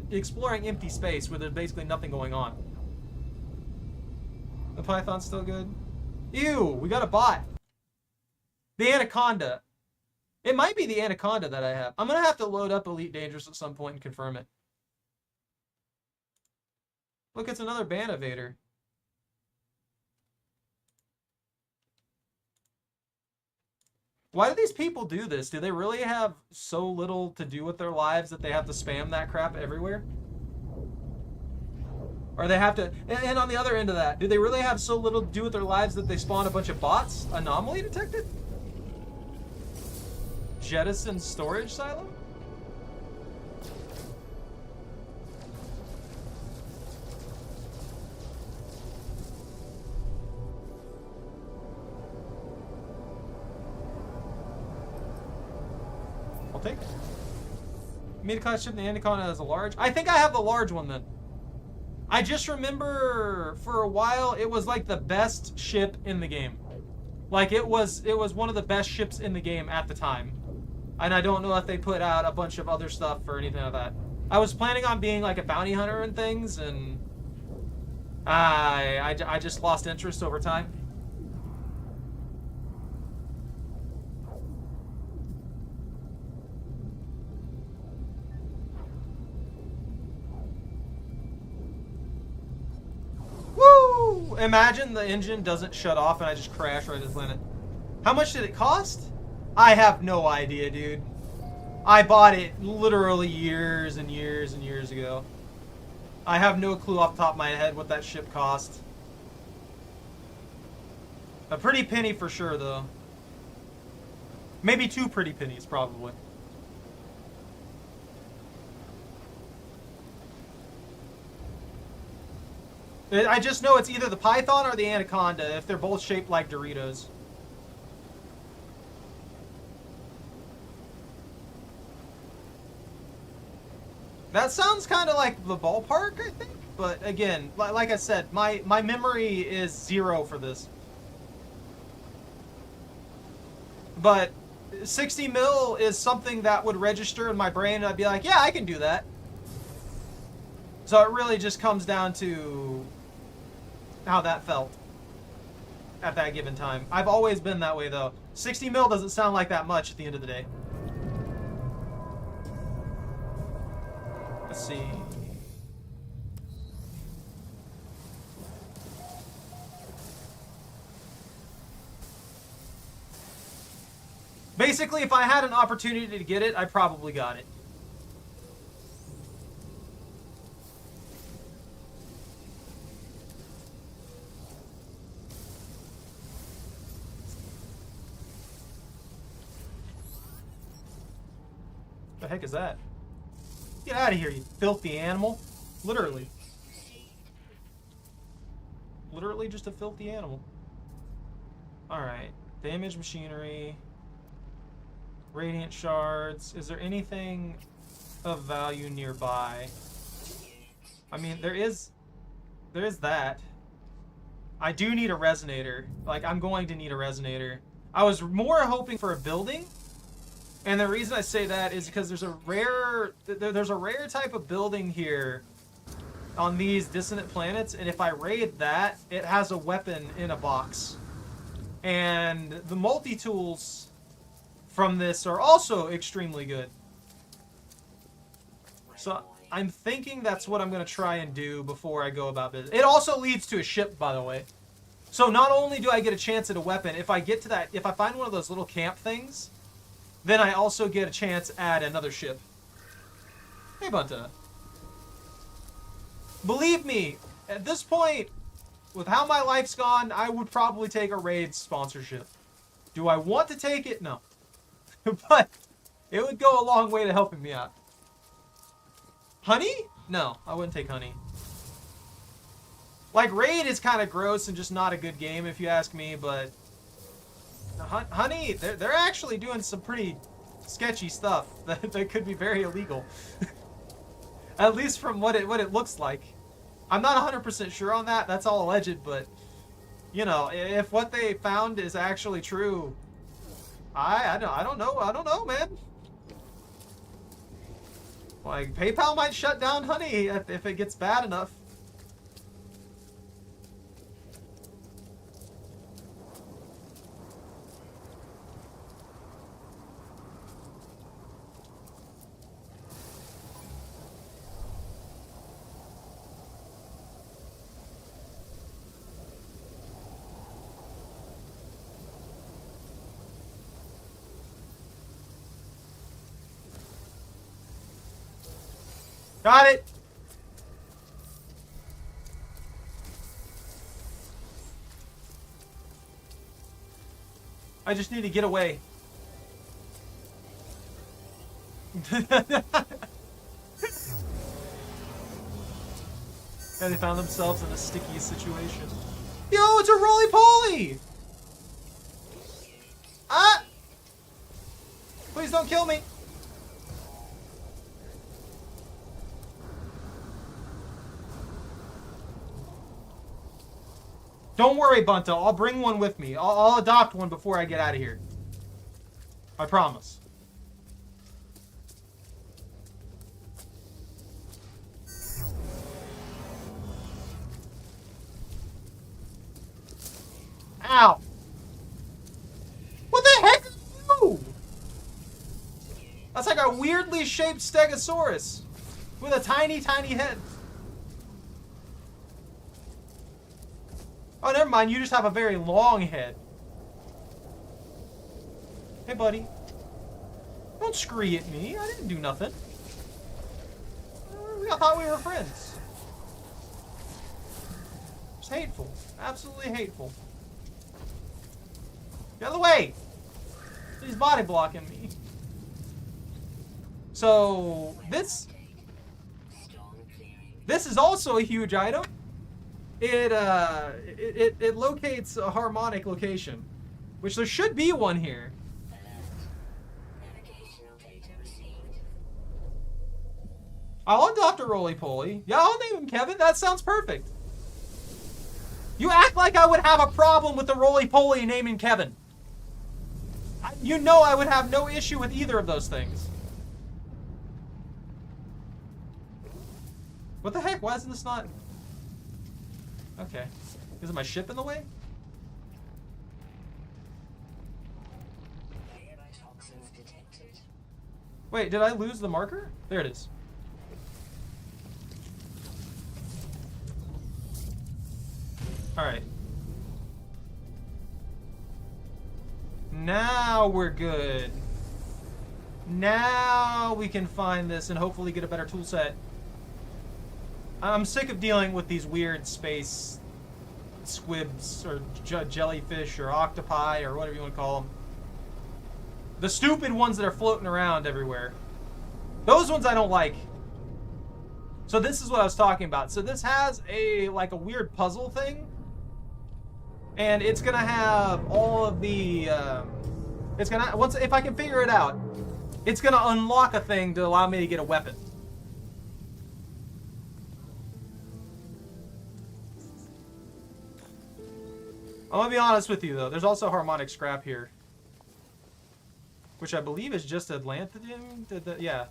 exploring empty space where there's basically nothing going on. The Python's still good. Ew, we got a bot. The Anaconda. It might be the Anaconda that I have. I'm gonna have to load up Elite Dangerous at some point and confirm it. Look, it's another Bannith. Why do these people do this? Do they really have so little to do with their lives that they have to spam that crap everywhere? Or they have to... And on the other end of that, do they really have so little to do with their lives that they spawn a bunch of bots? Anomaly detected? Jettison storage silo? I'll take it. Metaclass ship, the Anaconda has a large. I think I have the large one then. I just remember for a while it was like the best ship in the game. Like it was one of the best ships in the game at the time. And I don't know if they put out a bunch of other stuff or anything like that. I was planning on being like a bounty hunter and things, and I just lost interest over time. Woo! Imagine the engine doesn't shut off and I just crash right into the planet. How much did it cost? I have no idea, dude. I bought it literally years and years and years ago. I have no clue off the top of my head what that ship cost. A pretty penny for sure, though. Maybe 2 pretty pennies, probably. I just know it's either the python or the anaconda if they're both shaped like Doritos. That sounds kind of like the ballpark, I think. But again, like I said, my memory is 0 for this. But 60 mil is something that would register in my brain, and I'd be like, yeah, I can do that. So it really just comes down to how that felt at that given time. I've always been that way, though. 60 mil doesn't sound like that much at the end of the day. Let's see. Basically, if I had an opportunity to get it, I probably got it. The heck is that? Get out of here, you filthy animal. Literally. Literally just a filthy animal. Alright. Damaged machinery. Radiant shards. Is there anything of value nearby? I mean, there is that. I do need a resonator. Like, I'm going to need a resonator. I was more hoping for a building. And the reason I say that is because there's a rare type of building here on these dissonant planets, and if I raid that, it has a weapon in a box. And the multi-tools from this are also extremely good. So I'm thinking that's what I'm going to try and do before I go about business. It also leads to a ship, by the way. So not only do I get a chance at a weapon, if I get to that, if I find one of those little camp things, then I also get a chance at another ship. Hey, Bunta. Believe me, at this point, with how my life's gone, I would probably take a raid sponsorship. Do I want to take it? No. But it would go a long way to helping me out. Honey? No, I wouldn't take honey. Like, raid is kind of gross and just not a good game if you ask me, but honey, they're actually doing some pretty sketchy stuff that could be very illegal. At least from what it looks like. I'm not 100% sure on that. That's all alleged, but you know, if what they found is actually true, I don't know, man. Like, PayPal might shut down honey if it gets bad enough. Got it! I just need to get away. And they found themselves in a sticky situation. Yo, it's a roly-poly! Ah! Please don't kill me! Don't worry, Bunta. I'll bring one with me. I'll adopt one before I get out of here. I promise. Ow! What the heck are you? That's like a weirdly shaped Stegosaurus with a tiny, tiny head. Oh, never mind. You just have a very long head. Hey, buddy. Don't scree at me. I didn't do nothing. I thought we were friends. It's hateful. Absolutely hateful. Get out of the way! He's body blocking me. So, this is also a huge item. it locates a harmonic location, which there should be one here. Navigational data received. I'll adopt a roly-poly. Yeah, I'll name him Kevin. That sounds perfect. You act like I would have a problem with the roly-poly naming Kevin. You know I would have no issue with either of those things. What the heck? Why isn't this not... Okay. Isn't my ship in the way? Nearby toxins detected. Wait, did I lose the marker? There it is. Alright. Now we're good. Now we can find this and hopefully get a better tool set. I'm sick of dealing with these weird space squibs or jellyfish or octopi or whatever you want to call them. The stupid ones that are floating around everywhere. Those ones I don't like. So this is what I was talking about. So this has a weird puzzle thing. And it's gonna have all of the if I can figure it out, it's gonna unlock a thing to allow me to get a weapon. I'm gonna be honest with you though, there's also harmonic scrap here. Which I believe is just Atlantium. Yeah.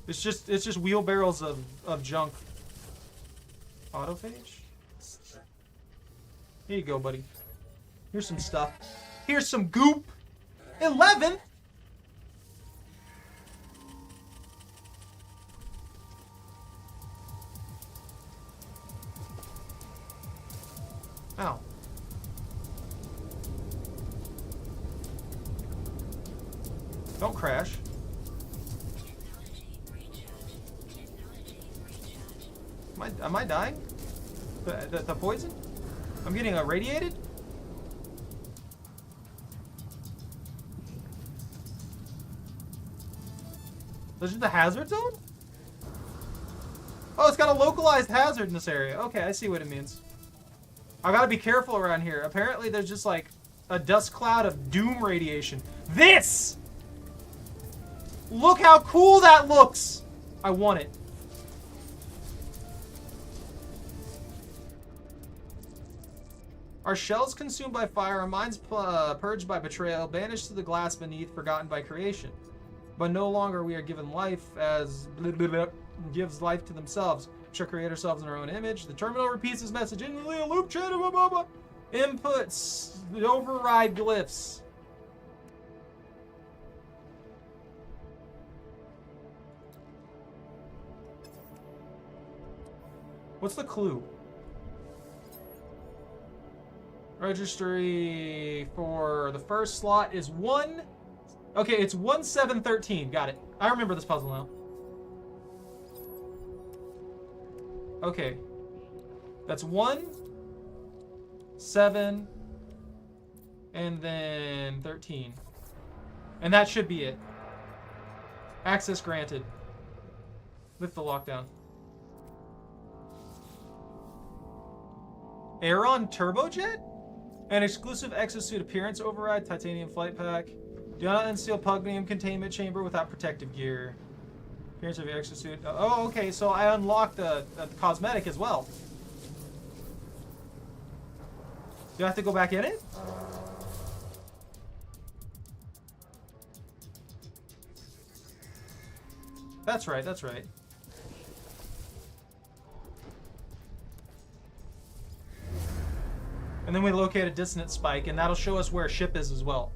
It's just wheelbarrows of junk. Autophage? Here you go, buddy. Here's some stuff. Here's some goop. 11? Ow. Don't crash. Technology recharge. Technology recharge. Am I dying? The poison? I'm getting irradiated? This is the hazard zone? Oh, it's got a localized hazard in this area. Okay, I see what it means. I gotta be careful around here. Apparently there's just like a dust cloud of doom radiation. This! Look how cool that looks! I want it. Our shells consumed by fire, our minds purged by betrayal, banished to the glass beneath, forgotten by creation. But no longer we are given life as gives life to themselves. We shall create ourselves in our own image. The terminal repeats this message in a loop chat. Inputs, override glyphs. What's the clue? Registry for the first slot is 1. Okay, it's 1713. Got it. I remember this puzzle now. Okay. That's 1, 7, and then 13. And that should be it. Access granted. Lift the lockdown. Aeron Turbojet? An exclusive exosuit appearance override, titanium flight pack. Do not unseal pugnium containment chamber without protective gear. Appearance of your exosuit. Oh, okay, so I unlocked a cosmetic as well. Do I have to go back in it? That's right, that's right. And then we locate a dissonance spike, and that'll show us where a ship is as well.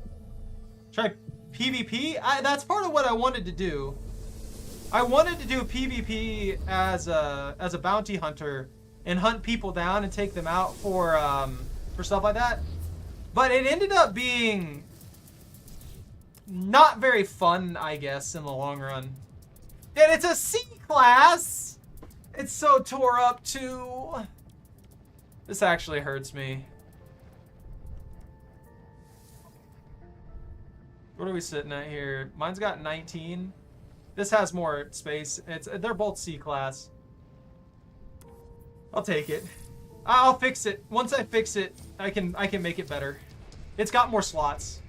Try PvP? That's part of what I wanted to do. I wanted to do PvP as a bounty hunter and hunt people down and take them out for stuff like that. But it ended up being not very fun, I guess, in the long run. And it's a C class! It's so tore up too. This actually hurts me. What are we sitting at here? Mine's got 19. This has more space. They're both C class. I'll take it. I'll fix it. Once I fix it, I can make it better. It's got more slots.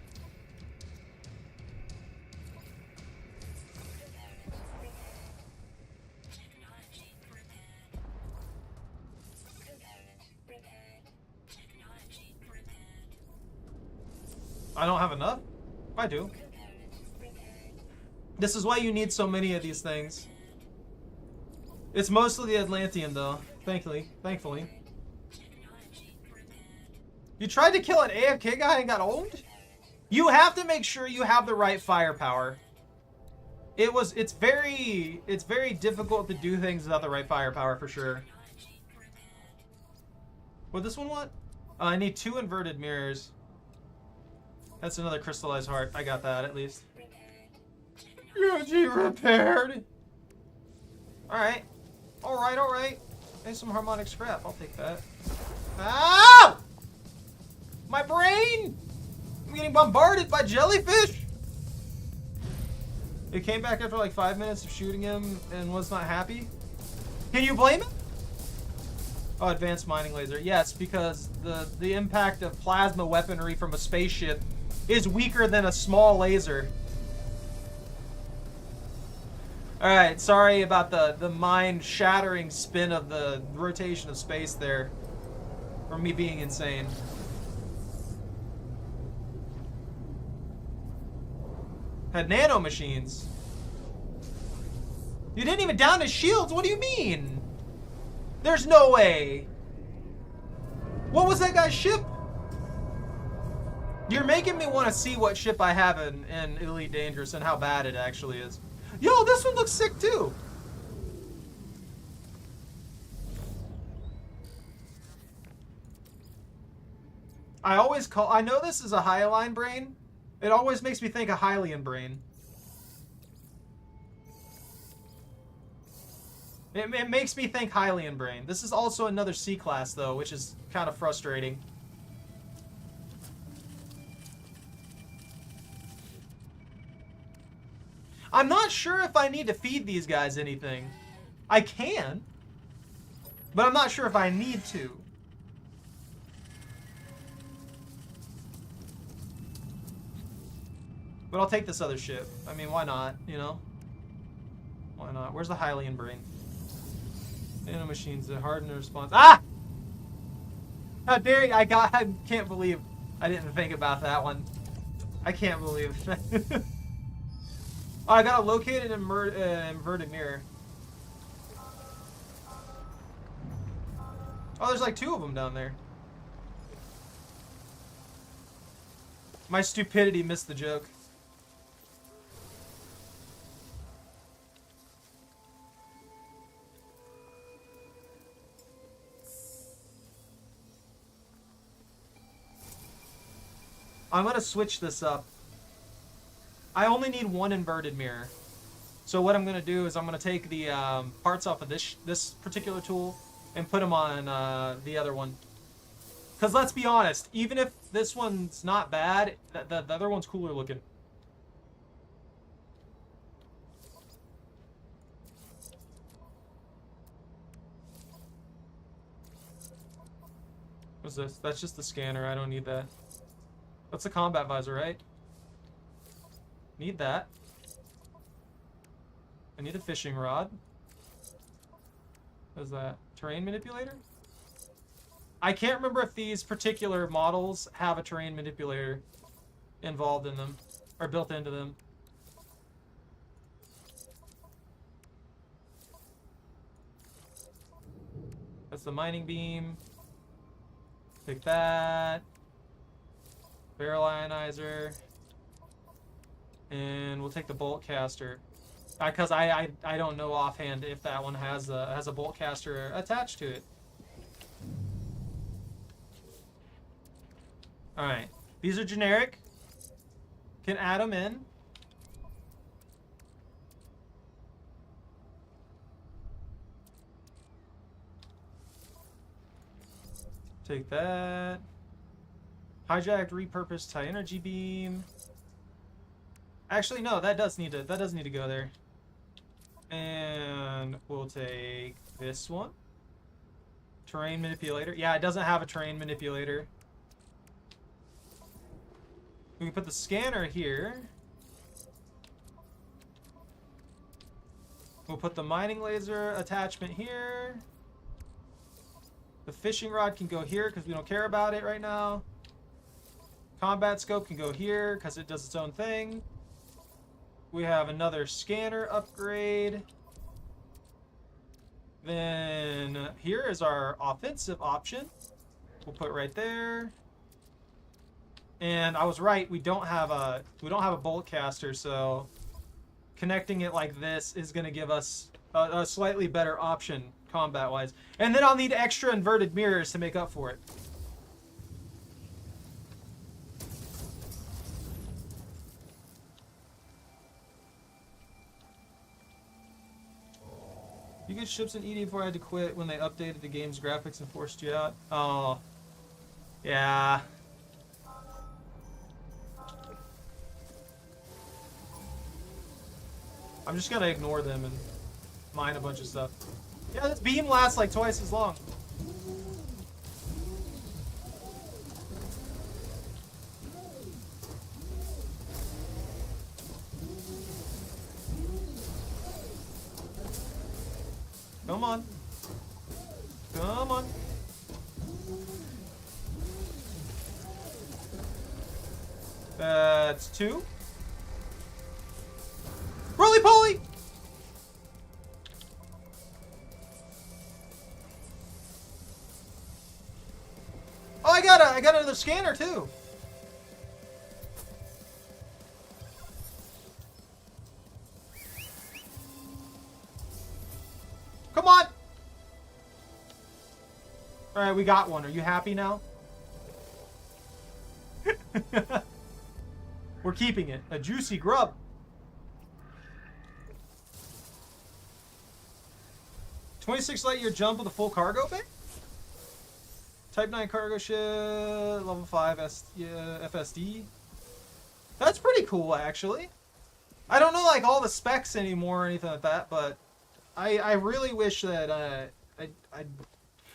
Technology prepared. Component prepared. Technology prepared. I don't have enough? I do. Component prepared. This is why you need so many of these things. It's mostly the Atlantean, though. Thankfully. Technology prepared. You tried to kill an AFK guy and got owned? You have to make sure you have the right firepower. It's very difficult to do things without the right firepower for sure. Technology prepared. What this one want? I need 2 inverted mirrors. That's another crystallized heart. I got that at least. Prepared. Energy repaired. Alright. Alright. There's some harmonic scrap. I'll take that. Ow! My brain! I'm getting bombarded by jellyfish! It came back after like 5 minutes of shooting him and was not happy. Can you blame it? Oh, advanced mining laser. Yes, because the impact of plasma weaponry from a spaceship is weaker than a small laser. Alright, sorry about the mind-shattering spin of the rotation of space there. From me being insane. Had nano machines. You didn't even down his shields? What do you mean? There's no way. What was that guy's ship? You're making me want to see what ship I have in Elite Dangerous and how bad it actually is. Yo, this one looks sick too. I know this is a Hyaline brain. It always makes me think of Hylian brain. It makes me think Hylian brain. This is also another C class though, which is kind of frustrating. I'm not sure if I need to feed these guys anything. I can, but I'm not sure if I need to. But I'll take this other ship. I mean, why not, you know? Why not? Where's the Hylian brain? Nano machines that harden the response. Ah! How dare you? I can't believe I didn't think about that one. I can't believe that. Oh, I gotta locate an inverted mirror. Oh, there's like 2 of them down there. My stupidity missed the joke. I'm gonna switch this up. I only need 1 inverted mirror. So what I'm gonna do is I'm gonna take the parts off of this particular tool and put them on the other one. Cause let's be honest, even if this one's not bad, the other one's cooler looking. What's this? That's just the scanner. I don't need that. That's a combat visor, right? Need that. I need a fishing rod. What is that? Terrain manipulator? I can't remember if these particular models have a terrain manipulator involved in them or built into them. That's the mining beam. Take that. Barrel ionizer. And we'll take the bolt caster. Because I don't know offhand if that one has a bolt caster attached to it. Alright. These are generic. Can add them in. Take that. Hijacked, repurposed high energy beam. Actually, no, that does need to go there. And we'll take this one. Terrain manipulator. Yeah, it doesn't have a terrain manipulator. We can put the scanner here. We'll put the mining laser attachment here. The fishing rod can go here because we don't care about it right now. Combat scope can go here because it does its own thing. We have another scanner upgrade. Then here is our offensive option. We'll put right there. And I was right, we don't have a bolt caster, so connecting it like this is going to give us a slightly better option combat-wise. And then I'll need extra inverted mirrors to make up for it. You get ships in ED4 I had to quit when they updated the game's graphics and forced you out. Oh. Yeah. I'm just gonna ignore them and mine a bunch of stuff. Yeah, this beam lasts like twice as long. Come on. Come on. That's 2. Roly poly! Oh, I got another scanner too. Come on! Alright, we got one. Are you happy now? We're keeping it. A juicy grub. "26 light year jump with a full cargo bay? Type 9 cargo ship, level 5 FSD. That's pretty cool, actually. I don't know like all the specs anymore or anything like that, but I really wish that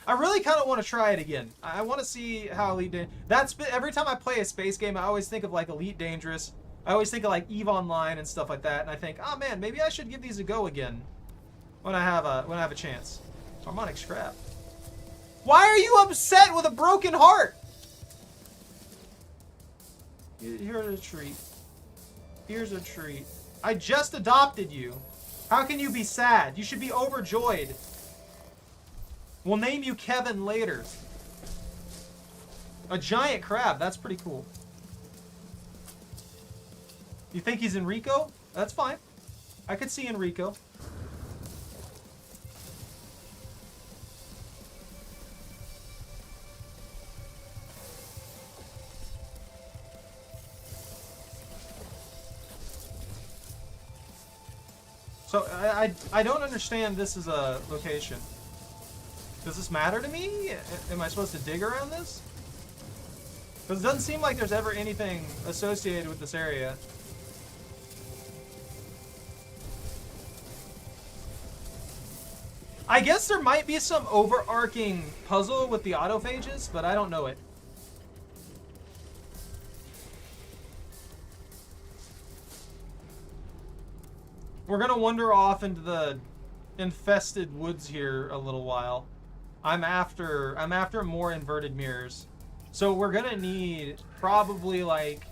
I really kind of want to try it again. I want to see how Elite every time I play a space game, I always think of like Elite Dangerous. I always think of like EVE Online and stuff like that, and I think, oh man, maybe I should give these a go again when I have a chance. Harmonic scrap. Why are you upset with a broken heart? Here's a treat. Here's a treat. I just adopted you. How can you be sad? You should be overjoyed. We'll name you Kevin later. A giant crab. That's pretty cool. You think he's Enrico? That's fine. I could see Enrico. So I don't understand this as a location. Does this matter to me? Am I supposed to dig around this? Because it doesn't seem like there's ever anything associated with this area. I guess there might be some overarching puzzle with the autophages, but I don't know it. We're gonna wander off into the infested woods here a little while. I'm after more inverted mirrors. So we're gonna need probably like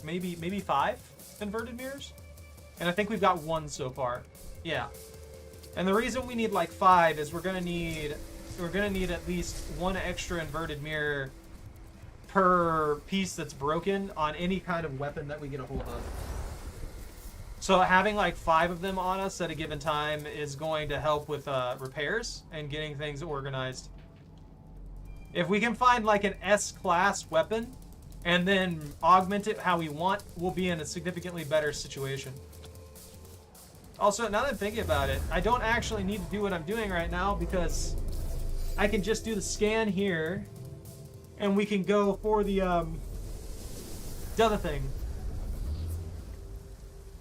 maybe 5 inverted mirrors. And I think we've got 1 so far. Yeah. And the reason we need like 5 is we're gonna need at least 1 extra inverted mirror per piece that's broken on any kind of weapon that we get a hold of. So having like 5 of them on us at a given time is going to help with repairs and getting things organized. If we can find like an S-class weapon and then augment it how we want, we'll be in a significantly better situation. Also, now that I'm thinking about it, I don't actually need to do what I'm doing right now because I can just do the scan here and we can go for the other thing.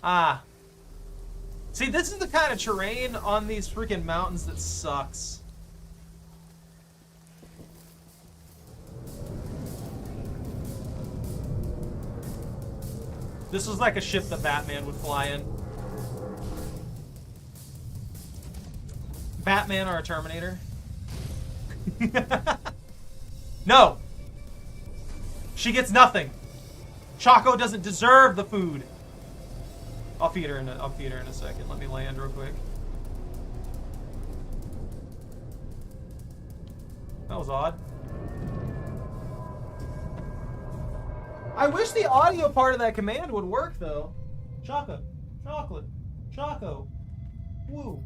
Ah. See, this is the kind of terrain on these freaking mountains that sucks. This was like a ship that Batman would fly in. Batman or a Terminator? No! She gets nothing. Choco doesn't deserve the food. I'll feed her in a second. Let me land real quick. That was odd. I wish the audio part of that command would work though. Choco. Chocolate. Choco. Woo.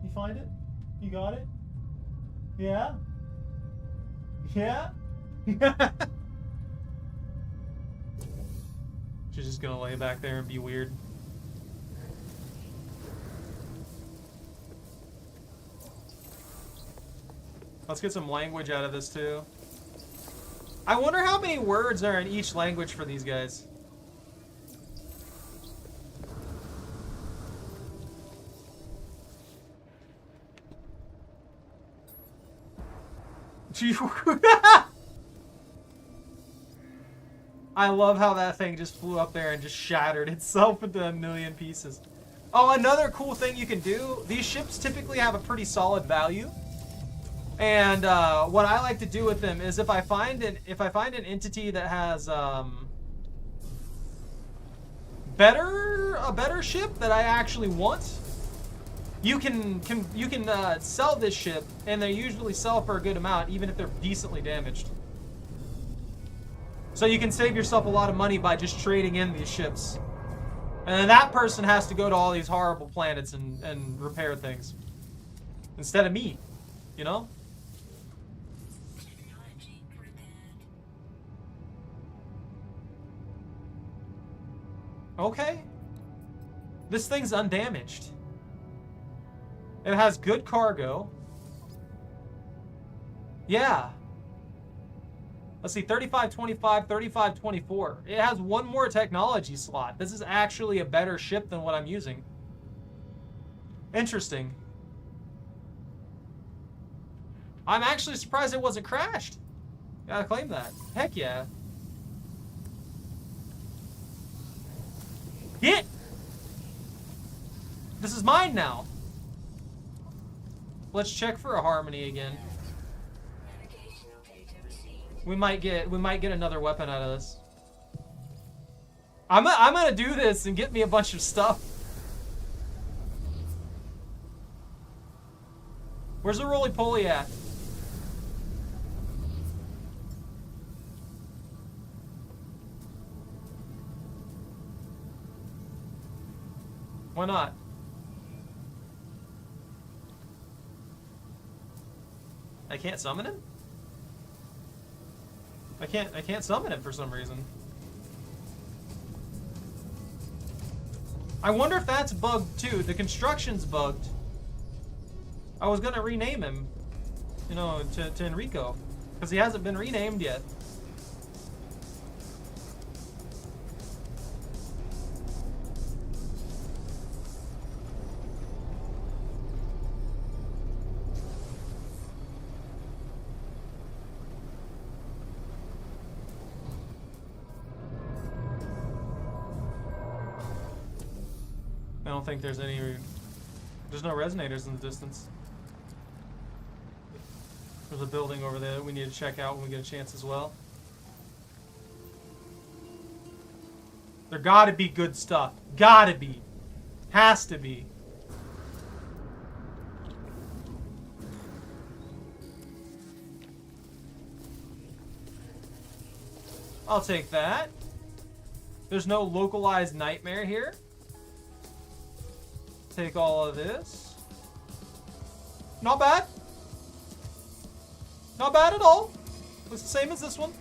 You find it? You got it? Yeah? Yeah? She's just gonna lay back there and be weird. Let's get some language out of this too. I wonder how many words are in each language for these guys. I love how that thing just flew up there and just shattered itself into a million pieces. Oh, another cool thing you can do. These ships typically have a pretty solid value. And what I like to do with them is if I find an entity that has a better ship that I actually want, you can sell this ship, and they usually sell for a good amount, even if they're decently damaged. So you can save yourself a lot of money by just trading in these ships. And then that person has to go to all these horrible planets and repair things. Instead of me, you know? Technology prepared. Okay. This thing's undamaged. It has good cargo. Yeah. Let's see, 3525, 3524. It has one more technology slot. This is actually a better ship than what I'm using. Interesting. I'm actually surprised it wasn't crashed. Gotta claim that. Heck yeah. Hit! This is mine now. Let's check for a harmony again. Navigational data received. We might get another weapon out of this. I'm gonna do this and get me a bunch of stuff. Where's the roly-poly at? Why not? I can't summon him? I can't summon him for some reason. I wonder if that's bugged too. The construction's bugged. I was gonna rename him, you know, to Enrico, because he hasn't been renamed yet. I don't think there's any... There's no resonators in the distance. There's a building over there that we need to check out when we get a chance as well. There gotta be good stuff. Gotta be. Has to be. I'll take that. There's no localized nightmare here. Take all of this. Not bad. Not bad at all. Looks the same as this one.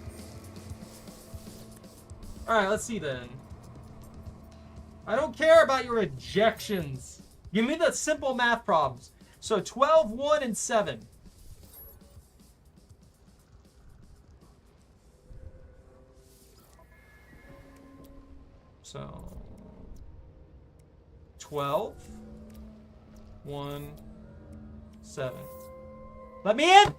Alright, let's see then. I don't care about your ejections. Give me the simple math problems. So 12, 1, and 7. So 12, 1, 7. Let me in!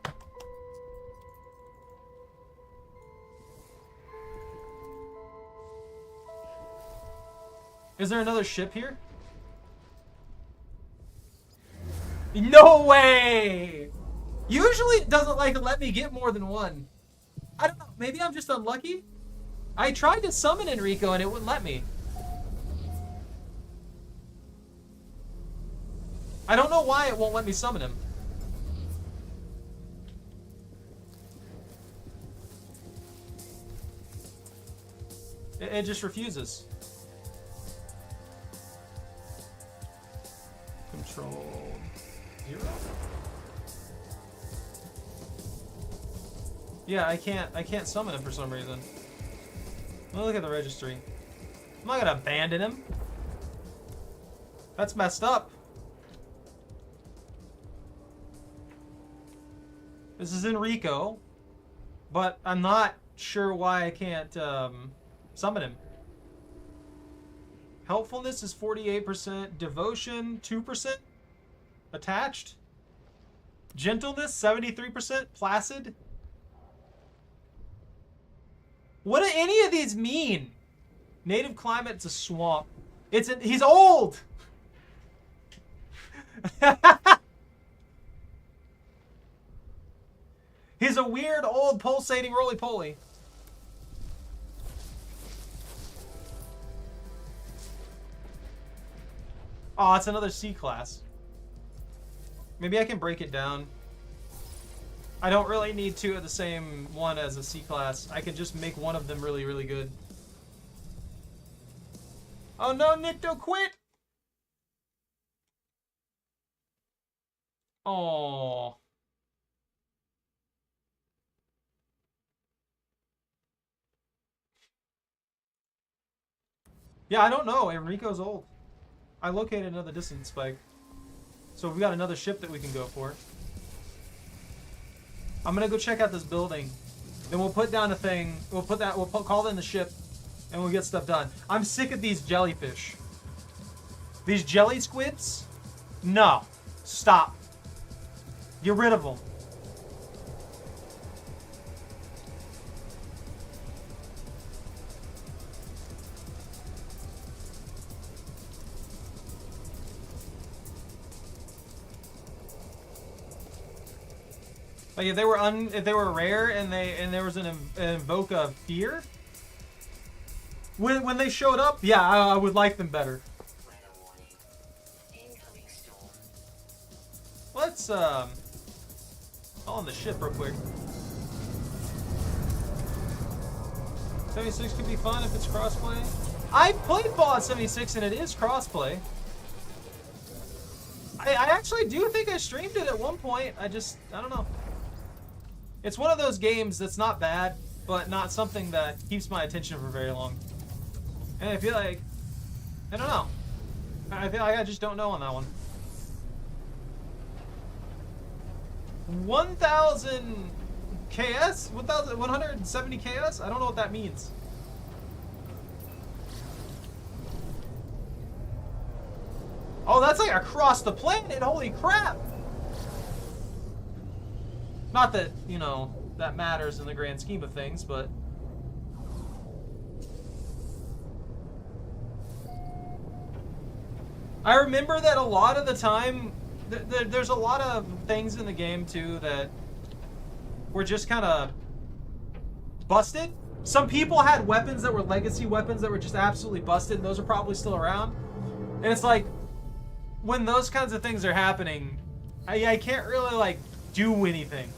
Is there another ship here? No way! Usually it doesn't like let me get more than one. I don't know. Maybe I'm just unlucky. I tried to summon Enrico and it wouldn't let me. I don't know why it won't let me summon him. It just refuses. Control 0? Yeah, I can't summon him for some reason. Let me look at the registry. I'm not gonna abandon him. That's messed up. This is Enrico, but I'm not sure why I can't summon him. Helpfulness is 48%, devotion 2%, attached. Gentleness 73%, placid. What do any of these mean? Native climate's a swamp. He's old. He's a weird old pulsating roly-poly. Oh, it's another C class. Maybe I can break it down. I don't really need two of the same one as a C class. I can just make one of them really, really good. Oh no, Nito quit! Oh. Yeah, I don't know. Enrico's old. I located another distance spike. So we got another ship that we can go for. I'm gonna go check out this building. Then we'll put down a thing. We'll call in the ship and we'll get stuff done. I'm sick of these jellyfish. These jelly squids? No. Stop. Get rid of them. Like if they were rare and there was an invoke of fear, when they showed up, yeah, I would like them better. Let's call on the ship real quick. 76 could be fun if it's crossplay. I played Fallout 76 and it is crossplay. I actually do think I streamed it at one point. I don't know. It's one of those games that's not bad, but not something that keeps my attention for very long. And I feel like, I don't know. I feel like I just don't know on that one. 1,000 KS? 1,170 KS? I don't know what that means. Oh, that's like across the planet. Holy crap. Not that, you know, that matters in the grand scheme of things, but... I remember that a lot of the time, there's a lot of things in the game, too, that were just kind of busted. Some people had weapons that were legacy weapons that were just absolutely busted, and those are probably still around. And it's like, when those kinds of things are happening, I can't really, like, do anything.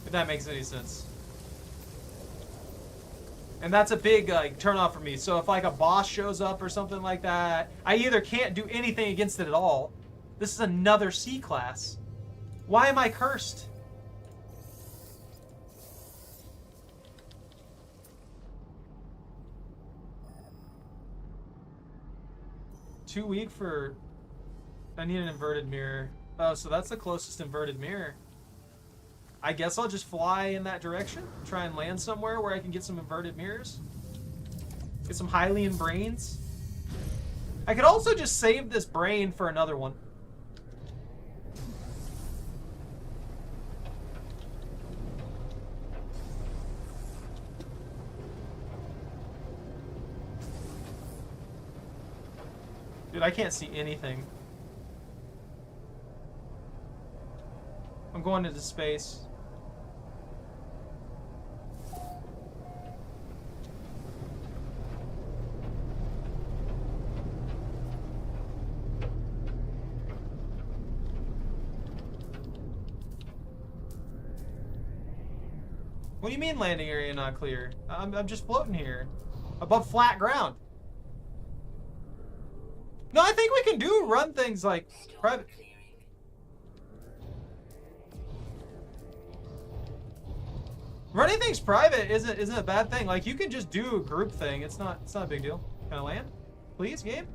If that makes any sense. And that's a big turn off for me. So if like a boss shows up or something like that, I either can't do anything against it at all. This is another C class. Why am I cursed? Too weak for... I need an inverted mirror. Oh, so that's the closest inverted mirror. I guess I'll just fly in that direction. Try and land somewhere where I can get some inverted mirrors. Get some Hylian brains. I could also just save this brain for another one. Dude, I can't see anything. I'm going into space. What do you mean landing area not clear? I'm just floating here. Above flat ground. No, I think we can run things like private. Running things private isn't a bad thing. Like, you can just do a group thing. It's not a big deal. Can I land? Please, game?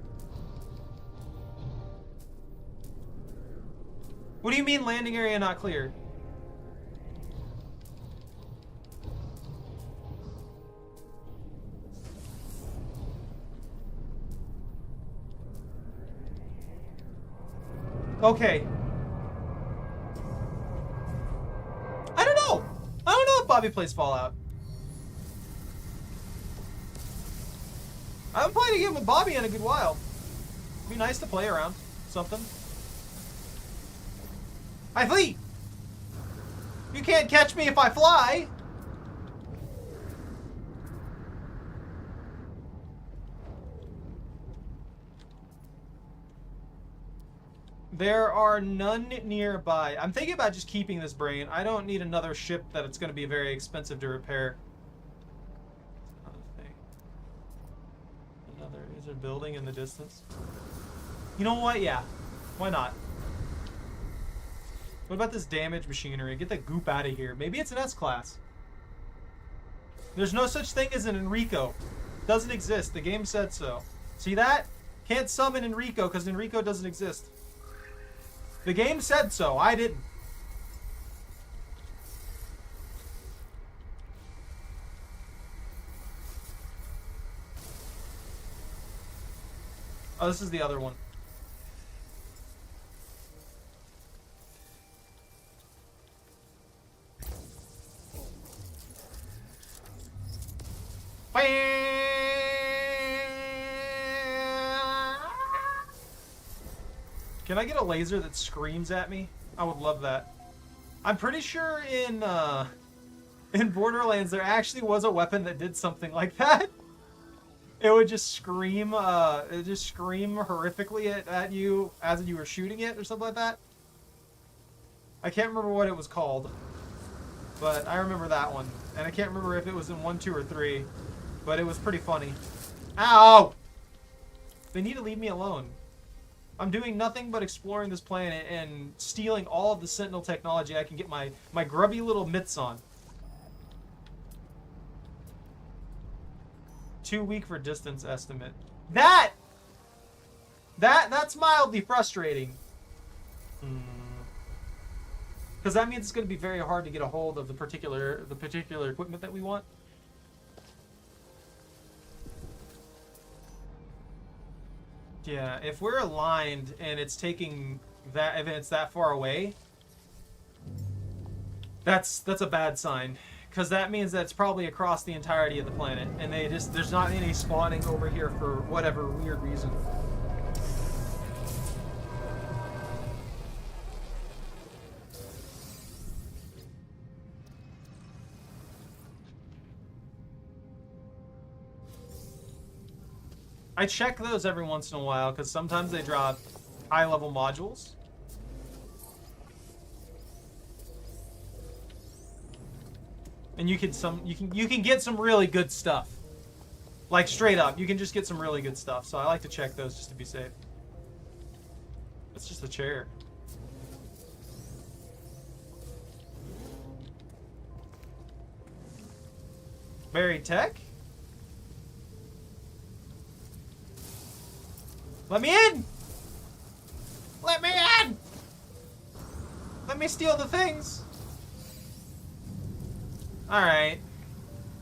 What do you mean landing area not clear? Okay. I don't know. I don't know if Bobby plays Fallout. I haven't played a game with Bobby in a good while. It'd be nice to play around something. I flee! You can't catch me if I fly! There are none nearby. I'm thinking about just keeping this brain. I don't need another ship that it's going to be very expensive to repair. Is there a building in the distance? You know what? Yeah. Why not? What about this damaged machinery? Get that goop out of here. Maybe it's an S-Class. There's no such thing as an Enrico. Doesn't exist. The game said so. See that? Can't summon Enrico because Enrico doesn't exist. The game said so. I didn't. Oh, this is the other one. Can I get a laser that screams at me? I would love that. I'm pretty sure in Borderlands there actually was a weapon that did something like that. It would just scream, horrifically at you as you were shooting it or something like that. I can't remember what it was called, but I remember that one. And I can't remember if it was in 1, 2, or 3, but it was pretty funny. Ow! They need to leave me alone. I'm doing nothing but exploring this planet and stealing all of the Sentinel technology I can get my grubby little mitts on. Too weak for distance estimate. That's mildly frustrating. Because that means it's going to be very hard to get a hold of the particular equipment that we want. Yeah, if we're aligned and it's taking that, if it's that far away, that's a bad sign, because that means that it's probably across the entirety of the planet, and there's not any spawning over here for whatever weird reason. I check those every once in a while because sometimes they drop high-level modules. And you can get some really good stuff. Like straight up, you can just get some really good stuff. So I like to check those just to be safe. It's just a chair. Buried tech? Let me in! Let me in! Let me steal the things. Alright.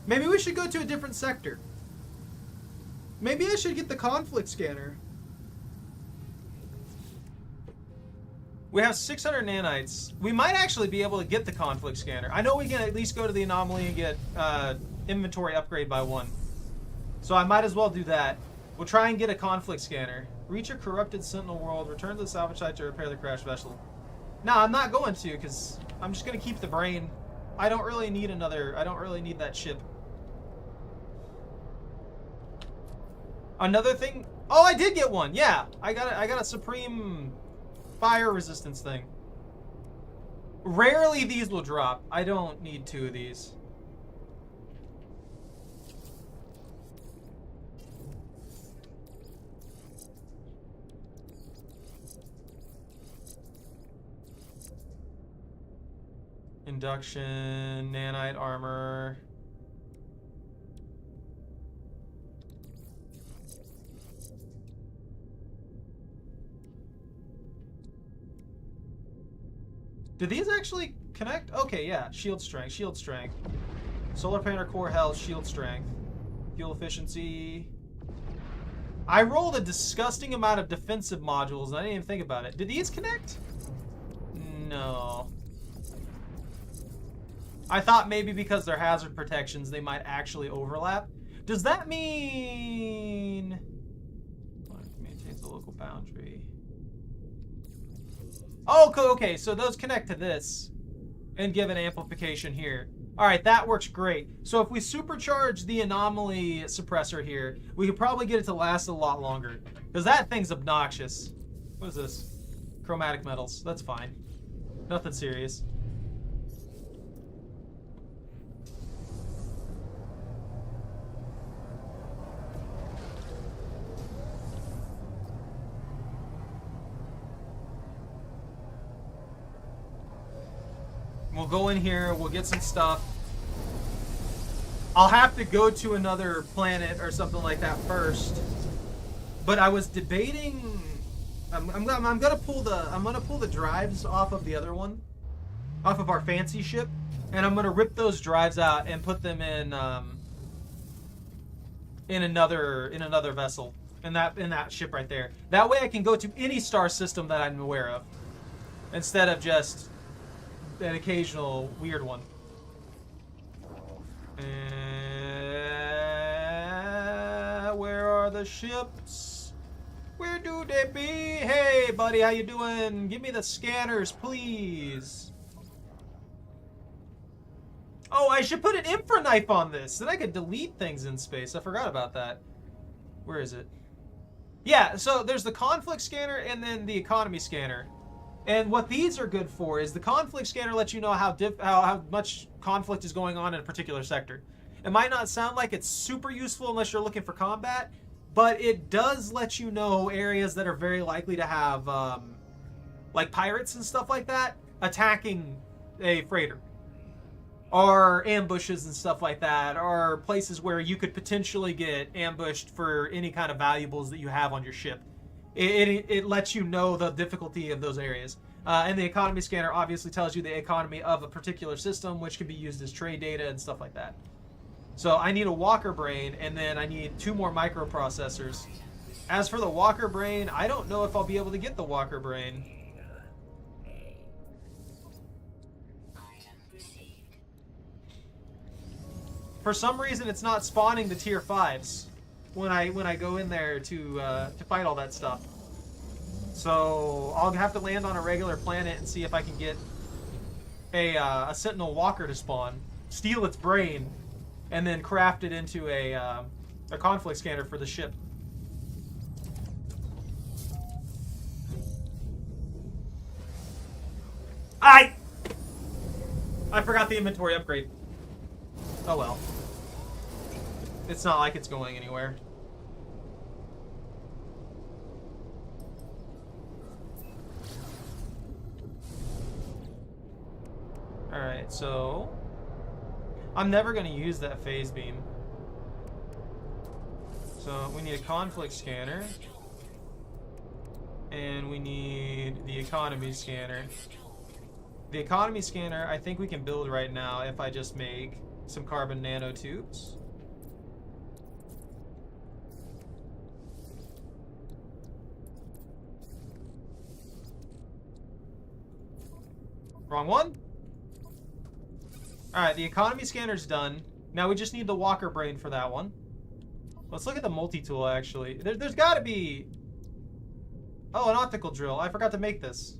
Maybe we should go to a different sector. Maybe I should get the conflict scanner. We have 600 nanites. We might actually be able to get the conflict scanner. I know we can at least go to the anomaly and get inventory upgrade by 1. So I might as well do that. We'll try and get a conflict scanner. Reach a corrupted sentinel world. Return to the salvage site to repair the crashed vessel. No, I'm not going to, because I'm just going to keep the brain. I don't really need that ship. Another thing. Oh, I did get one. Yeah, I got a supreme fire resistance thing. Rarely these will drop. I don't need 2 of these. Induction, nanite armor. Do these actually connect? Okay, yeah. Shield strength, shield strength. Solar panel core health, shield strength. Fuel efficiency. I rolled a disgusting amount of defensive modules and I didn't even think about it. Did these connect? No. I thought maybe because they're hazard protections they might actually overlap. Does that mean... maintains the local boundary. Oh, okay, so those connect to this and give an amplification here. Alright, that works great. So if we supercharge the anomaly suppressor here, we could probably get it to last a lot longer. Because that thing's obnoxious. What is this? Chromatic metals. That's fine. Nothing serious. We'll go in here, we'll get some stuff. I'll have to go to another planet or something like that first. But I was debating. I'm gonna pull the drives off of the other one, off of our fancy ship, and I'm gonna rip those drives out and put them in another vessel, in that ship right there. That way I can go to any star system that I'm aware of, instead of just an occasional weird one. Where are the ships? Where do they be? Hey, buddy, how you doing? Give me the scanners, please. Oh, I should put an infra knife on this. Then I could delete things in space. I forgot about that. Where is it? Yeah, so there's the conflict scanner and then the economy scanner. And what these are good for is the conflict scanner lets you know how much conflict is going on in a particular sector. It might not sound like it's super useful unless you're looking for combat, but it does let you know areas that are very likely to have, like pirates and stuff like that, attacking a freighter. Or ambushes and stuff like that, or places where you could potentially get ambushed for any kind of valuables that you have on your ship. It lets you know the difficulty of those areas. And the economy scanner obviously tells you the economy of a particular system, which can be used as trade data and stuff like that. So I need a walker brain, and then I need 2 more microprocessors. As for the walker brain, I don't know if I'll be able to get the walker brain. For some reason, it's not spawning the tier 5s. When I go in there to fight all that stuff. So I'll have to land on a regular planet and see if I can get a Sentinel Walker to spawn, steal its brain, and then craft it into a conflict scanner for the ship. I forgot the inventory upgrade. Oh well. It's not like it's going anywhere. Alright, so I'm never going to use that phase beam. So we need a conflict scanner. And we need the economy scanner. The economy scanner I think we can build right now if I just make some carbon nanotubes. Wrong one? Alright, the economy scanner's done. Now we just need the walker brain for that one. Let's look at the multi-tool, actually. There's gotta be... Oh, an optical drill. I forgot to make this.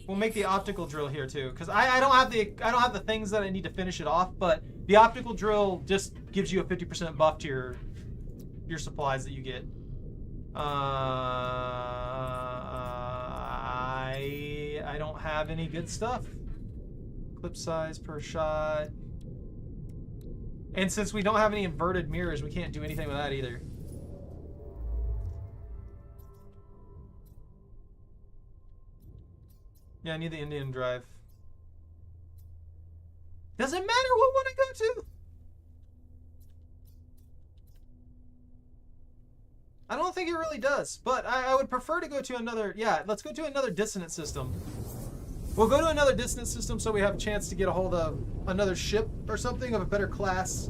We'll make the optical drill here too, because I don't have the things that I need to finish it off, but the optical drill just gives you a 50% buff to your supplies that you get. I don't have any good stuff. Clip size per shot. And since we don't have any inverted mirrors, we can't do anything with that either. Yeah, I need the Indian drive. Does it matter what one I go to? I don't think it really does, but I would prefer to go to another... Yeah, let's go to another dissonant system. We'll go to another dissonant system so we have a chance to get a hold of another ship or something of a better class.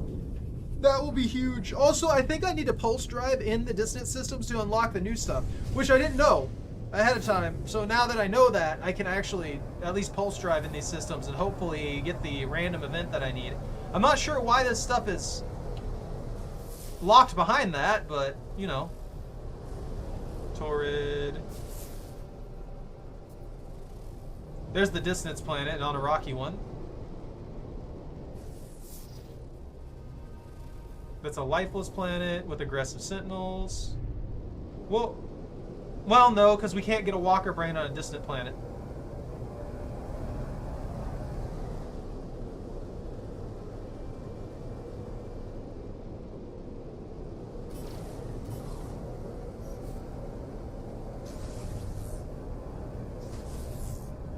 That will be huge. Also, I think I need to pulse drive in the dissonant systems to unlock the new stuff, which I didn't know ahead of time. So now that I know that, I can actually at least pulse drive in these systems and hopefully get the random event that I need. I'm not sure why this stuff is locked behind that, but, you know. Torrid. There's the dissonance planet on a rocky one. That's a lifeless planet with aggressive sentinels. Well, no, because we can't get a walker brain on a distant planet.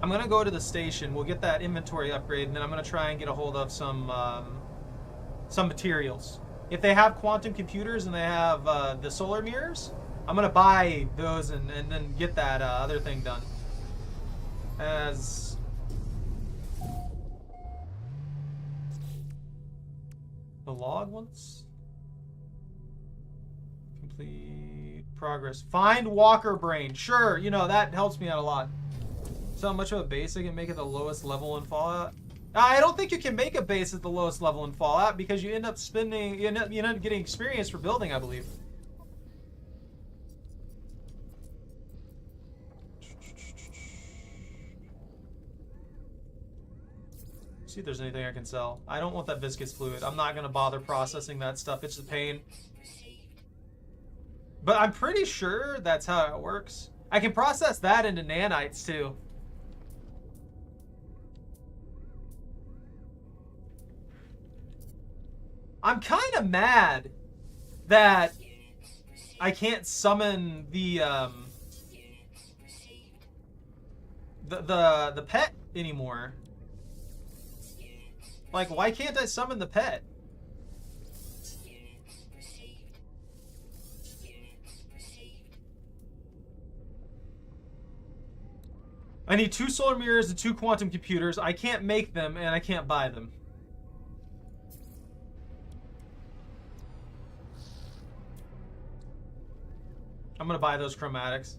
I'm gonna go to the station. We'll get that inventory upgrade, and then I'm gonna try and get a hold of some materials. If they have quantum computers and they have the solar mirrors, I'm gonna buy those and then get that other thing done. As the log once complete progress. Find walker brain. Sure, you know that helps me out a lot. So much of a base I can make it the lowest level in Fallout. I don't think you can make a base at the lowest level in Fallout because you end up spending, you end up getting experience for building, I believe. See if there's anything I can sell. I don't want that viscous fluid. I'm not gonna bother processing that stuff. It's a pain. But I'm pretty sure that's how it works. I can process that into nanites too. I'm kind of mad that I can't summon the pet anymore. Like, why can't I summon the pet? I need 2 solar mirrors and 2 quantum computers. I can't make them and I can't buy them. I'm gonna buy those chromatics.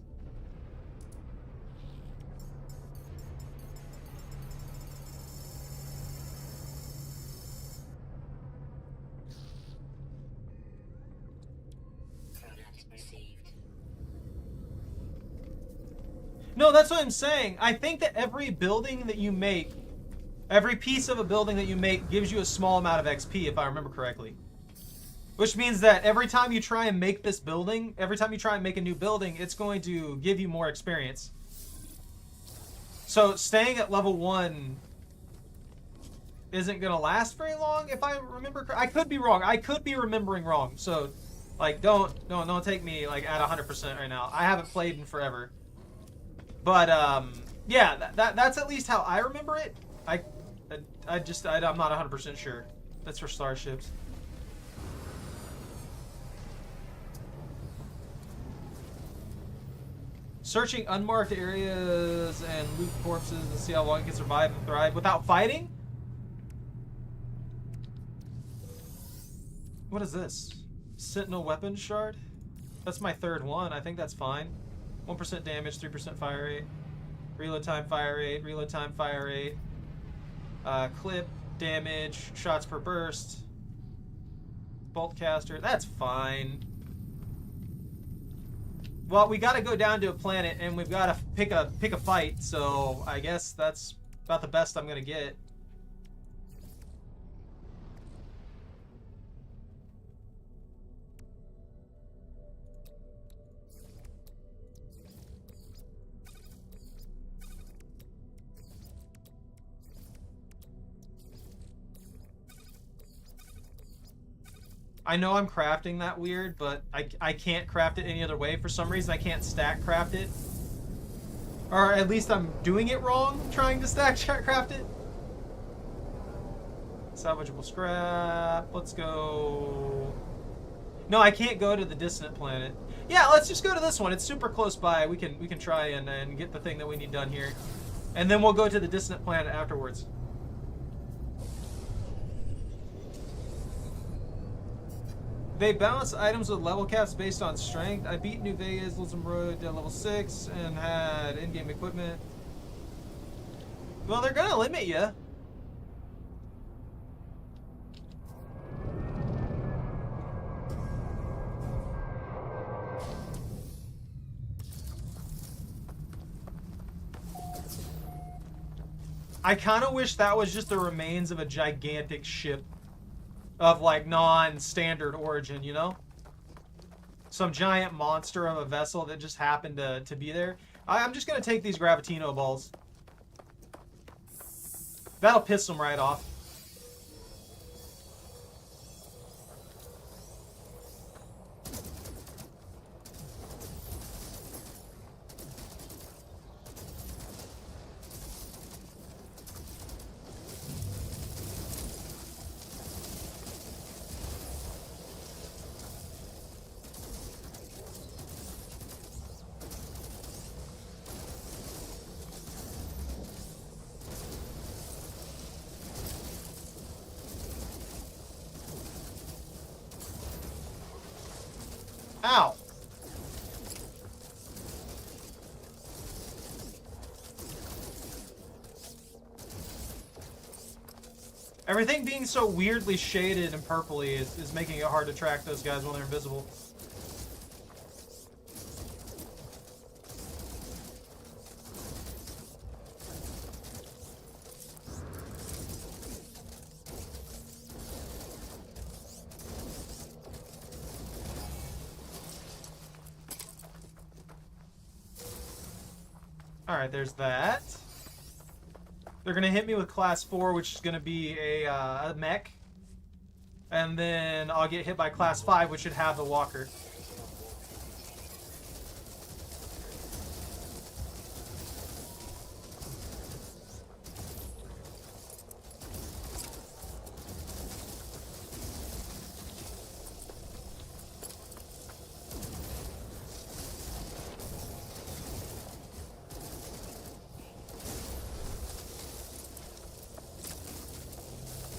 No, that's what I'm saying. I think that every building that you make, every piece of a building that you make gives you a small amount of XP, if I remember correctly. Which means that every time you try and make this building, every time you try and make a new building, it's going to give you more experience. So staying at level 1 isn't going to last very long, if I remember. I could be wrong. I could be remembering wrong. So, like, don't take me like at 100% right now. I haven't played in forever. But yeah, that's at least how I remember it. I'm not 100% sure. That's for starships. Searching unmarked areas and loot corpses and see how long it can survive and thrive without fighting? What is this? Sentinel weapon shard? That's my 3rd one. I think that's fine. 1% damage, 3% fire rate. Reload time, fire rate. Reload time, fire rate. Clip, damage, shots per burst. Bolt caster. That's fine. Well, we gotta go down to a planet, and we've gotta pick a fight. So I guess that's about the best I'm gonna get. I know I'm crafting that weird, but I can't craft it any other way. For some reason, I can't stack craft it. Or at least I'm doing it wrong, trying to stack craft it. Salvageable scrap. Let's go. No, I can't go to the distant planet. Yeah, let's just go to this one. It's super close by. We can try and get the thing that we need done here. And then we'll go to the distant planet afterwards. They balance items with level caps based on strength. I beat New Vegas, Road at level 6, and had in-game equipment. Well, they're gonna limit you. I kind of wish that was just the remains of a gigantic ship. Of like non-standard origin, you know? Some giant monster of a vessel that just happened to be there. I'm just gonna take these Gravitino balls. That'll piss them right off. Ow! Everything being so weirdly shaded and purpley is making it hard to track those guys when they're invisible. Alright, there's that. They're going to hit me with class 4, which is going to be a mech. And then I'll get hit by class 5, which should have the walker.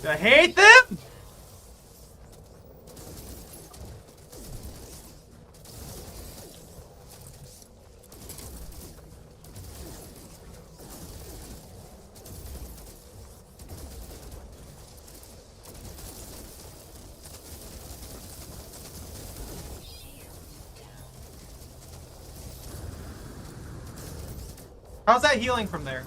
I hate them! How's that healing from there?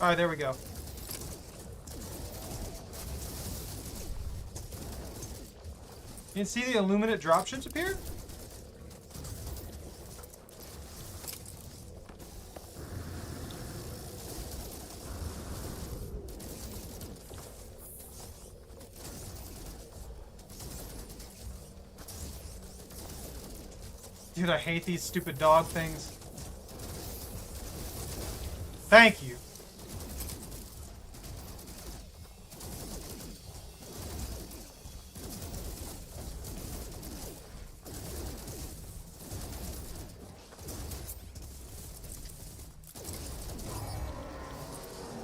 Alright, there we go. You can see the illuminate dropships appear? Dude, I hate these stupid dog things. Thank you.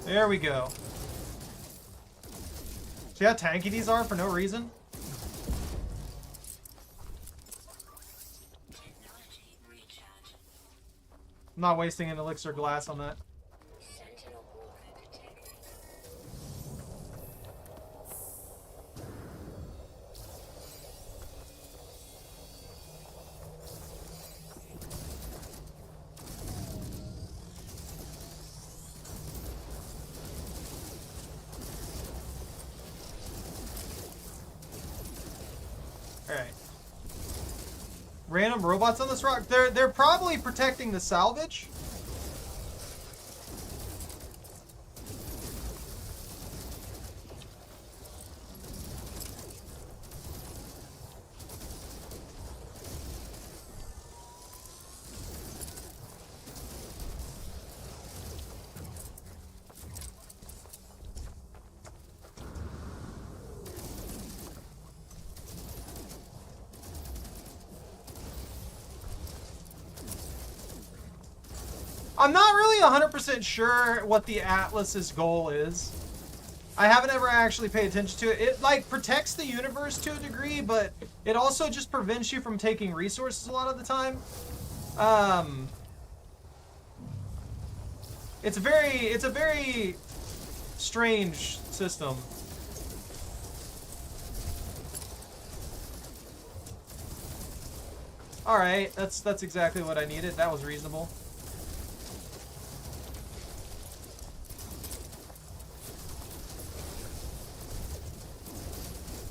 There we go. See how tanky these are for no reason? Technology recharge. I'm not wasting an elixir glass on that. Sentinel walker detected. Alright. Random robots on this rock. They're probably protecting the salvage. I'm not really 100% sure what the Atlas's goal is. I haven't ever actually paid attention to it. It, like, protects the universe to a degree, but it also just prevents you from taking resources a lot of the time. It's a very strange system. Alright, that's exactly what I needed. That was reasonable.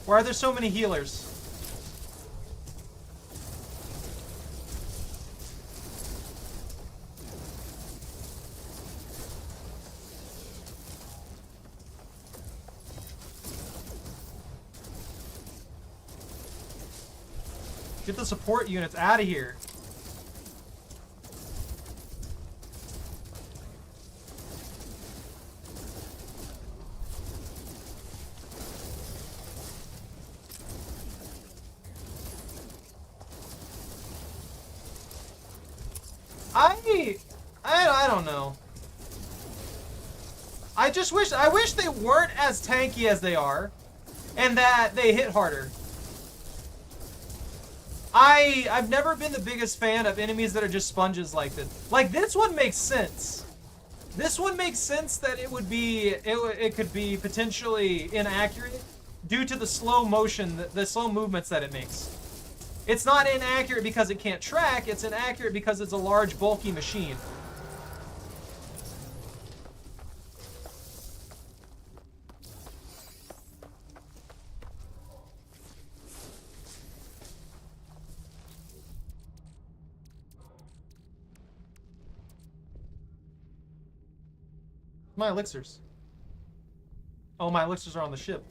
Why are there so many healers? Get the support units out of here. I don't know. I wish they weren't as tanky as they are, and that they hit harder. I've never been the biggest fan of enemies that are just sponges like this. Like, this one makes sense. This one makes sense that it could be potentially inaccurate due to the slow motion, the slow movements that it makes. It's not inaccurate because it can't track, it's inaccurate because it's a large, bulky machine. My elixirs. Oh, my elixirs are on the ship.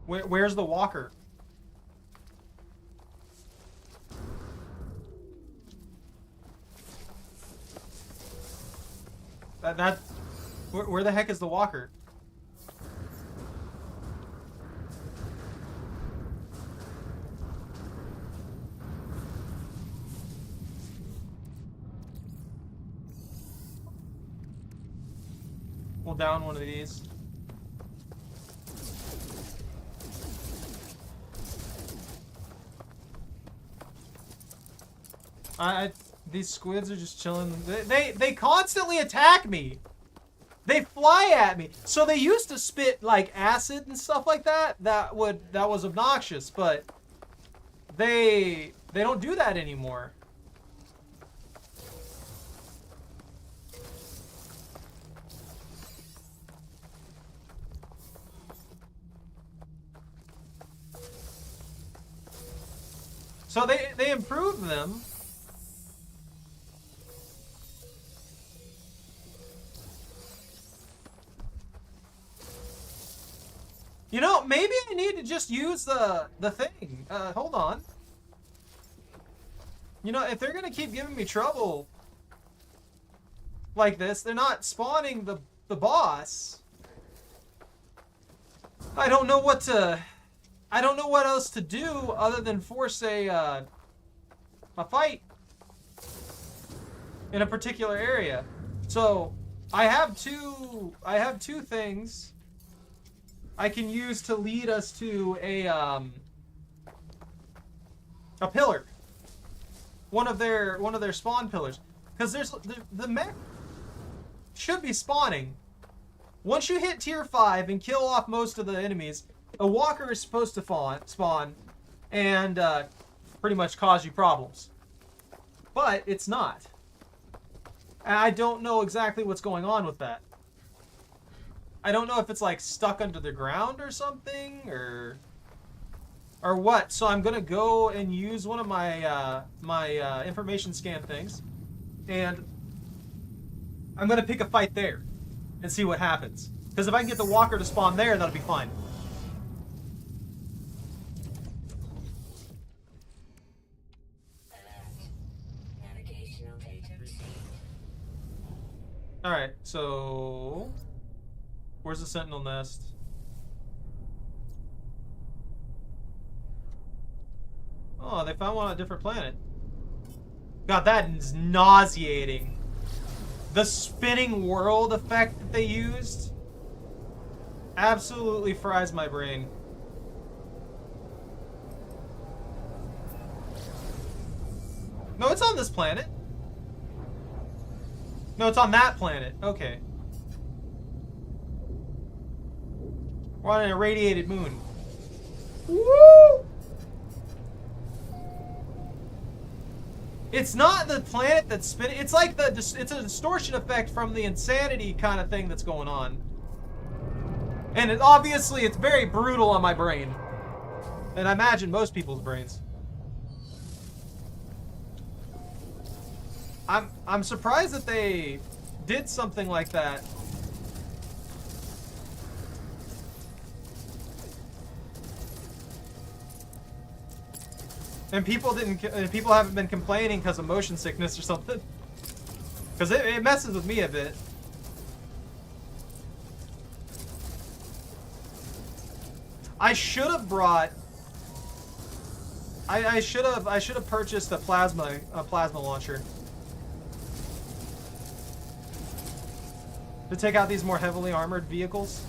Where's the walker? Where the heck is the walker? We'll down one of these. These squids are just chilling. They constantly attack me. They fly at me. So they used to spit like acid and stuff like that. That was obnoxious, but they don't do that anymore. So they improved them. You know, maybe I need to just use the thing. Hold on. You know, if they're gonna keep giving me trouble like this, they're not spawning the boss, I don't know what else to do other than force a fight in a particular area. So I have two things I can use to lead us to a pillar. One of their spawn pillars. Because the mech should be spawning. Once you hit tier 5 and kill off most of the enemies, a walker is supposed to spawn and pretty much cause you problems. But it's not. And I don't know exactly what's going on with that. I don't know if it's like stuck under the ground or something, or what. So I'm gonna go and use one of my my information scan things, and I'm gonna pick a fight there and see what happens. Because if I can get the walker to spawn there, that'll be fine. Navigational data received. Alright, so where's the sentinel nest? Oh, they found one on a different planet. God, that is nauseating. The spinning world effect that they used absolutely fries my brain. No, it's on this planet. No, it's on that planet. Okay. We're on an irradiated moon. Woo! It's not the planet that's spinning. It's like it's a distortion effect from the insanity kind of thing that's going on. And obviously it's very brutal on my brain. And I imagine most people's brains. I'm surprised that they did something like that. And people haven't been complaining because of motion sickness or something. Because it messes with me a bit. I should have brought. I should have purchased a plasma launcher to take out these more heavily armored vehicles.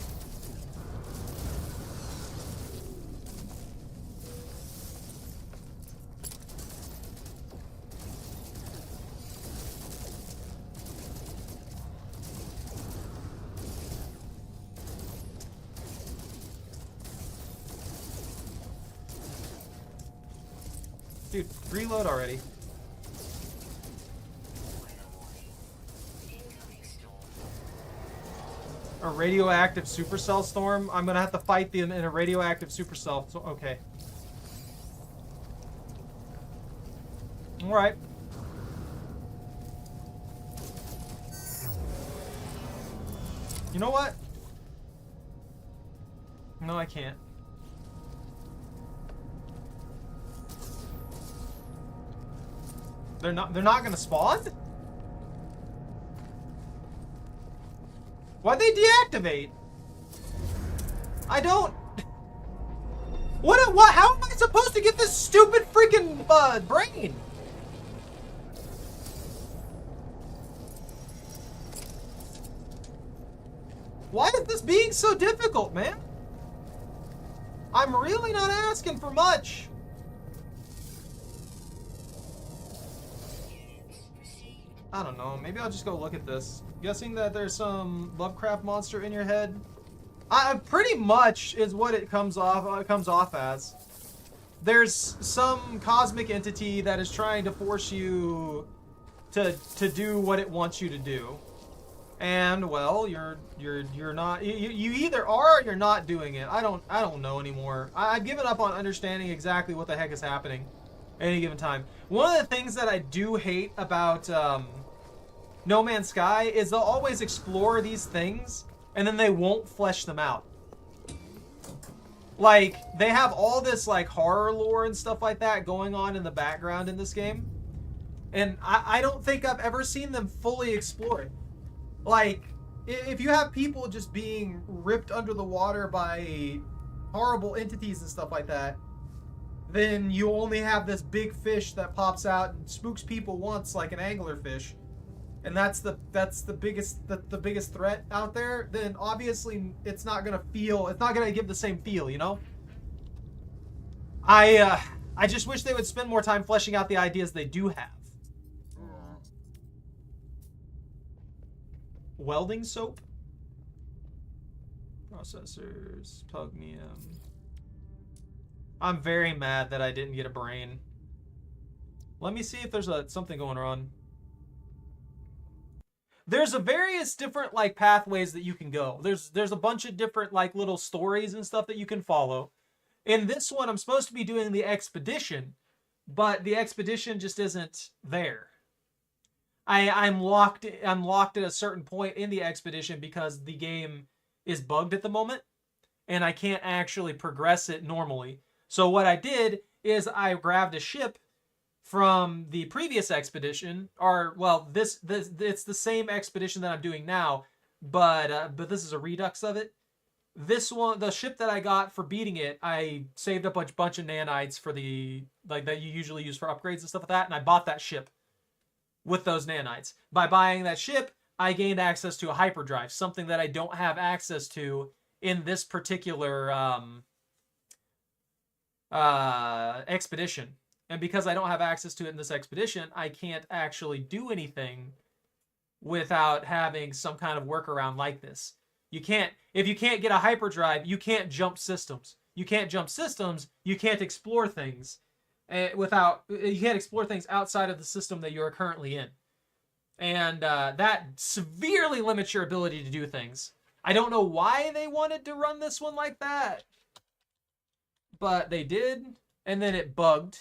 Dude, reload already. A radioactive supercell storm? I'm gonna have to fight them in a radioactive supercell. So, okay. Alright. You know what? No, I can't. They're not gonna spawn? Why'd they deactivate? I don't... What, how am I supposed to get this stupid freaking, brain? Why is this being so difficult, man? I'm really not asking for much. I don't know. Maybe I'll just go look at this. Guessing that there's some Lovecraft monster in your head. Pretty much is what it comes off as. There's some cosmic entity that is trying to force you to do what it wants you to do. And well, you're not. You either are or you're not doing it. I don't know anymore. I've given up on understanding exactly what the heck is happening at any given time. One of the things that I do hate about No Man's Sky is they'll always explore these things and then they won't flesh them out. Like, they have all this like horror lore and stuff like that going on in the background in this game, and I don't think I've ever seen them fully explore it. Like, if you have people just being ripped under the water by horrible entities and stuff like that, then you only have this big fish that pops out and spooks people once, like an anglerfish, and that's the biggest threat out there. Then obviously it's not gonna give the same feel, you know. I just wish they would spend more time fleshing out the ideas they do have. Welding soap, processors, tugnium. I'm very mad that I didn't get a brain. Let me see if there's something going on. There's a various different like pathways that you can go. There's a bunch of different like little stories and stuff that you can follow. In this one, I'm supposed to be doing the expedition, but the expedition just isn't there. I'm locked at a certain point in the expedition because the game is bugged at the moment, and I can't actually progress it normally. So what I did is I grabbed a ship from the previous expedition, or well, this it's the same expedition that I'm doing now, but this is a redux of it. This one, the ship that I got for beating it, I saved up a bunch of nanites for the like that you usually use for upgrades and stuff like that, and I bought that ship with those nanites. By buying that ship, I gained access to a hyperdrive, something that I don't have access to in this particular expedition. And because I don't have access to it in this expedition, I can't actually do anything without having some kind of workaround like this. If you can't get a hyperdrive, you can't jump systems. You can't jump systems, you can't explore things. You can't explore things outside of the system that you're currently in. And that severely limits your ability to do things. I don't know why they wanted to run this one like that, but they did, and then it bugged.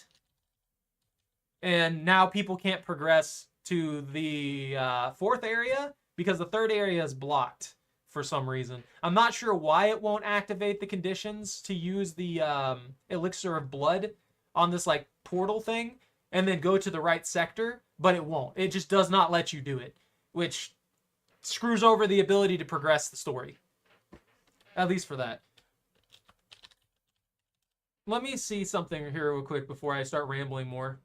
And now people can't progress to the fourth area because the third area is blocked for some reason. I'm not sure why it won't activate the conditions to use the elixir of blood on this like portal thing and then go to the right sector, but it won't. It just does not let you do it, which screws over the ability to progress the story. At least for that. Let me see something here real quick before I start rambling more.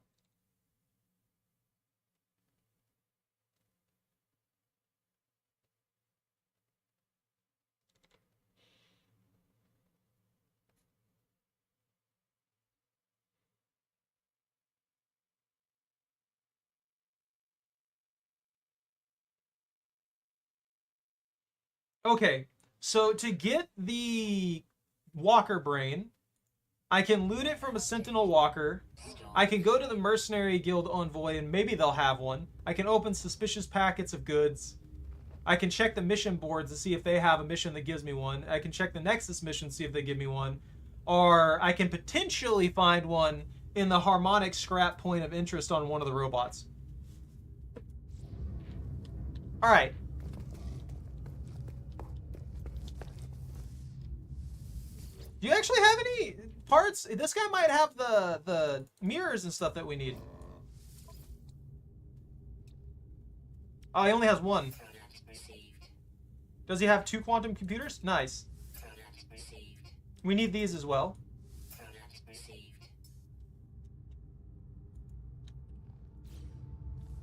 Okay, so to get the walker brain, I can loot it from a sentinel walker. I can go to the mercenary guild envoy and maybe they'll have one. I can open suspicious packets of goods. I can check the mission boards to see if they have a mission that gives me one. I can check the Nexus mission to see if they give me one. Or I can potentially find one in the harmonic scrap point of interest on one of the robots. Alright. Do you actually have any parts? This guy might have the mirrors and stuff that we need. Oh, he only has one. Does he have 2 quantum computers? Nice. We need these as well.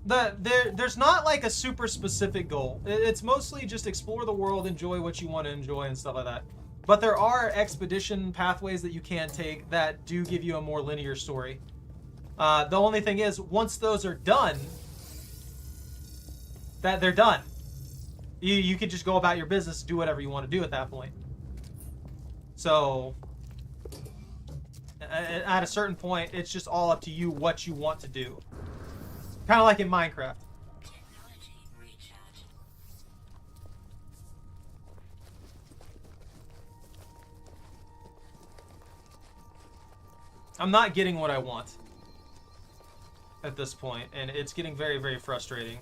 There's not like a super specific goal. It's mostly just explore the world, enjoy what you want to enjoy and stuff like that. But there are expedition pathways that you can take that do give you a more linear story. The only thing is, once those are done, they're done. You can just go about your business, do whatever you want to do at that point. So, at a certain point, it's just all up to you what you want to do. Kind of like in Minecraft. I'm not getting what I want at this point, and it's getting very, very frustrating.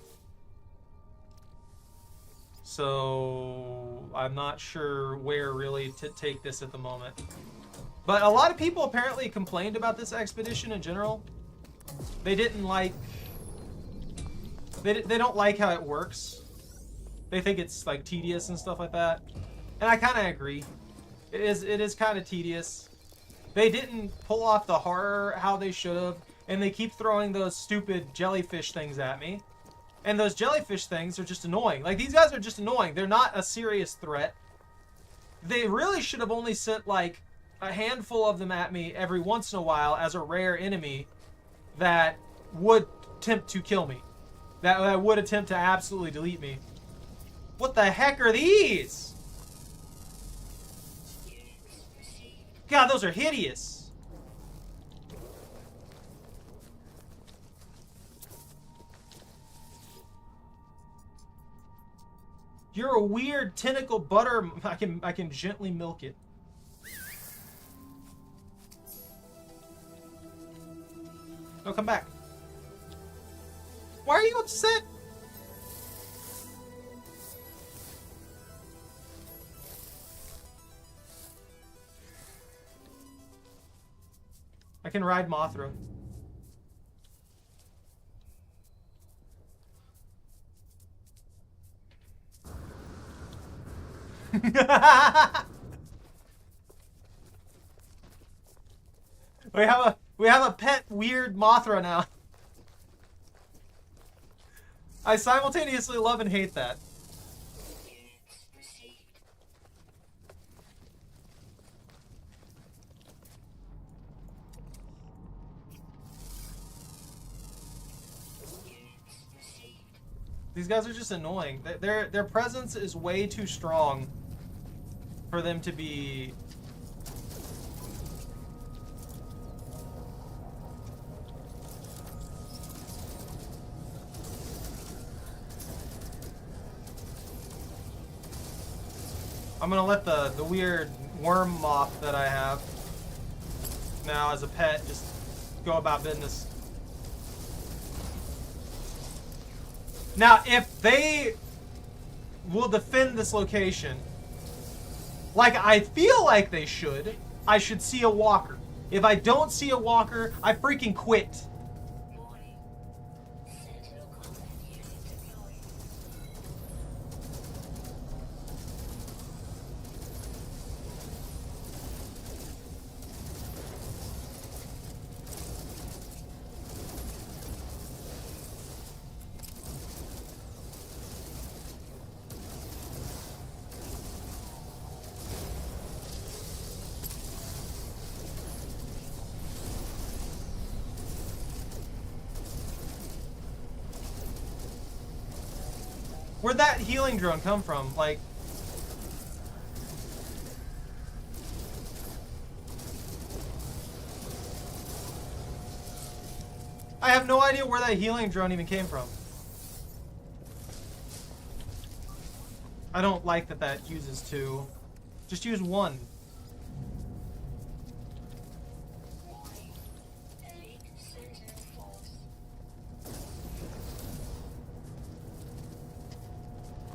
So I'm not sure where really to take this at the moment. But a lot of people apparently complained about this expedition in general. They didn't like... They don't like how it works. They think it's like tedious and stuff like that. And I kind of agree. It is kind of tedious. They didn't pull off the horror how they should have, and they keep throwing those stupid jellyfish things at me. And those jellyfish things are just annoying. Like, these guys are just annoying. They're not a serious threat. They really should have only sent, like, a handful of them at me every once in a while as a rare enemy that would attempt to kill me. That would attempt to absolutely delete me. What the heck are these? God, those are hideous. You're a weird tentacle butter. I can gently milk it. No, come back. Why are you upset? I can ride Mothra. We have a pet weird Mothra now. I simultaneously love and hate that. These guys are just annoying. Their presence is way too strong for them to be... I'm gonna let the weird worm moth that I have now as a pet just go about business. Now, if they will defend this location, like I feel like they should, I should see a walker. If I don't see a walker, I freaking quit. Where'd that healing drone come from? Like... I have no idea where that healing drone even came from. I don't like that that uses two. Just use one.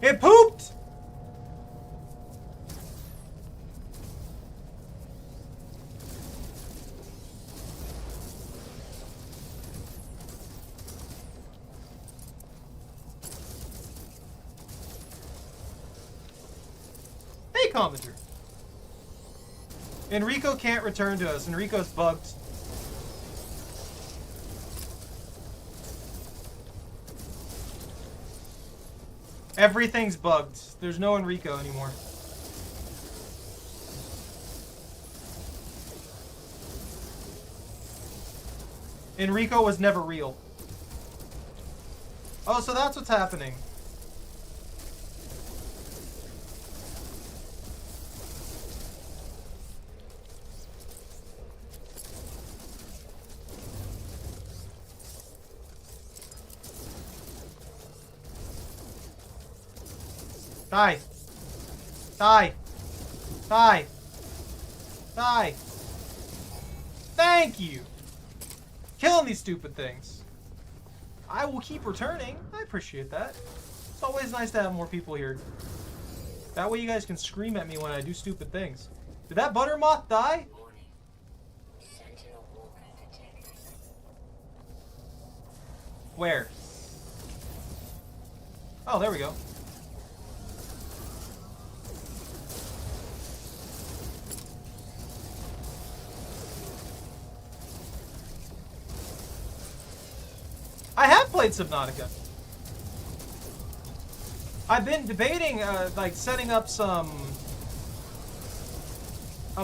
It pooped! Hey, commenter. Enrico can't return to us. Enrico's bugged. Everything's bugged. There's no Enrico anymore. Enrico was never real. Oh, so that's what's happening. Die. Die. Die. Die. Thank you. Killing these stupid things. I will keep returning. I appreciate that. It's always nice to have more people here. That way you guys can scream at me when I do stupid things. Did that butter moth die? Where? Oh, there we go. played Subnautica. I've been debating like setting up a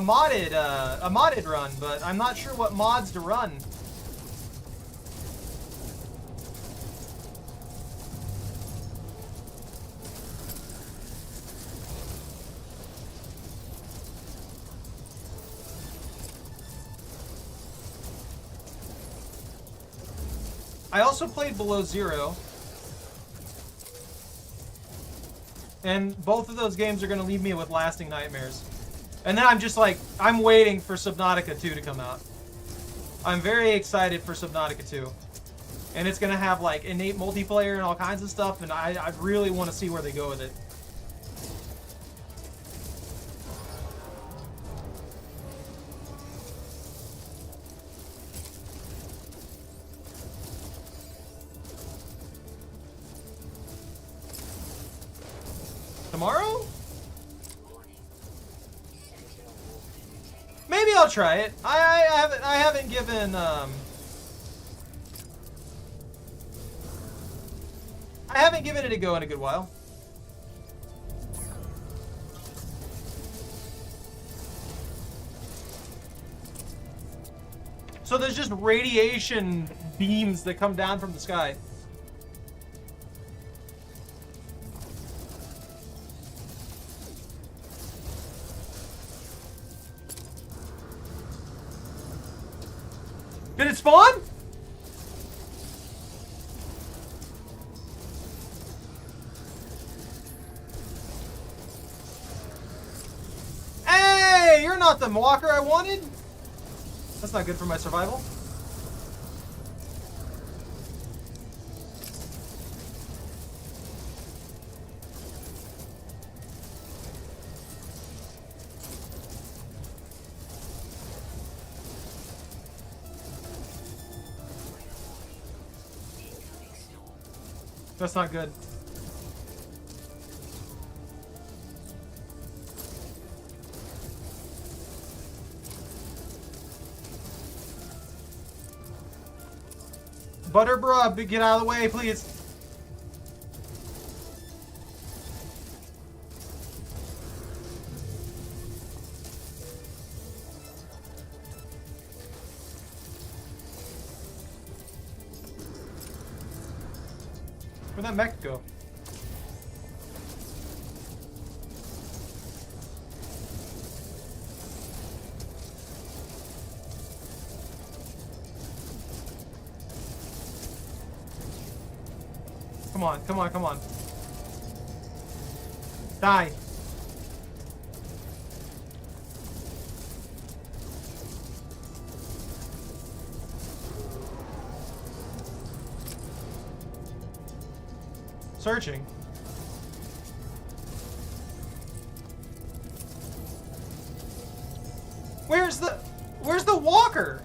modded run, but I'm not sure what mods to run. I also played Below Zero. And both of those games are going to leave me with lasting nightmares. And then I'm just like, I'm waiting for Subnautica 2 to come out. I'm very excited for Subnautica 2. And it's going to have like innate multiplayer and all kinds of stuff, and I really want to see where they go with it. Tomorrow? Maybe I'll try it. I haven't given I haven't given it a go in a good while. So there's just radiation beams that come down from the sky. Did it spawn? Hey, you're not the walker I wanted. That's not good for my survival. That's not good. Butterbruh, get out of the way, please. Where'd that mech go? Come on, come on, come on. Die. Searching. Where's the walker?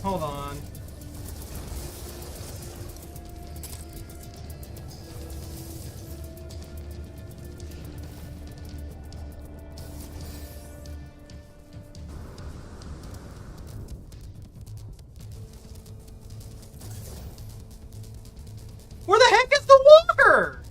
Hold on. Where the heck is the walker?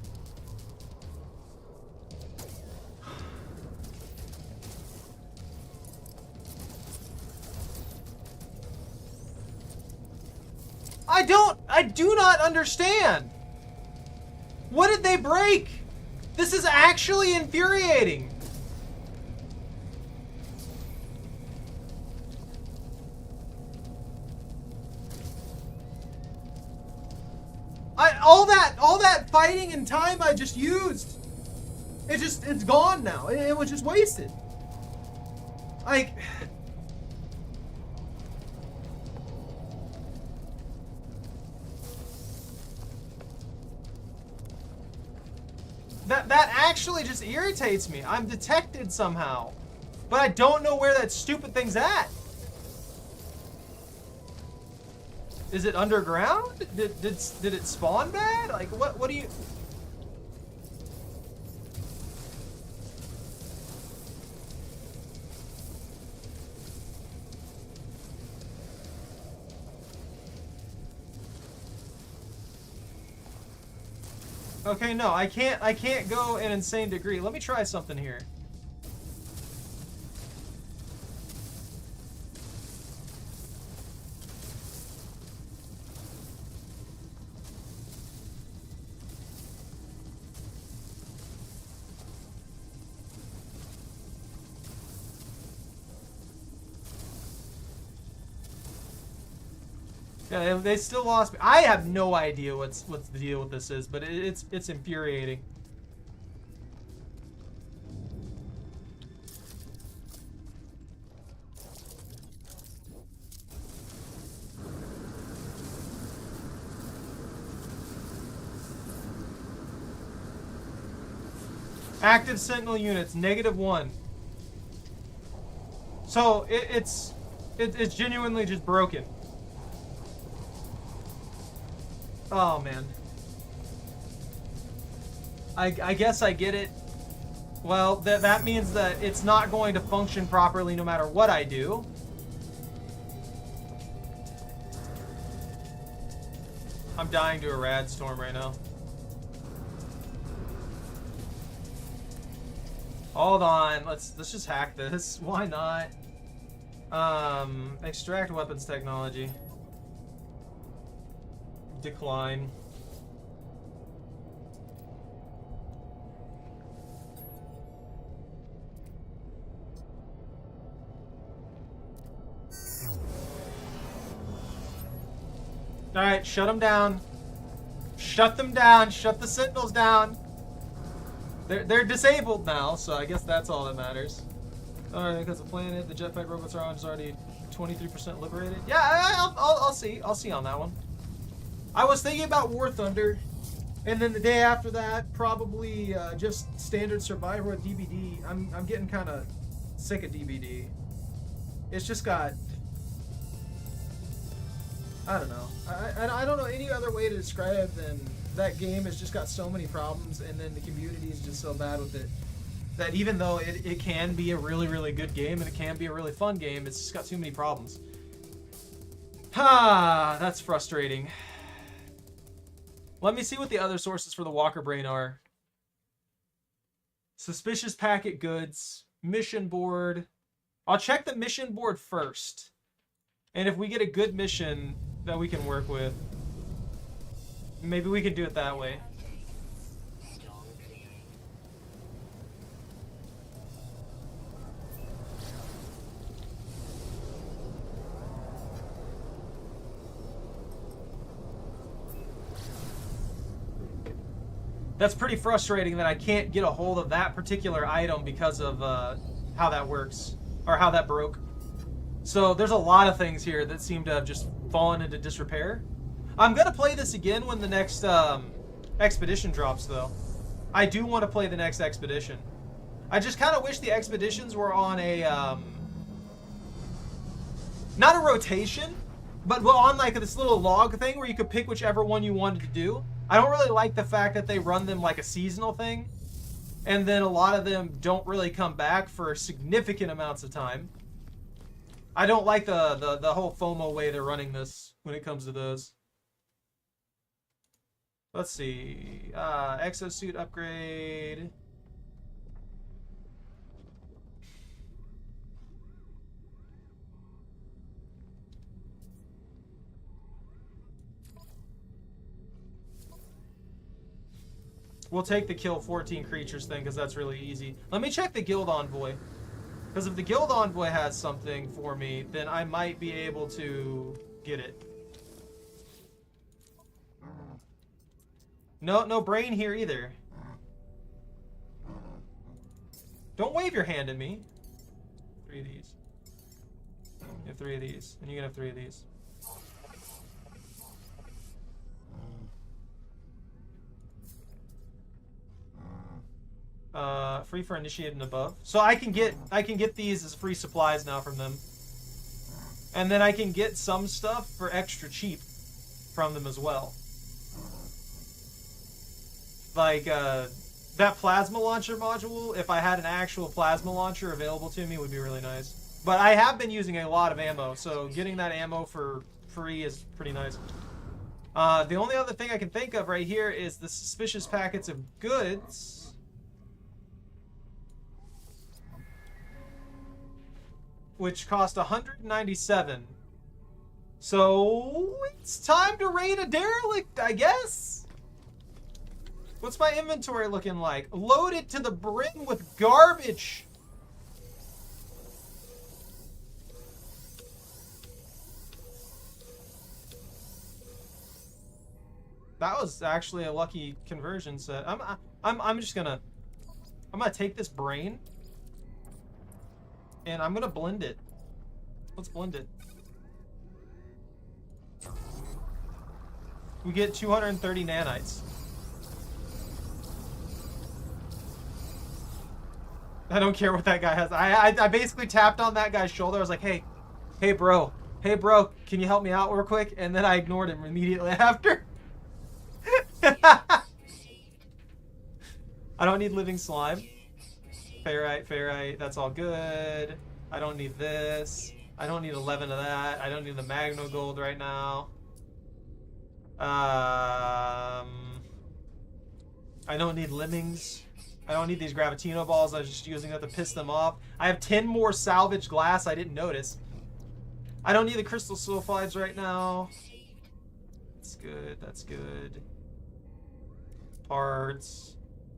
I do not understand. What did they break? This is actually infuriating. All that fighting and time I just used, it's gone now. It was just wasted. Like, that actually just irritates me. I'm detected somehow, but I don't know where that stupid thing's at. Is it underground? Did it spawn bad? Like what do you? Okay, no, I can't go an insane degree. Let me try something here. Yeah, they still lost me. I have no idea what's the deal with this is, but it's infuriating. Active Sentinel units, -1. So it's genuinely just broken. Oh man. I guess I get it. Well, that means that it's not going to function properly no matter what I do. I'm dying to a rad storm right now. Hold on, let's just hack this. Why not? Extract weapons technology. Decline. Alright, shut them down. Shut them down. Shut the Sentinels down. They're disabled now, so I guess that's all that matters. Alright, because the planet, the jetpack robots are on is already 23% liberated. Yeah, I'll see. I'll see on that one. I was thinking about War Thunder, and then the day after that, probably just standard Survivor with DBD. I'm getting kind of sick of DBD. It's just got, I don't know. I don't know any other way to describe it than that game has just got so many problems, and then the community is just so bad with it that even though it can be a really, really good game and it can be a really fun game, it's just got too many problems. That's frustrating. Let me see what the other sources for the Walker Brain are. Suspicious packet goods, mission board. I'll check the mission board first. And if we get a good mission that we can work with, maybe we can do it that way. That's pretty frustrating that I can't get a hold of that particular item because of how that works, or how that broke. So there's a lot of things here that seem to have just fallen into disrepair. I'm going to play this again when the next expedition drops, though. I do want to play the next expedition. I just kind of wish the expeditions were on a, not a rotation, but on like this little log thing where you could pick whichever one you wanted to do. I don't really like the fact that they run them like a seasonal thing, and then a lot of them don't really come back for significant amounts of time. I don't like the whole FOMO way they're running this when it comes to those. Let's see. Exosuit upgrade. We'll take the kill 14 creatures thing because that's really easy. Let me check the Guild Envoy. Because if the Guild Envoy has something for me, then I might be able to get it. No brain here either. Don't wave your hand at me. 3 of these. You have 3 of these. And you can have 3 of these. Free for initiated and above. So I can get these as free supplies now from them. And then I can get some stuff for extra cheap from them as well. Like that plasma launcher module, if I had an actual plasma launcher available to me, would be really nice. But I have been using a lot of ammo, so getting that ammo for free is pretty nice. The only other thing I can think of right here is the suspicious packets of goods. Which cost 197. So it's time to raid a derelict, I guess. What's my inventory looking like? Loaded to the brim with garbage. That was actually a lucky conversion set. I'm just gonna take this brain and I'm gonna blend it. Let's blend it. We get 230 nanites. I don't care what that guy has. I basically tapped on that guy's shoulder. I was like, hey bro, can you help me out real quick? And then I ignored him immediately after. I don't need living slime. Ferrite, that's all good. I don't need this. I don't need 11 of that. I don't need the Magno Gold right now. I don't need lemmings. I don't need these Gravitino balls. I was just using that to piss them off. I have 10 more salvage glass I didn't notice. I don't need the crystal sulfides right now. That's good, that's good. Parts.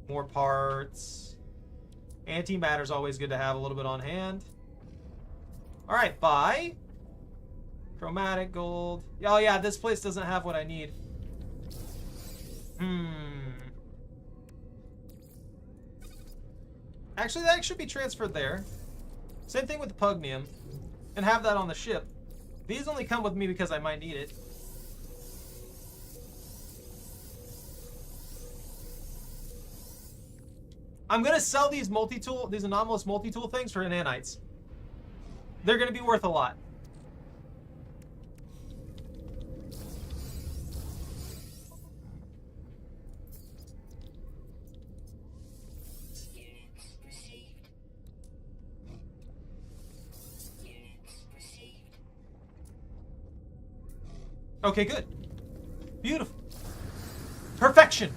More parts. Antimatter's always good to have a little bit on hand. Alright, buy. Chromatic gold. Oh yeah, this place doesn't have what I need. Actually, that should be transferred there. Same thing with the pugnium. And have that on the ship. These only come with me because I might need it. I'm gonna sell these multi-tool, these anomalous multi-tool things for nanites. They're gonna be worth a lot. Okay, good. Beautiful. Perfection.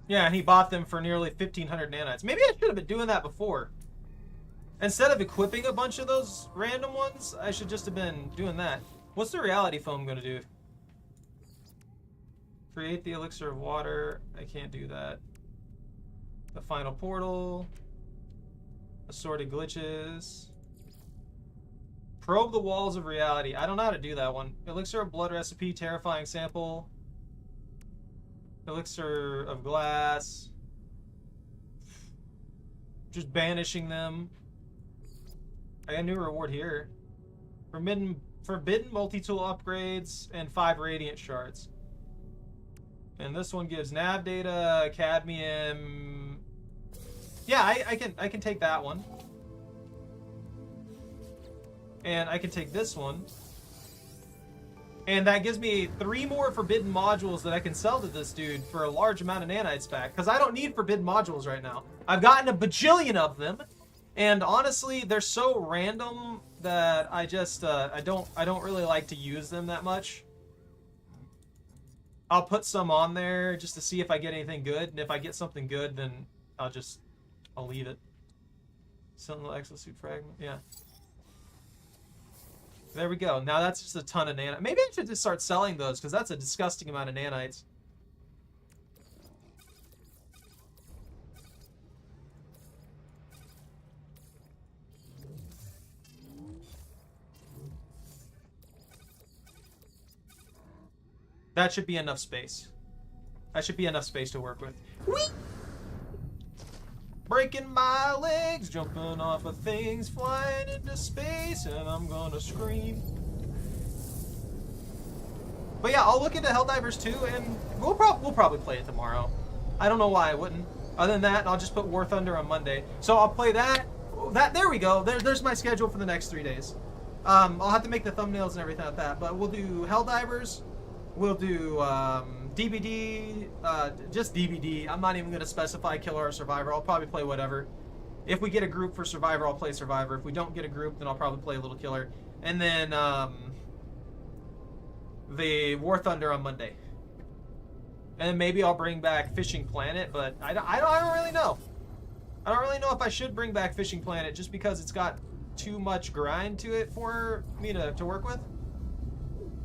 Yeah, and he bought them for nearly 1,500 nanites. Maybe I should have been doing that before. Instead of equipping a bunch of those random ones, I should just have been doing that. What's the reality foam going to do? Create the elixir of water. I can't do that. The final portal. Assorted glitches. Probe the walls of reality. I don't know how to do that one. Elixir of blood recipe. Terrifying sample. Elixir of glass. Just banishing them. I got a new reward here. Forbidden multi-tool upgrades and 5 radiant shards. And this one gives nav data, cadmium. Yeah, I can take that one. And I can take this one. And that gives me 3 more forbidden modules that I can sell to this dude for a large amount of nanites back. Because I don't need forbidden modules right now. I've gotten a bajillion of them. And honestly, they're so random that I just I don't really like to use them that much. I'll put some on there just to see if I get anything good, and if I get something good, then I'll leave it. Sentinel exosuit fragment, yeah. There we go. Now that's just a ton of nanites. Maybe I should just start selling those, because that's a disgusting amount of nanites. That should be enough space. That should be enough space to work with. Whee! Breaking my legs, jumping off of things, flying into space, and I'm gonna scream. But yeah, I'll look into Helldivers 2, and we'll probably play it tomorrow. I don't know why I wouldn't. Other than that, I'll just put War Thunder on Monday. So I'll play that. There we go. There's my schedule for the next 3 days. I'll have to make the thumbnails and everything like that, but we'll do Helldivers. We'll do DBD, just DBD. I'm not even going to specify killer or survivor. I'll probably play whatever. If we get a group for survivor, I'll play survivor. If we don't get a group, then I'll probably play a little killer. And then the War Thunder on Monday. And then maybe I'll bring back Fishing Planet, but I don't really know. I don't really know if I should bring back Fishing Planet just because it's got too much grind to it for me to work with.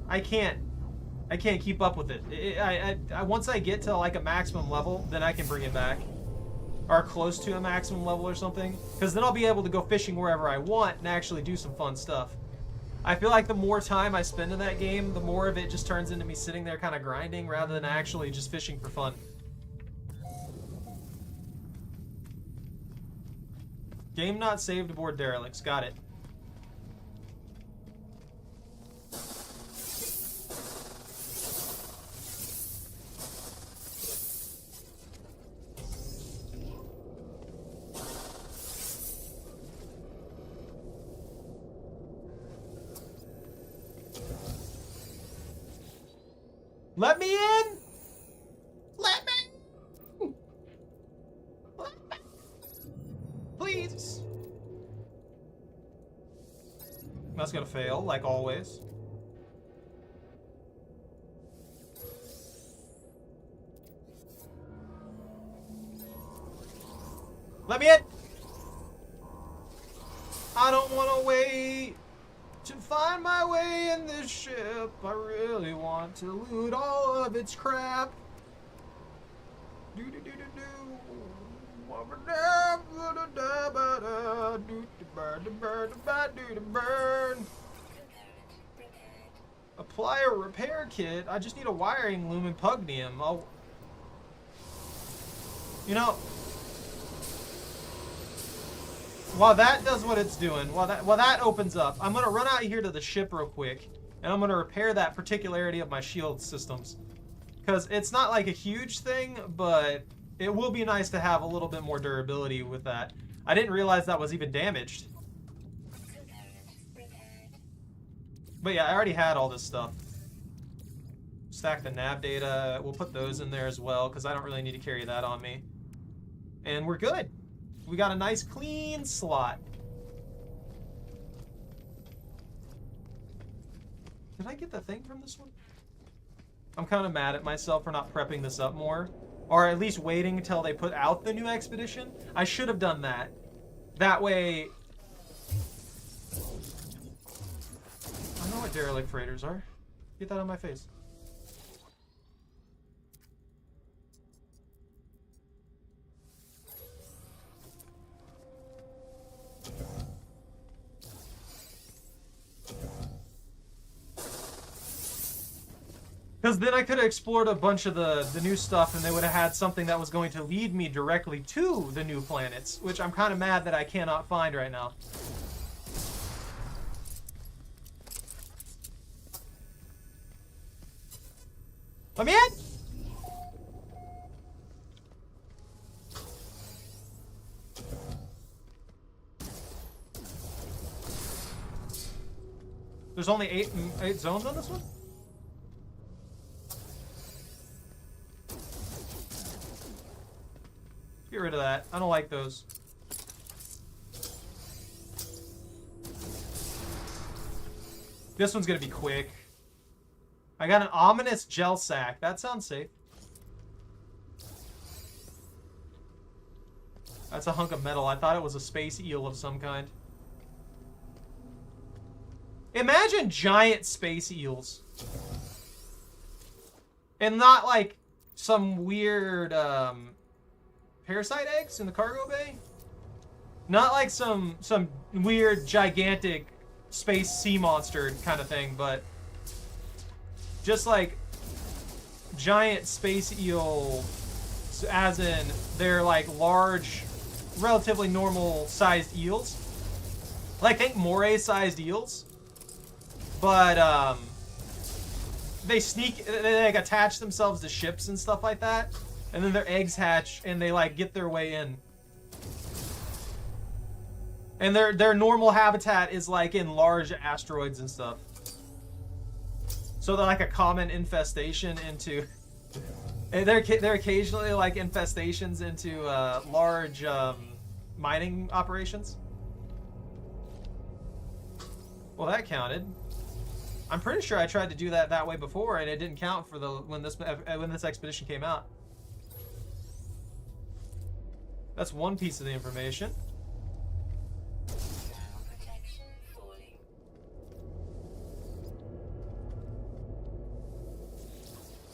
I can't keep up with it. I once I get to like a maximum level, then I can bring it back. Or close to a maximum level or something. Because then I'll be able to go fishing wherever I want and actually do some fun stuff. I feel like the more time I spend in that game, the more of it just turns into me sitting there kind of grinding rather than actually just fishing for fun. Game not saved aboard derelicts. Got it. Let me in! Let me! Please! That's gonna fail, like always. Let me in! I don't wanna wait to find my way in this ship. I really want to loot all of its crap. Do do do do do. Burn. Apply a repair kit. I just need a wiring loom and pugnium. You know, while that does what it's doing, while that opens up, I'm gonna run out here to the ship real quick, and I'm gonna repair that particularity of my shield systems, because it's not like a huge thing, but it will be nice to have a little bit more durability with that. I didn't realize that was even damaged. But yeah, I already had all this stuff. Stack the nav data. We'll put those in there as well, because I don't really need to carry that on me. And we're good. We got a nice clean slot. Did I get the thing from this one? I'm kind of mad at myself for not prepping this up more. Or at least waiting until they put out the new expedition. I should have done that. That way... I know what derelict freighters are. Get that on my face. Because then I could have explored a bunch of the new stuff, and they would have had something that was going to lead me directly to the new planets, which I'm kind of mad that I cannot find right now. Let me in! There's only eight zones on this one? Get rid of that. I don't like those. This one's gonna be quick. I got an ominous gel sack. That sounds safe. That's a hunk of metal. I thought it was a space eel of some kind. Imagine giant space eels. And not like some weird parasite eggs in the cargo bay. Not like some weird gigantic space sea monster kind of thing, but just like giant space eel, as in they're like large, relatively normal sized eels. Like think moray sized eels. But they like attach themselves to ships and stuff like that, and then their eggs hatch and they like get their way in. And their normal habitat is like in large asteroids and stuff. So they're like a common infestation into... They're occasionally like infestations into large mining operations. Well, that counted. I'm pretty sure I tried to do that way before, and it didn't count for the when this expedition came out. That's one piece of the information. Protection falling.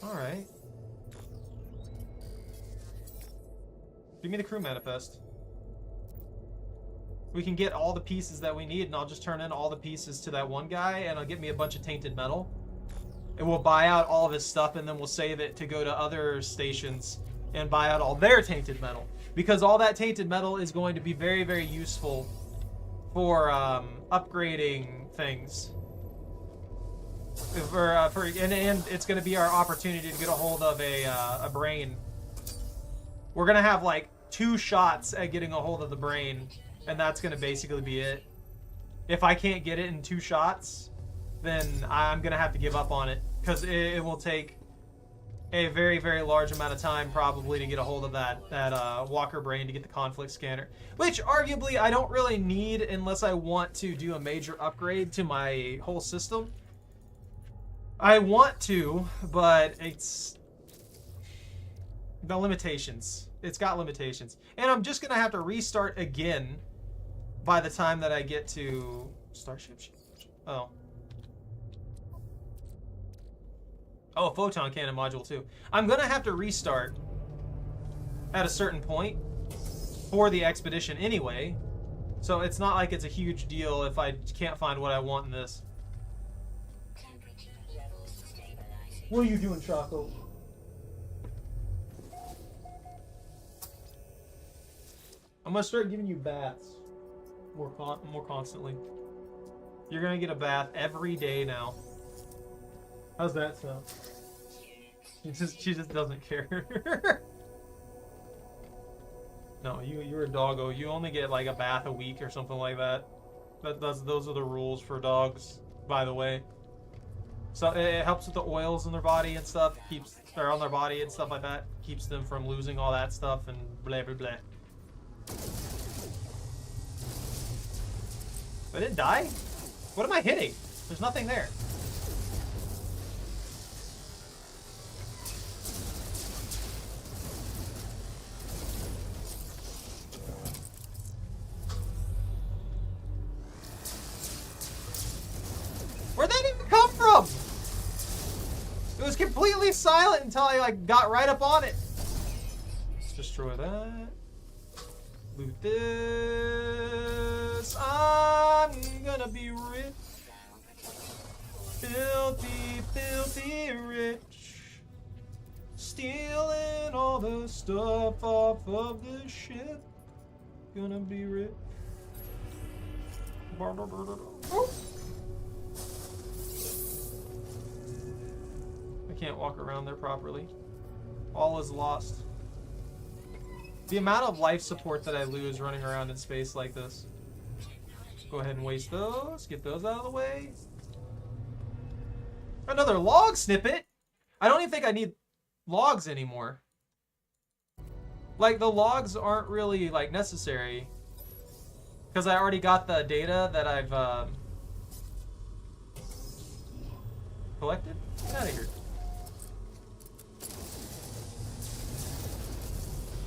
All right. Give me the crew manifest. We can get all the pieces that we need, and I'll just turn in all the pieces to that one guy, and it'll get me a bunch of tainted metal. And we'll buy out all of his stuff, and then we'll save it to go to other stations and buy out all their tainted metal. Because all that tainted metal is going to be very, very useful for upgrading things. And it's going to be our opportunity to get a hold of a brain. We're going to have like 2 shots at getting a hold of the brain, and that's going to basically be it. If I can't get it in 2 shots, then I'm going to have to give up on it, because it will take a very, very large amount of time probably to get a hold of that walker brain to get the conflict scanner, which arguably I don't really need unless I want to do a major upgrade to my whole system. I want to, but it's the limitations. It's got limitations, and I'm just gonna have to restart again by the time that I get to Starship. Oh, photon cannon module too. I'm gonna have to restart at a certain point for the expedition anyway, so it's not like it's a huge deal if I can't find what I want in this. Temperature levels stabilizing. What are you doing, Choco? I'm gonna start giving you baths more constantly. You're gonna get a bath every day now. How's that sound? She just doesn't care. No, you're a doggo. You only get like a bath a week or something like that. Those are the rules for dogs, by the way. So it helps with the oils in their body and stuff. They're on their body and stuff like that. Keeps them from losing all that stuff and blah blah blah. I didn't die? What am I hitting? There's nothing there. Where'd that even come from? It was completely silent until I like got right up on it. Let's destroy that. Loot this. I'm gonna be rich. Filthy, filthy rich. Stealing all the stuff off of the ship. Gonna be rich. Oh. I can't walk around there properly. All is lost. The amount of life support that I lose running around in space like this. Go ahead and waste those. Get those out of the way. Another log snippet? I don't even think I need logs anymore. Like, the logs aren't really, like, necessary. Because I already got the data that I've, collected? Get out of here.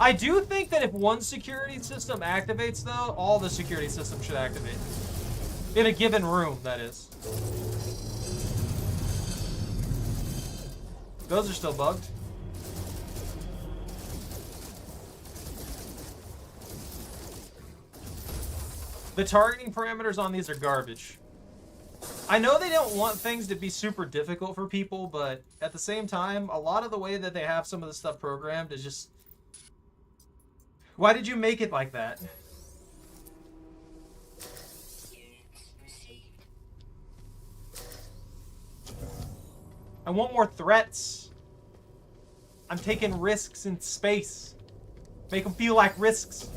I do think that if one security system activates, though, all the security systems should activate. In a given room, that is. Those are still bugged. The targeting parameters on these are garbage. I know they don't want things to be super difficult for people, but at the same time, a lot of the way that they have some of the stuff programmed is just... Why did you make it like that? I want more threats. I'm taking risks in space. Make them feel like risks.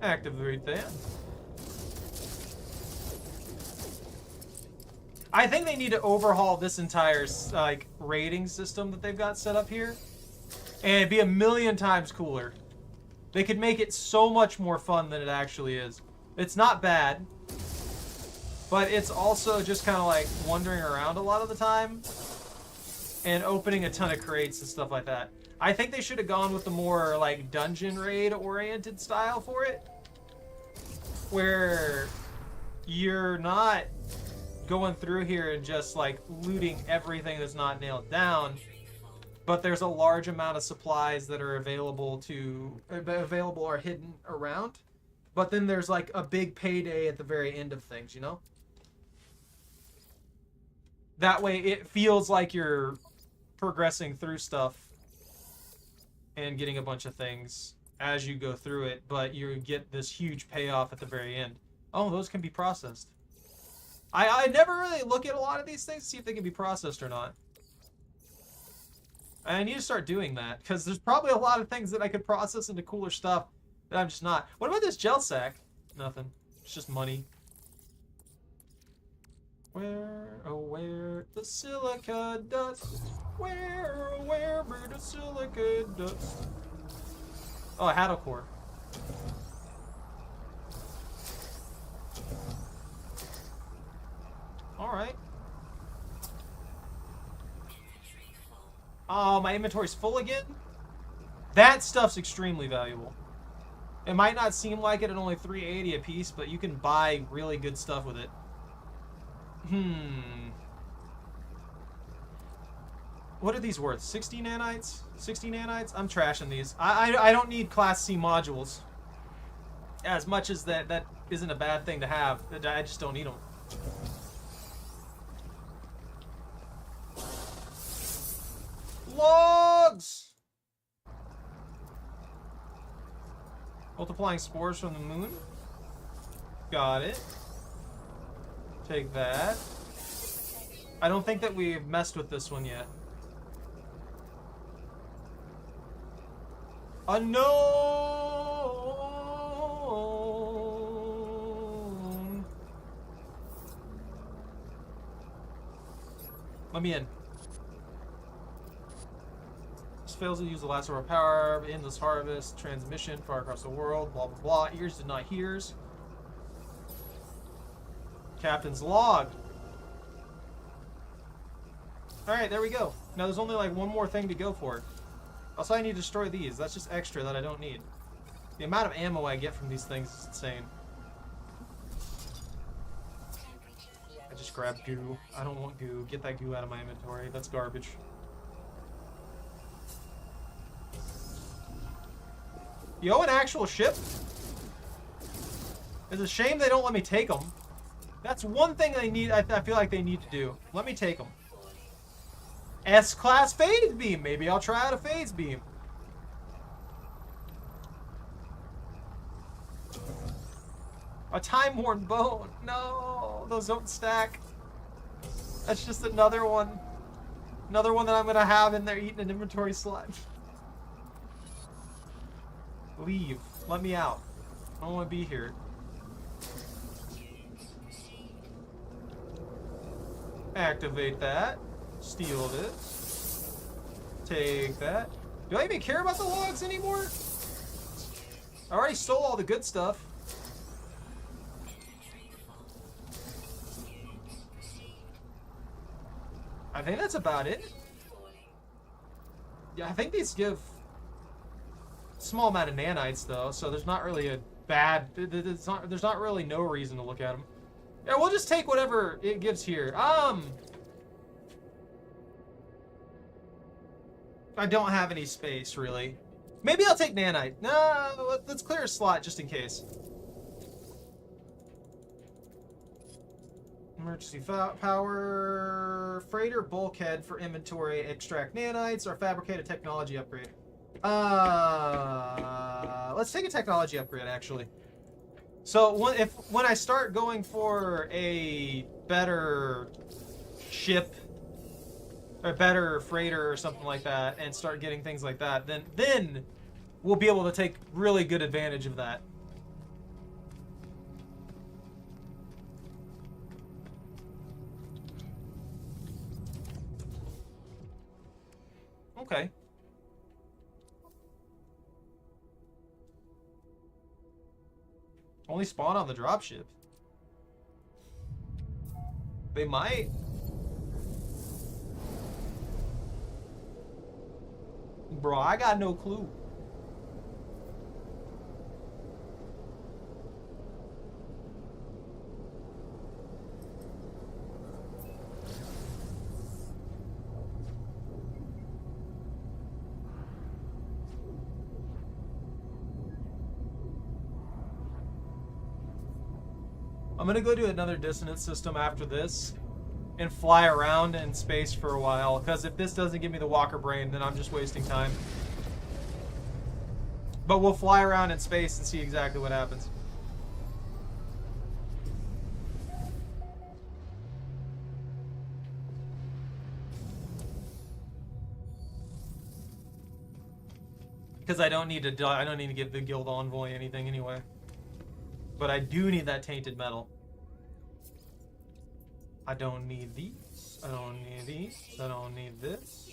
Activate that. I think they need to overhaul this entire like rating system that they've got set up here, and it'd be a million times cooler. They could make it so much more fun than it actually is. It's not bad, but it's also just kind of like wandering around a lot of the time and opening a ton of crates and stuff like that. I think they should have gone with the more like dungeon raid oriented style for it, where you're not going through here and just like looting everything that's not nailed down, but there's a large amount of supplies that are available or hidden around, but then there's like a big payday at the very end of things, you know? That way it feels like you're progressing through stuff and getting a bunch of things as you go through it, but you get this huge payoff at the very end. Oh, those can be processed. I never really look at a lot of these things to see if they can be processed or not. I need to start doing that, because there's probably a lot of things that I could process into cooler stuff that I'm just not. What about this gel sack? Nothing. It's just money. Where, oh where the silica dust? Where, oh where the silica dust? Oh, I had a core. Alright. Oh, my inventory's full again? That stuff's extremely valuable. It might not seem like it at only $3.80 a piece, but you can buy really good stuff with it. What are these worth? 60 nanites? 60 nanites? I'm trashing these. I don't need Class C modules. As much as that isn't a bad thing to have, I just don't need them. Logs! Multiplying spores from the moon. Got it. Take that. I don't think that we've messed with this one yet. Unknown. Let me in. This fails to use the last of our power. Endless harvest. Transmission far across the world. Blah blah blah. Ears did not hears. Captain's log. Alright, there we go. Now there's only like one more thing to go for. Also, I need to destroy these. That's just extra that I don't need. The amount of ammo I get from these things is insane. I just grabbed goo. I don't want goo. Get that goo out of my inventory. That's garbage. Yo, an actual ship? It's a shame they don't let me take them. That's one thing they need. I feel like they need to do. Let me take them. S-class phase beam. Maybe I'll try out a phase beam. A time-worn bone. No, those don't stack. That's just another one. Another one that I'm gonna have in there eating an inventory slot. Leave. Let me out. I don't want to be here. Activate that. Steal this. Take that. Do I even care about the logs anymore? I already stole all the good stuff. I think that's about it. Yeah, I think these give a small amount of nanites though, so there's not really a bad. There's not really no reason to look at them. Yeah, we'll just take whatever it gives here. I don't have any space really. Maybe I'll take nanite. No, let's clear a slot just in case. Emergency power, freighter bulkhead for inventory, extract nanites, or fabricate a technology upgrade. Let's take a technology upgrade actually. So when I start going for a better ship, or better freighter or something like that, and start getting things like that, then we'll be able to take really good advantage of that. Okay. Only spawn on the dropship. They might. Bro, I got no clue. I'm gonna go to another dissonance system after this and fly around in space for a while, because if this doesn't give me the Walker brain, then I'm just wasting time. But we'll fly around in space and see exactly what happens. Because I don't need to give the guild envoy anything anyway. But I do need that tainted metal. I don't need these. I don't need these. I don't need this.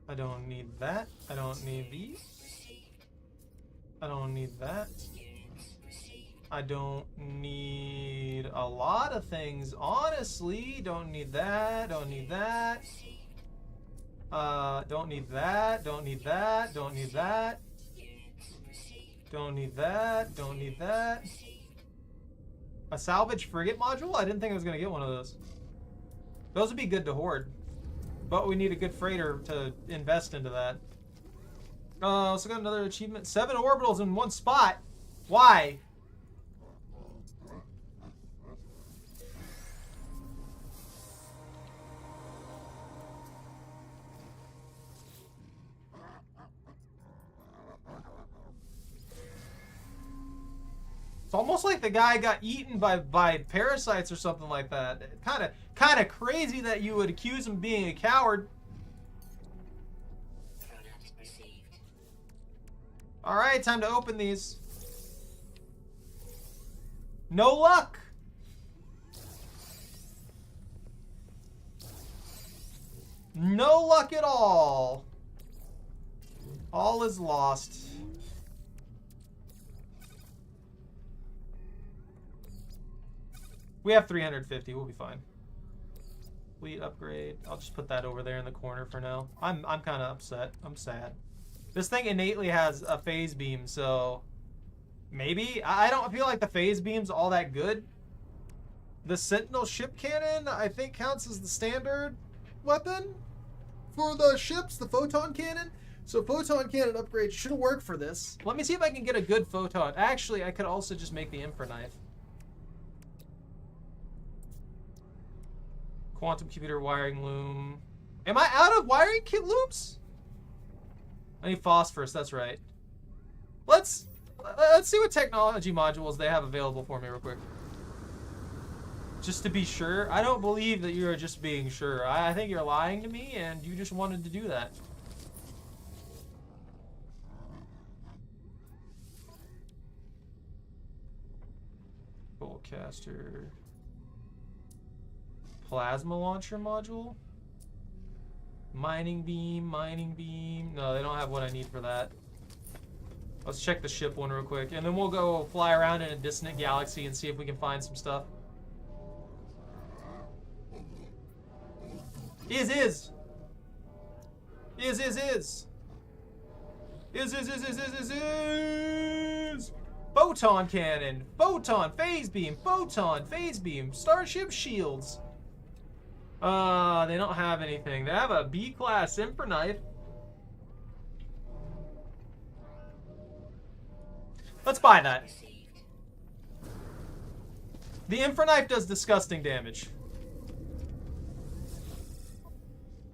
I don't need that. I don't need these. I don't need that. I don't need a lot of things, honestly. Don't need that. Don't need that. Don't need that. Don't need that. Don't need that. Don't need that. Don't need that. A salvage frigate module? I didn't think I was going to get one of those. Those would be good to hoard. But we need a good freighter to invest into that. Also got another achievement. 7 orbitals in one spot. Why? It's almost like the guy got eaten by parasites or something like that. Kind of crazy that you would accuse him of being a coward. All right, time to open these. No luck. No luck at all. All is lost. We have 350. We'll be fine. Fleet upgrade. I'll just put that over there in the corner for now. I'm kind of upset. I'm sad. This thing innately has a phase beam, so maybe. I don't feel like the phase beam's all that good. The Sentinel ship cannon, I think, counts as the standard weapon for the ships, the photon cannon. So photon cannon upgrade should work for this. Let me see if I can get a good photon. Actually, I could also just make the infra knife. Quantum computer wiring loom. Am I out of wiring kit loops? I need phosphorus, that's right. Let's see what technology modules they have available for me real quick. Just to be sure. I don't believe that you're just being sure. I think you're lying to me and you just wanted to do that. Boltcaster. Plasma launcher module. Mining beam, mining beam. No, they don't have what I need for that. Let's check the ship one real quick. And then we'll go fly around in a dissonant galaxy and see if we can find some stuff. Is. Photon cannon. Photon, phase beam. Photon, phase beam. Starship shields. They don't have anything. They have a B-class infra knife. Let's buy that. The infra knife does disgusting damage.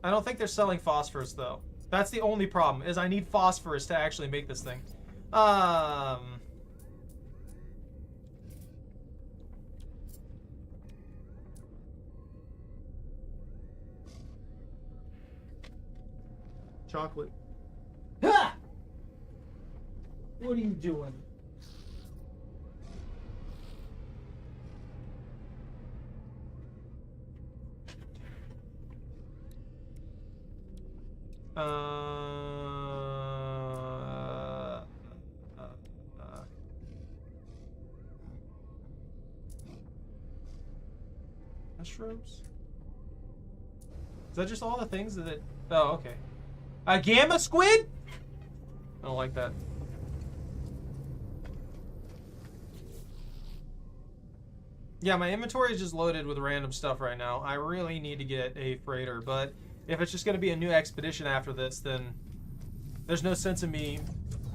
I don't think they're selling phosphorus though. That's the only problem, is I need phosphorus to actually make this thing. Chocolate. Ha! What are you doing? Uh, uh, uh. Mushrooms? Is that just all the things that it... Oh, okay. A gamma squid? I don't like that. Yeah, my inventory is just loaded with random stuff right now. I really need to get a freighter, but if it's just going to be a new expedition after this, then there's no sense in me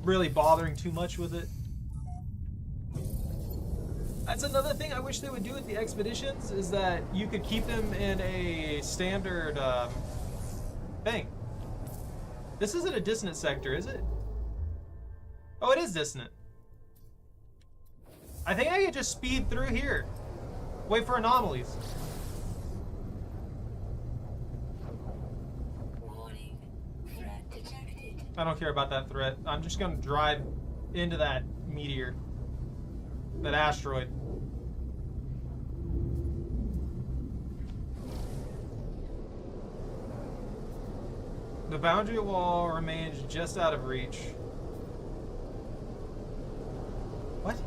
really bothering too much with it. That's another thing I wish they would do with the expeditions, is that you could keep them in a standard thing. This isn't a dissonant sector, is it? Oh, it is dissonant. I think I could just speed through here. Wait for anomalies. Warning. Threat detected. I don't care about that threat. I'm just gonna drive into that meteor. That asteroid. The boundary wall remains just out of reach. What?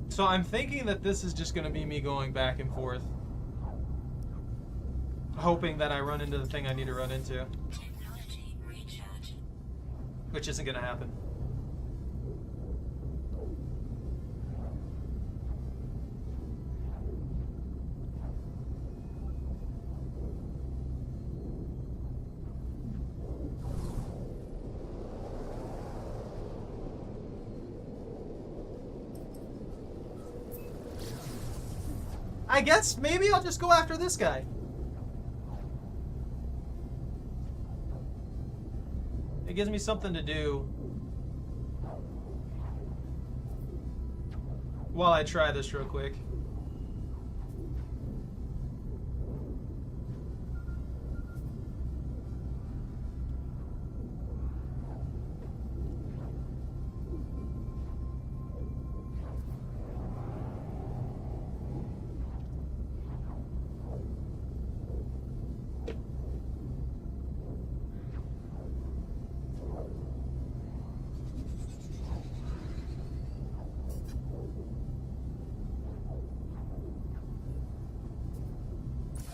So I'm thinking that this is just going to be me going back and forth, hoping that I run into the thing I need to run into, Technology recharge. which isn't going to happen. I guess maybe I'll just go after this guy. It gives me something to do while I try this real quick.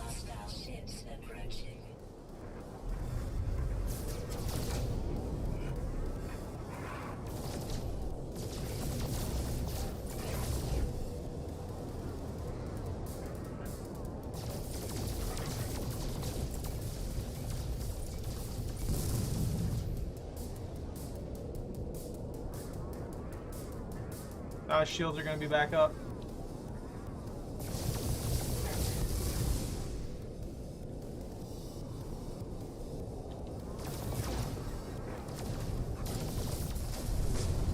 Hostile ships approaching. Shields are going to be back up.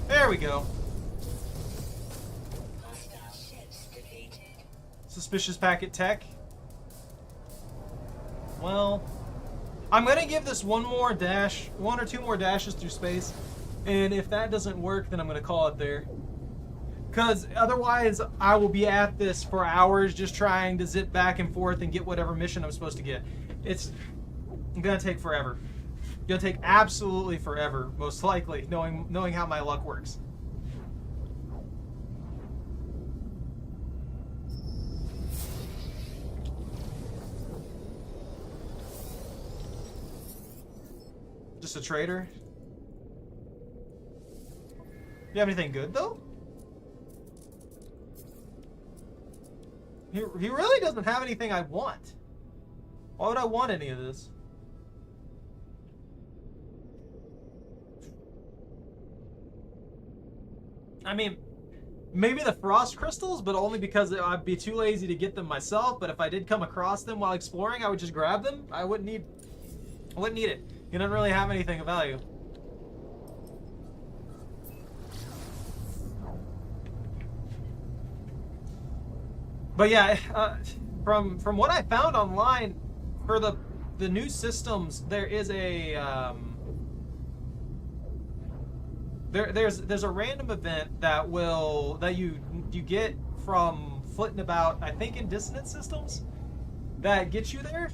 There we go. Hostile ships defeated. Suspicious packet tech. Well, I'm going to give this one or two more dashes through space. And if that doesn't work, then I'm going to call it there. Because otherwise, I will be at this for hours just trying to zip back and forth and get whatever mission I'm supposed to get. It's going to take forever. It's going to take absolutely forever, most likely, knowing how my luck works. Just a trader? You have anything good, though? He really doesn't have anything I want. Why would I want any of this? I mean, maybe the frost crystals, but only because I'd be too lazy to get them myself. But if I did come across them while exploring, I would just grab them. I wouldn't need it. You don't really have anything of value. But yeah, From what I found online, for the new systems, there is a there's a random event that you get from flitting about, I think in dissonant systems, that gets you there.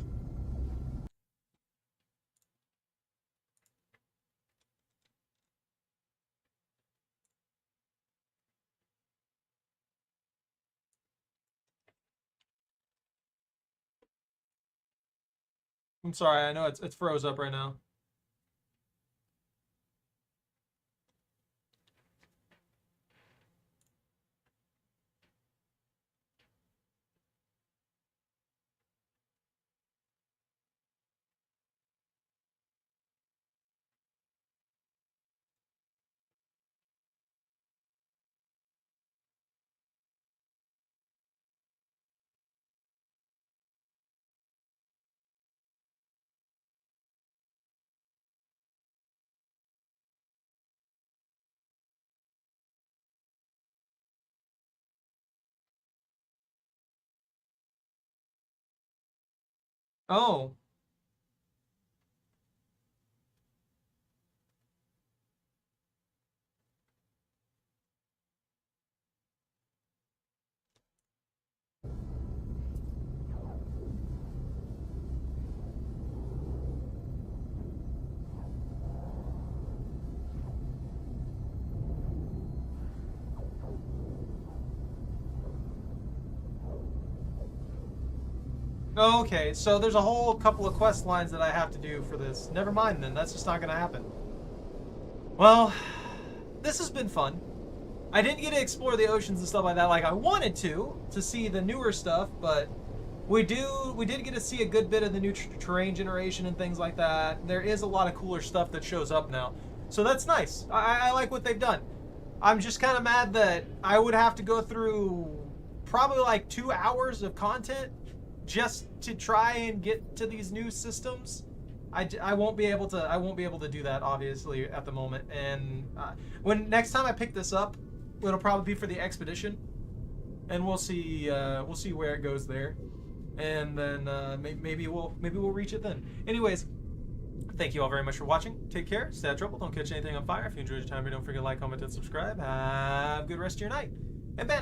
I'm sorry, I know it's froze up right now. Oh. Okay, so there's a whole couple of quest lines that I have to do for this. Never mind then, that's just not gonna happen. Well, this has been fun. I didn't get to explore the oceans and stuff like that like I wanted to see the newer stuff, but we did get to see a good bit of the new terrain generation and things like that. There is a lot of cooler stuff that shows up now, so that's nice. I like what they've done. I'm just kind of mad that I would have to go through probably like 2 hours of content just to try and get to these new systems. I won't be able to do that obviously at the moment. And when next time I pick this up, it'll probably be for the expedition, and we'll see where it goes there, and then maybe we'll reach it then. Anyways, thank you all very much for watching. Take care, stay out of trouble, don't catch anything on fire. If you enjoyed your time here, don't forget to like, comment, and subscribe. Have a good rest of your night, and Bannith.